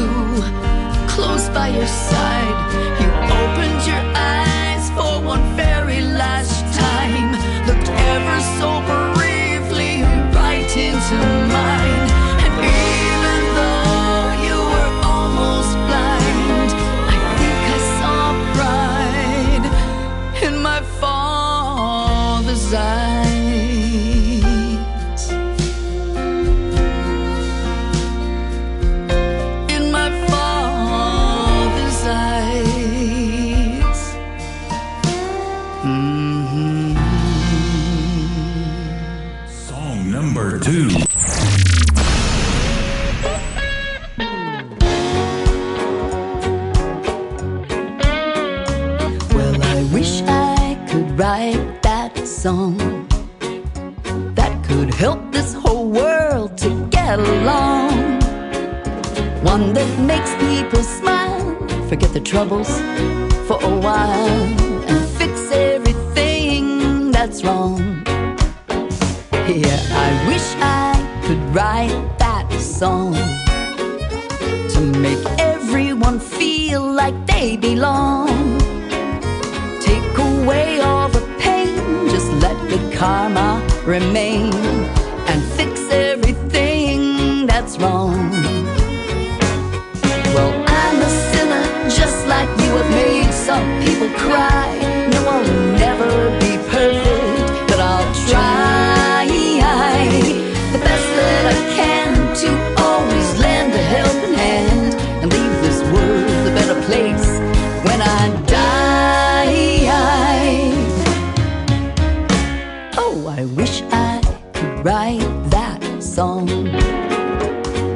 close by your side. You opened your eyes for one very last time, looked ever so briefly right into mine. And even though you were almost blind, I think I saw pride in my father's eyes. In my father's eyes. Song number 2. Well, I wish I could write that song that could help this whole world to get along. One that makes people smile, forget their troubles for a while, and fix everything that's wrong. Yeah, I wish I could write that song to make everyone feel like they belong. Take away all the pain, just let good karma remain, and fix everything that's wrong. Well, I'm a sinner just like you, have made some people cry. No, I'll never be perfect, but I'll try the best that I can to always lend a helping hand and leave this world a better place when I die. Oh, I wish I could write that song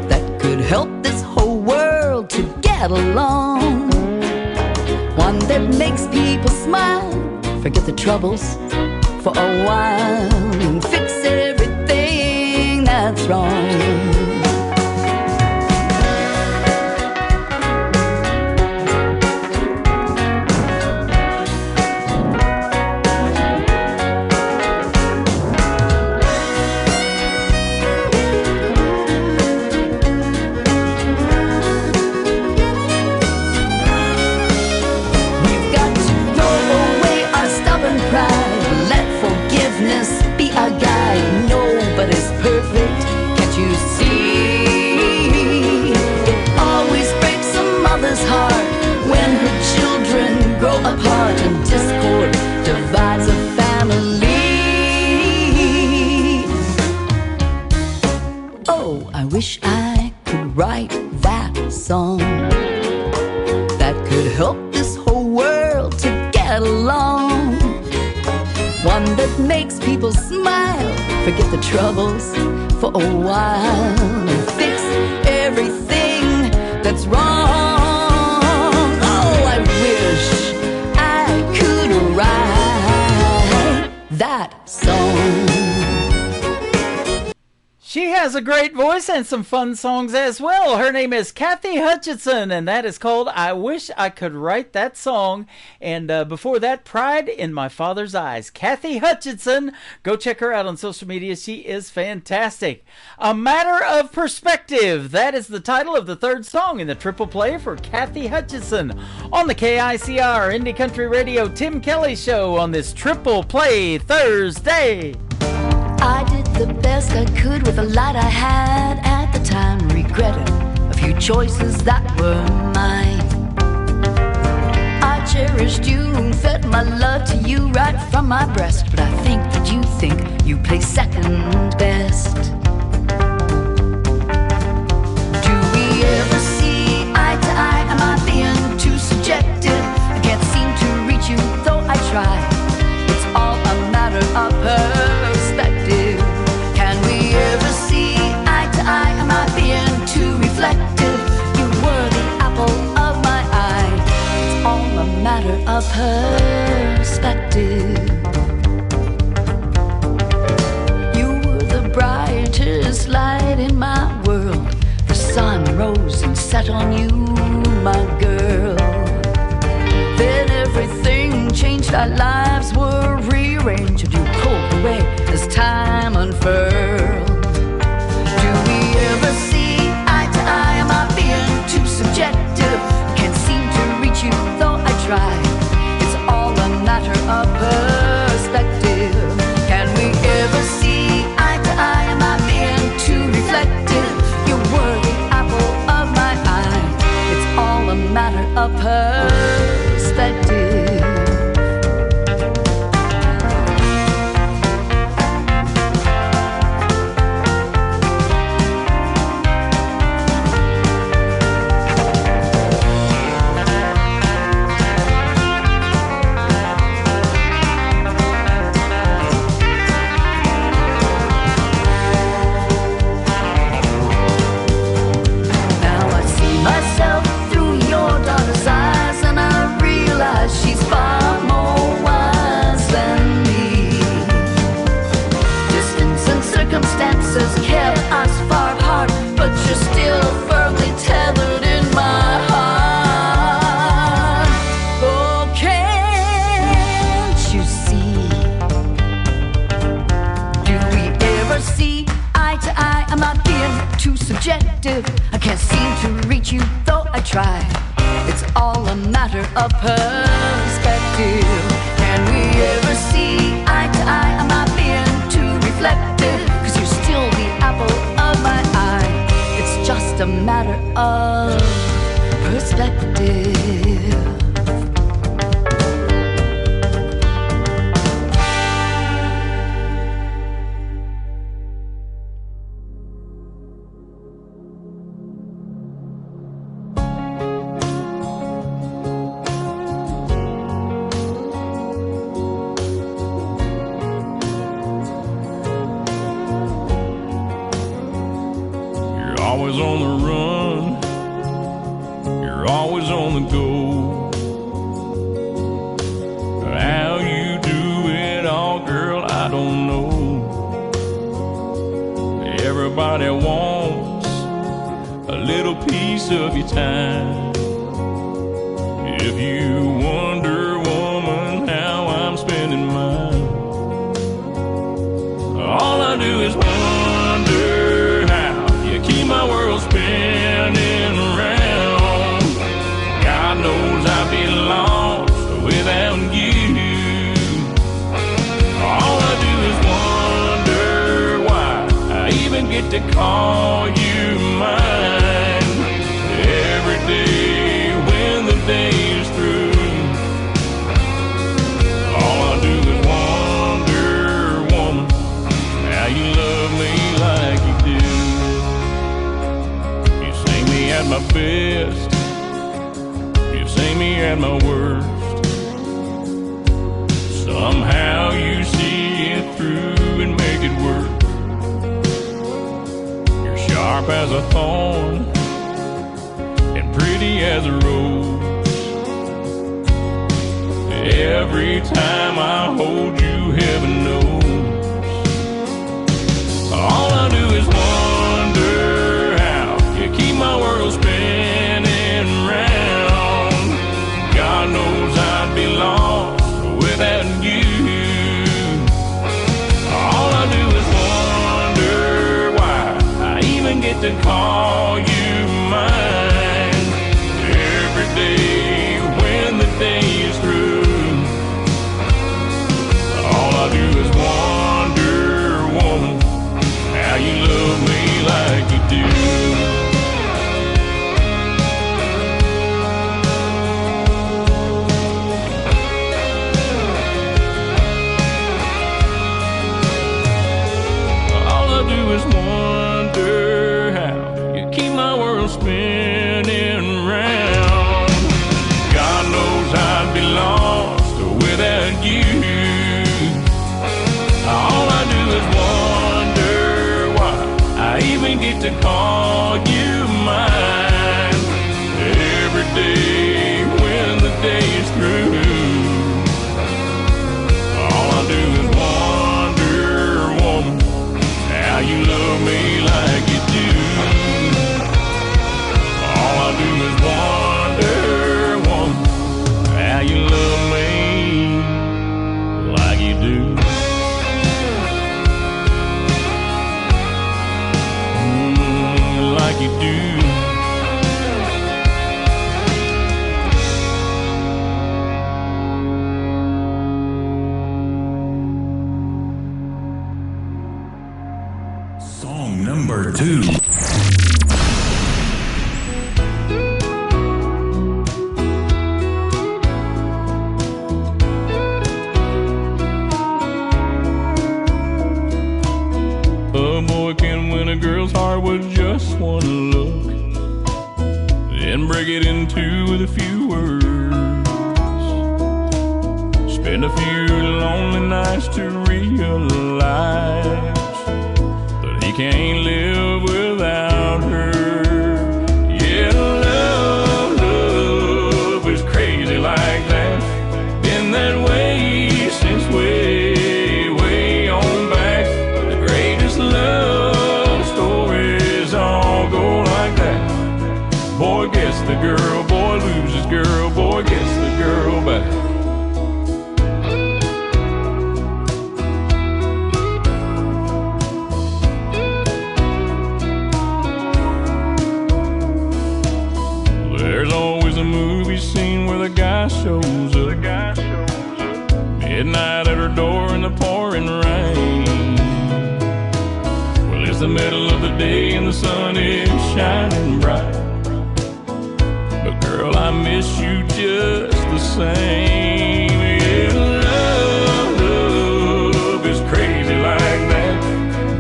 that could help this whole world to get along. One that makes people smile, forget the troubles for a while, and fix everything that's wrong. could help this whole world to get along. One that makes people smile, forget the troubles for a while, and fix everything that's wrong. Oh, I wish I could write that song. She has a great voice and some fun songs as well. Her name is Kathy Hutchinson, and that is called I Wish I Could Write That Song. And before that, Pride in My Father's Eyes. Kathy Hutchinson. Go check her out on social media. She is fantastic. A Matter of Perspective. That is the title of the third song in the triple play for Kathy Hutchinson on the KICR Indie Country Radio Tim Kelly Show on this triple play Thursday. I did the best I could with the light I had at the time, regretted a few choices that were mine. I cherished you and fed my love to you right from my breast, but I think that you think you play second best. Do we ever see eye to eye? Am I being too subjective? I can't seem to reach you, though I try. It's all a matter of perspective. Can we ever see eye to eye? Am I being too reflective? You were the apple of my eye. It's all a matter of perspective. You were the brightest light in my world. The sun rose and set on you, my girl. Then everything changed, our lives were rearranged, and you pulled away as time unfurled. Do we ever see eye to eye? Am I being too subjective? Can't seem to reach you, though I try. It's all a matter of perspective. Can we ever see eye to eye? Am I being too reflective? You were the apple of my eye. It's all a matter of perspective. She's far more wise than me. Distance and circumstances kept us far apart, but you're still firmly tethered in my heart. Oh, can't you see? Do we ever see eye to eye? Am I being too subjective? I can't seem to reach you, though I try. It's all a matter of perspective. Can we ever see eye to eye? Am I being too reflective? 'Cause you're still the apple of my eye. It's just a matter of perspective. Always on the run, you're always on the go. How you do it all, girl, I don't know. Everybody wants a little piece of your time. If you wonder, woman, how I'm spending mine, all I do is wonder how you keep my world spinning around. God knows I'd be lost without you. All I do is wonder why I even get to call you mine. Every day at my worst. Somehow you see it through and make it work. You're sharp as a thorn and pretty as a rose. Every time I hold you, heaven knows. All I do is wonder how you keep my world spinning round. God knows I'd be lost without you. All I do is wonder why I even get to call you mine. Every day when the day is through, all I do is wonder, woman, how you love me like you do. All I do is wonder how you keep my world spinning round. God knows I'd be lost without you. All I do is wonder why I even get to call you mine. Every day when the day is through, all I do is wonder, woman, how you love me like you do. All I do is wonder, woman, how you love me like you do. Like you do. Song number 2. A boy can win a girl's heart with just one look, then break it in two with a few words. Spend a few lonely nights to realize that he can't live without her. Yeah, love is crazy like that. Been that way since way on back. The greatest love stories all go like that. Boy gets the girl, boy loses girl, boy gets the girl back. There's always a movie scene where the guy shows up. Midnight at her door in the pouring rain. Well, it's the middle of the day and the sun is shining bright. But girl, I miss you just the same. Yeah, love is crazy like that.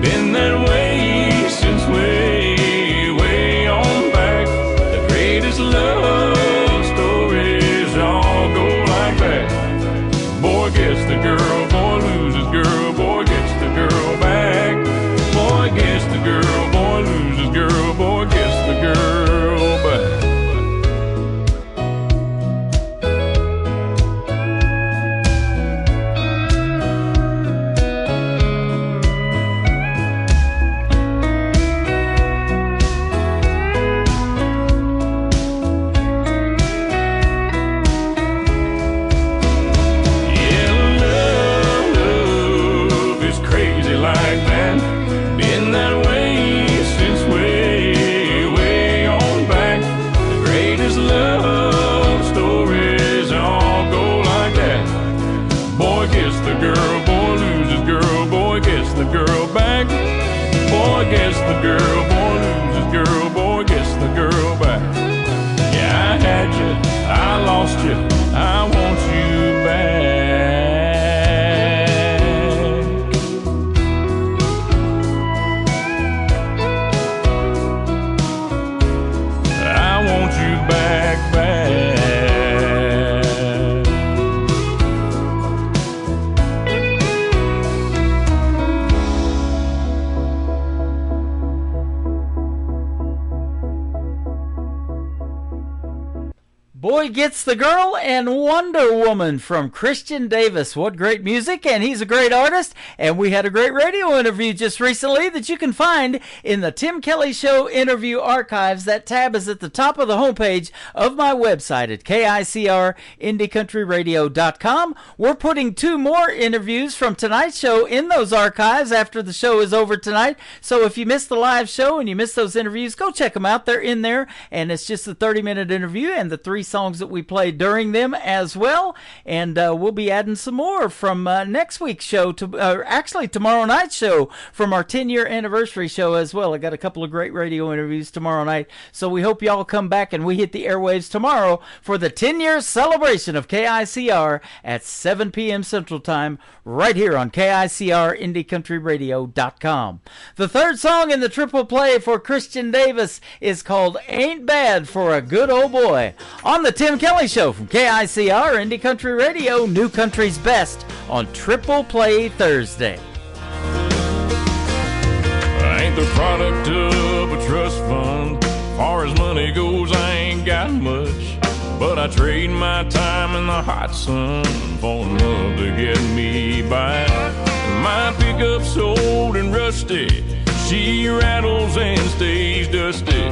Been that way since way on back. The greatest love stories all go like that. Boy gets the girl, boy loses girl, boy gets the girl back. Boy gets the girl, boy loses girl, boy gets the girl back. Gets the girl, boy loses girl, boy gets the girl back. Yeah, I had you, I lost you, I want you back. I want you back. Boy Gets the Girl and Wonder Woman from Christian Davis. What great music, and he's a great artist. And we had a great radio interview just recently that you can find in the Tim Kelly Show interview archives. That tab is at the top of the homepage of my website at KICRIndieCountryRadio.com. We're putting 2 more interviews from tonight's show in those archives after the show is over tonight. So if you missed the live show and you missed those interviews, go check them out. They're in there, and it's just a 30-minute interview and the 3 songs that we played during them as well. And we'll be adding some more from next week's show, actually tomorrow night's show, from our 10-year anniversary show as well. I got a couple of great radio interviews tomorrow night, so we hope y'all come back and we hit the airwaves tomorrow for the 10-year celebration of KICR at 7 p.m. Central Time, right here on KICRIndieCountryRadio.com. The third song in the triple play for Christian Davis is called Ain't Bad for a Good Old Boy, on the Tim Kelly Show from KICR Indie Country Radio, New Country's Best, on Triple Play Thursday. I ain't the product of a trust fund. Far as money goes, I ain't got much. But I trade my time in the hot sun for love to get me by. My pickup's old and rusty. She rattles and stays dusty.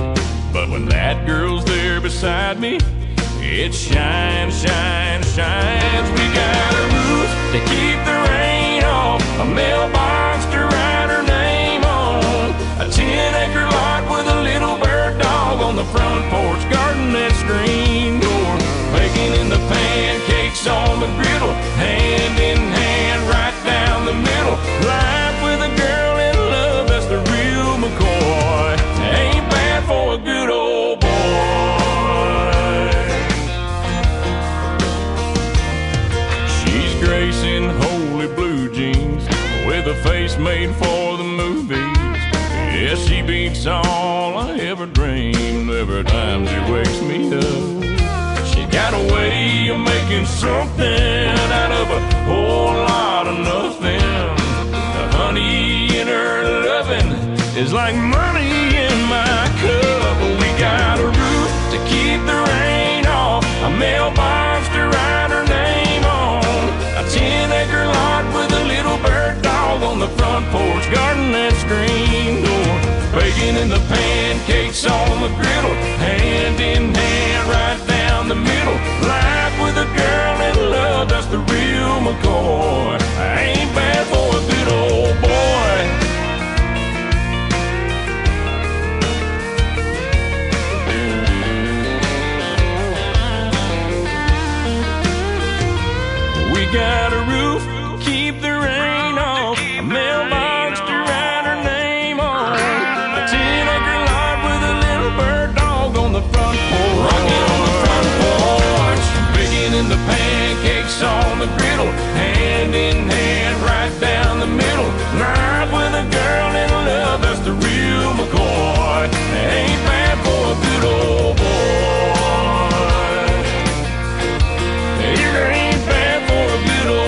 But when that girl's there beside me, it shines, shines, shines. We got a roof to keep the rain off, a mailbox to write her name on, a 10-acre lot with a little bird dog on the front porch, garden that screen door, baking in the pancakes on the griddle, hand in hand right down the middle. Life with a girl in love, that's the real McCoy. Ain't bad for a good old boy. She's gracing holy blue jeans with a face made for the movies. Yeah, she beats all I ever dreamed every time she wakes me up. She got a way of making something out of a whole lot of nothing. The honey in her loving is like money in my cup. We got a roof to keep the rain off, a mailbox to write her name on, a 10-acre lot with a little bird dog on the front porch, garden that screen door, baking in the pancakes on the griddle, hand in hand right down the middle. Life with a girl in love, that's the real McCoy. Ain't bad for a good old boy. We got a roof, keep the rain off, a mailbox to write her name on, a 10-acre lot with a little bird dog on the front porch, rocking on the front porch, baking in the pancakes on the griddle, hand in hand right down the middle. Life with a girl in love, that's the real McCoy. Ain't bad for a good old boy. It ain't bad for a good old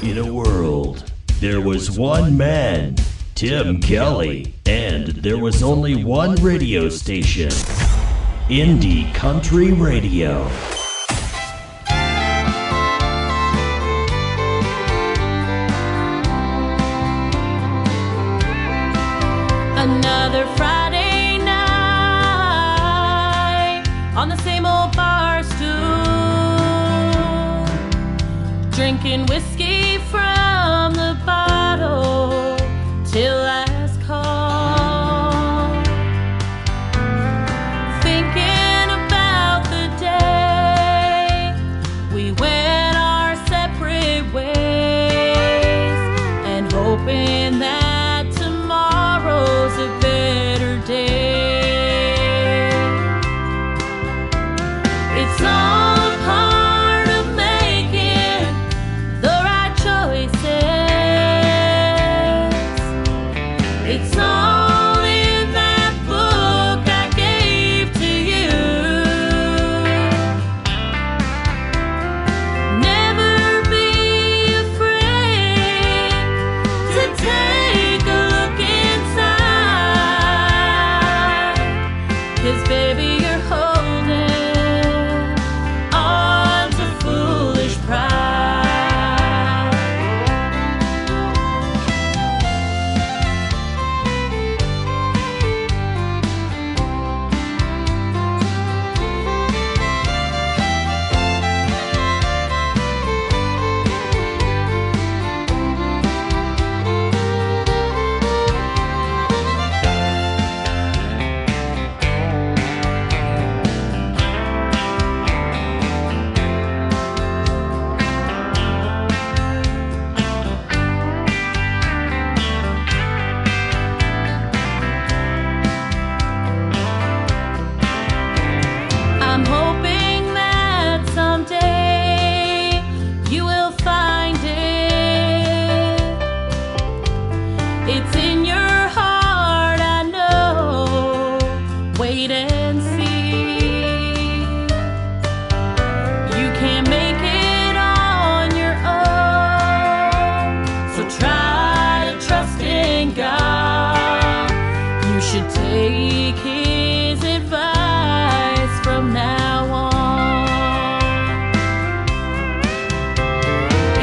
In a world, there was one man, Tim Kelly, and there was only one radio station, Indie Country Radio. Another Friday night on the same old bar stool, drinking whiskey from the bottle till last call, thinking about the day we went our separate ways and hoping that tomorrow's a better day. It's all a part of making the right choices. It's in your heart, I know. Wait and see. You can't make it on your own, so try to trust in God. You should take His advice from now on.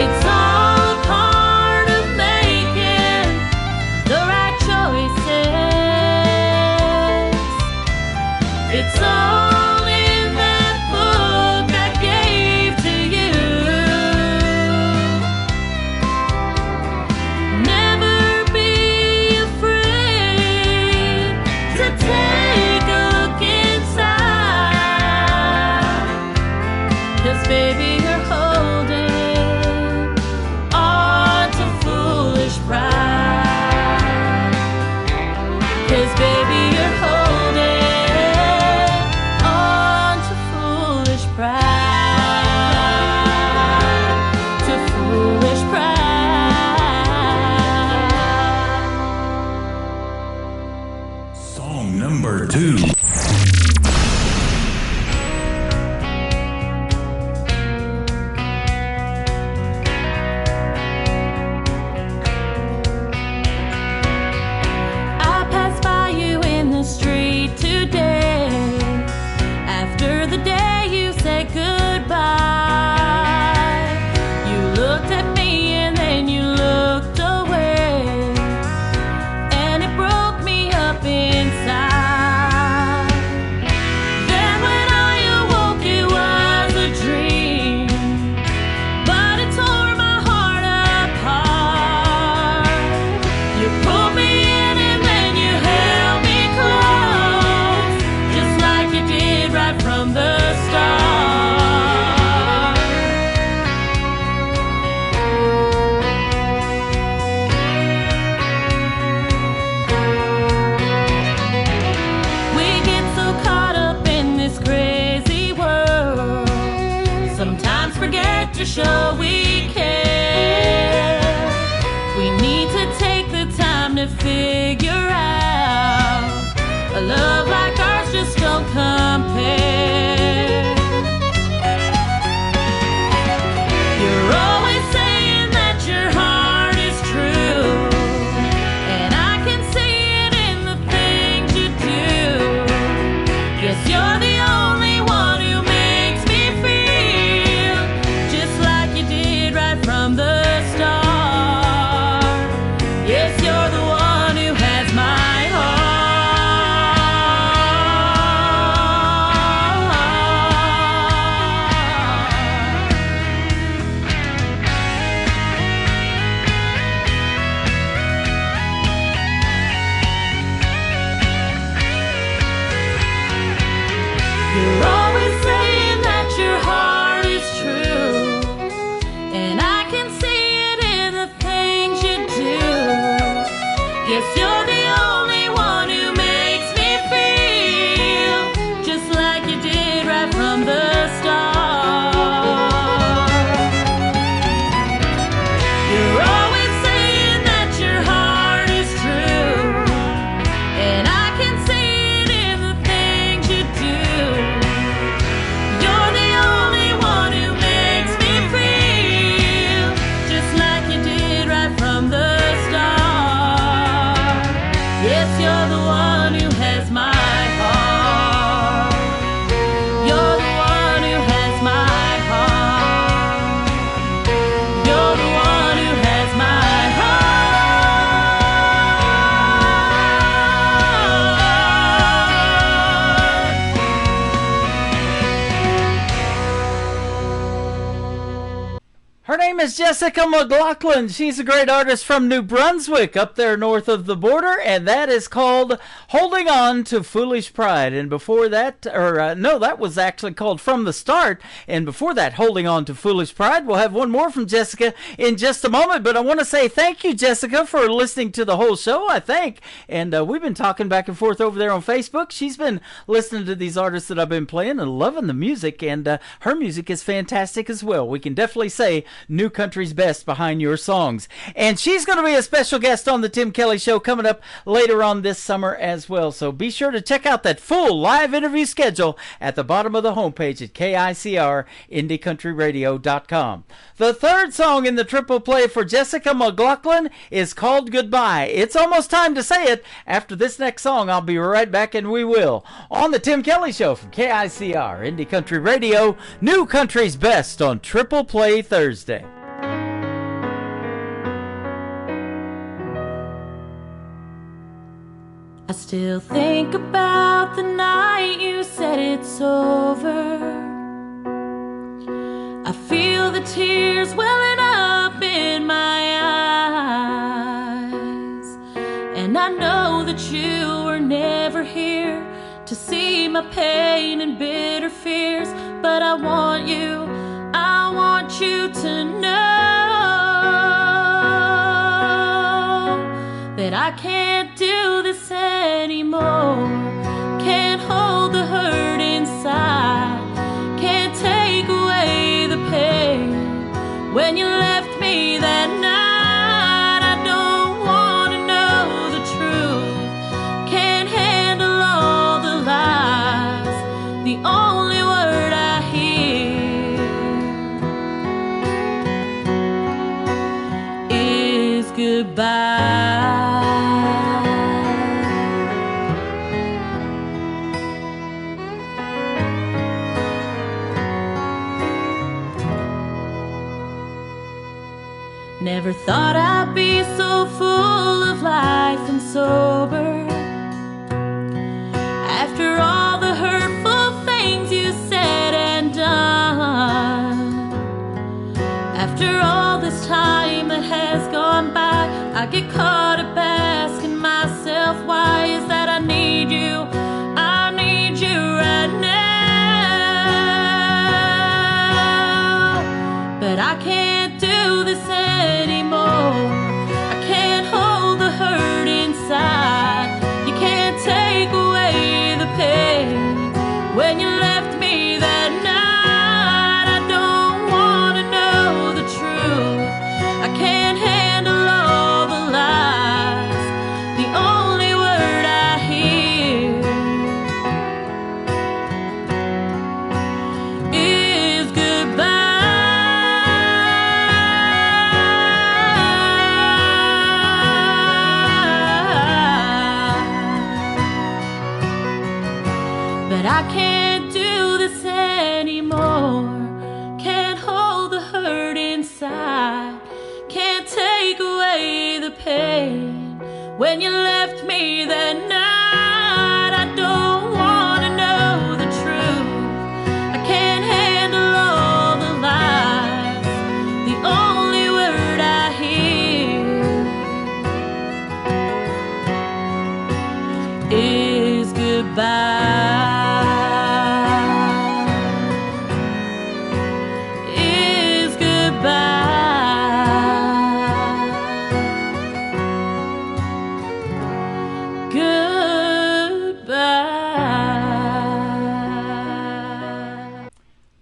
It's all a part of making the right choices. It's all in that book I gave to you. Never be afraid to take a look inside. 'Cause baby, you're holding on to foolish pride. 'Cause baby, you're holding on to foolish pride. To foolish pride. Song number 2. I passed by you in the street today, after the day you said goodbye. You looked at me and then you looked away, and it broke me up inside. Then when I awoke, it was a dream, but it tore my heart apart. You pulled me in and then you held me close, just like you did right from the start. We get so caught up in this crazy world, sometimes forget to show we care. We need to take the time to figure out a love like ours just don't compare. You're always saying that your heart is true, and I can see it in the things you do. Yes, you're the only one who makes me feel just like you did right from the start. Yes, you're the one who has my You're always saying that your heart is true, and I can see it in the things you do. Yes, you're the only one who makes me feel just like you did right from the start. You're always saying that your heart is true, and I can see it in the things you do. You're the only one who makes me feel just like you did right from the start. Yes, you're the one who has my heart. You're the one who has my heart. You're the one who has my Her name is Jessica McLaughlin. She's a great artist from New Brunswick, up there north of the border, and that is called Holding On to Foolish Pride. And before that, that was actually called From the Start, and before that, Holding On to Foolish Pride. We'll have one more from Jessica in just a moment, but I want to say thank you, Jessica, for listening to the whole show, I think. And we've been talking back and forth over there on Facebook. She's been listening to these artists that I've been playing and loving the music, and her music is fantastic as well. We can definitely say new country's best behind your songs. And she's going to be a special guest on the Tim Kelly Show coming up later on this summer as well. So be sure to check out that full live interview schedule at the bottom of the homepage at KICR-IndieCountryRadio.com. The third song in the triple play for Jessica McLaughlin is called Goodbye. It's almost time to say it. After this next song, I'll be right back, and we will. On the Tim Kelly Show from KICR, Indie Country Radio, New Country's Best on Triple Play Thursday. I still think about the night you said it's over. I feel the tears welling up in my eyes, and I know that you were never here to see my pain and bitter fears. But I want you to know that I can't do this anymore. Can't hold the hurt inside, can't take away the pain. When you left me that night, I don't want to know the truth. Can't handle all the lies. The only word I hear is goodbye. Never thought I'd be so full of life and sober. After all the hurtful things you said and done, after all this time that has gone by, I get caught up asking myself, why is that I need you right now. But I can't do this anymore. I can't hold the hurt inside. You can't take away the pain. When you left me that night, I don't want to know the truth. I can't handle all the lies. The only word I hear is goodbye. But I can't do this anymore. Can't hold the hurt inside. Can't take away the pain. When you left me that night, I don't want to know the truth. I can't handle all the lies. The only word I hear is goodbye. Is goodbye. Goodbye.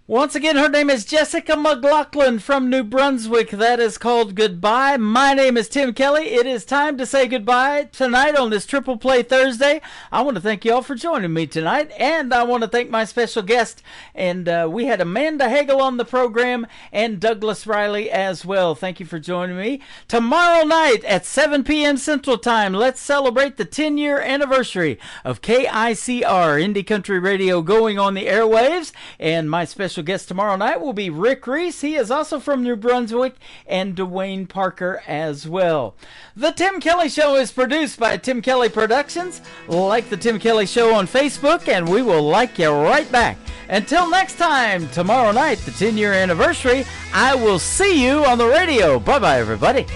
Once again, her name is Jessica McLaughlin from New Brunswick. That is called Goodbye. My name is Tim Kelly. It is time to say goodbye tonight on this Triple Play Thursday. I want to thank you all for joining me tonight, and I want to thank my special guest. And we had Amanda Hagel on the program and Douglas Riley as well. Thank you for joining me. Tomorrow night at 7 p.m. Central Time, let's celebrate the 10-year anniversary of KICR, Indie Country Radio, going on the airwaves. And my special guest tomorrow night will be Rick Reese. He is also from New Brunswick, and Dwayne Parker as well. The Tim Kelly Show is produced by Tim Kelly Productions. Like the Tim Kelly Show on Facebook, and we will like you right back. Until next time, tomorrow night, the 10-year anniversary, I will see you on the radio. Bye-bye, everybody.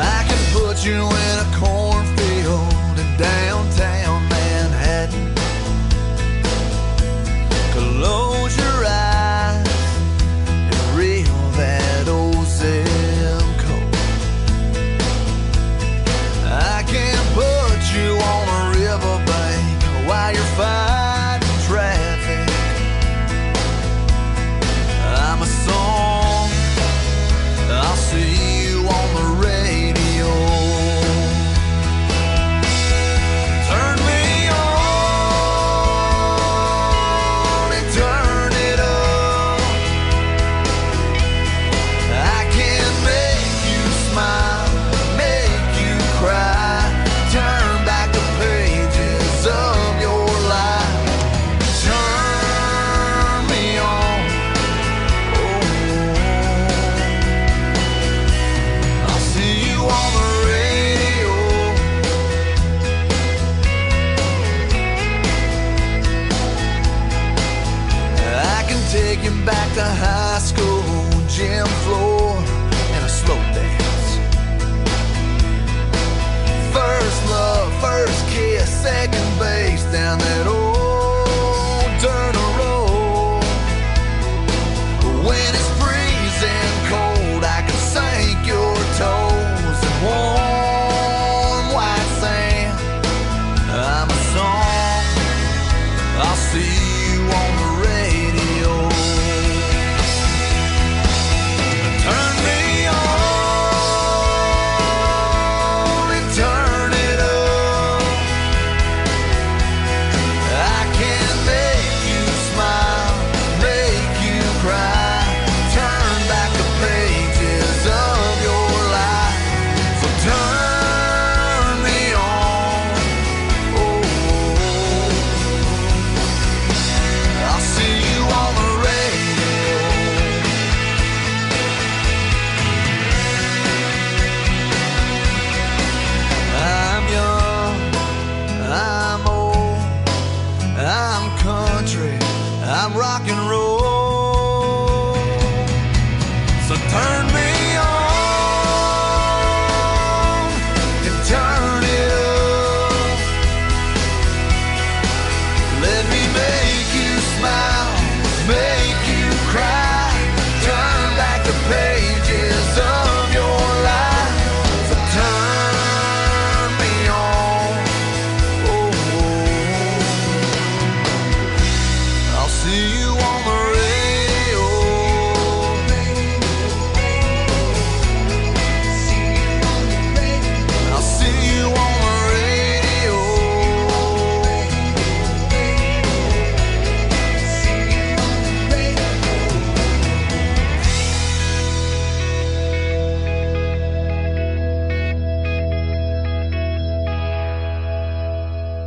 I can put you in a cornfield in downtown Manhattan. Close your eyes and reel that old zip code. I can put you on a riverbank while you're fighting traffic. you on the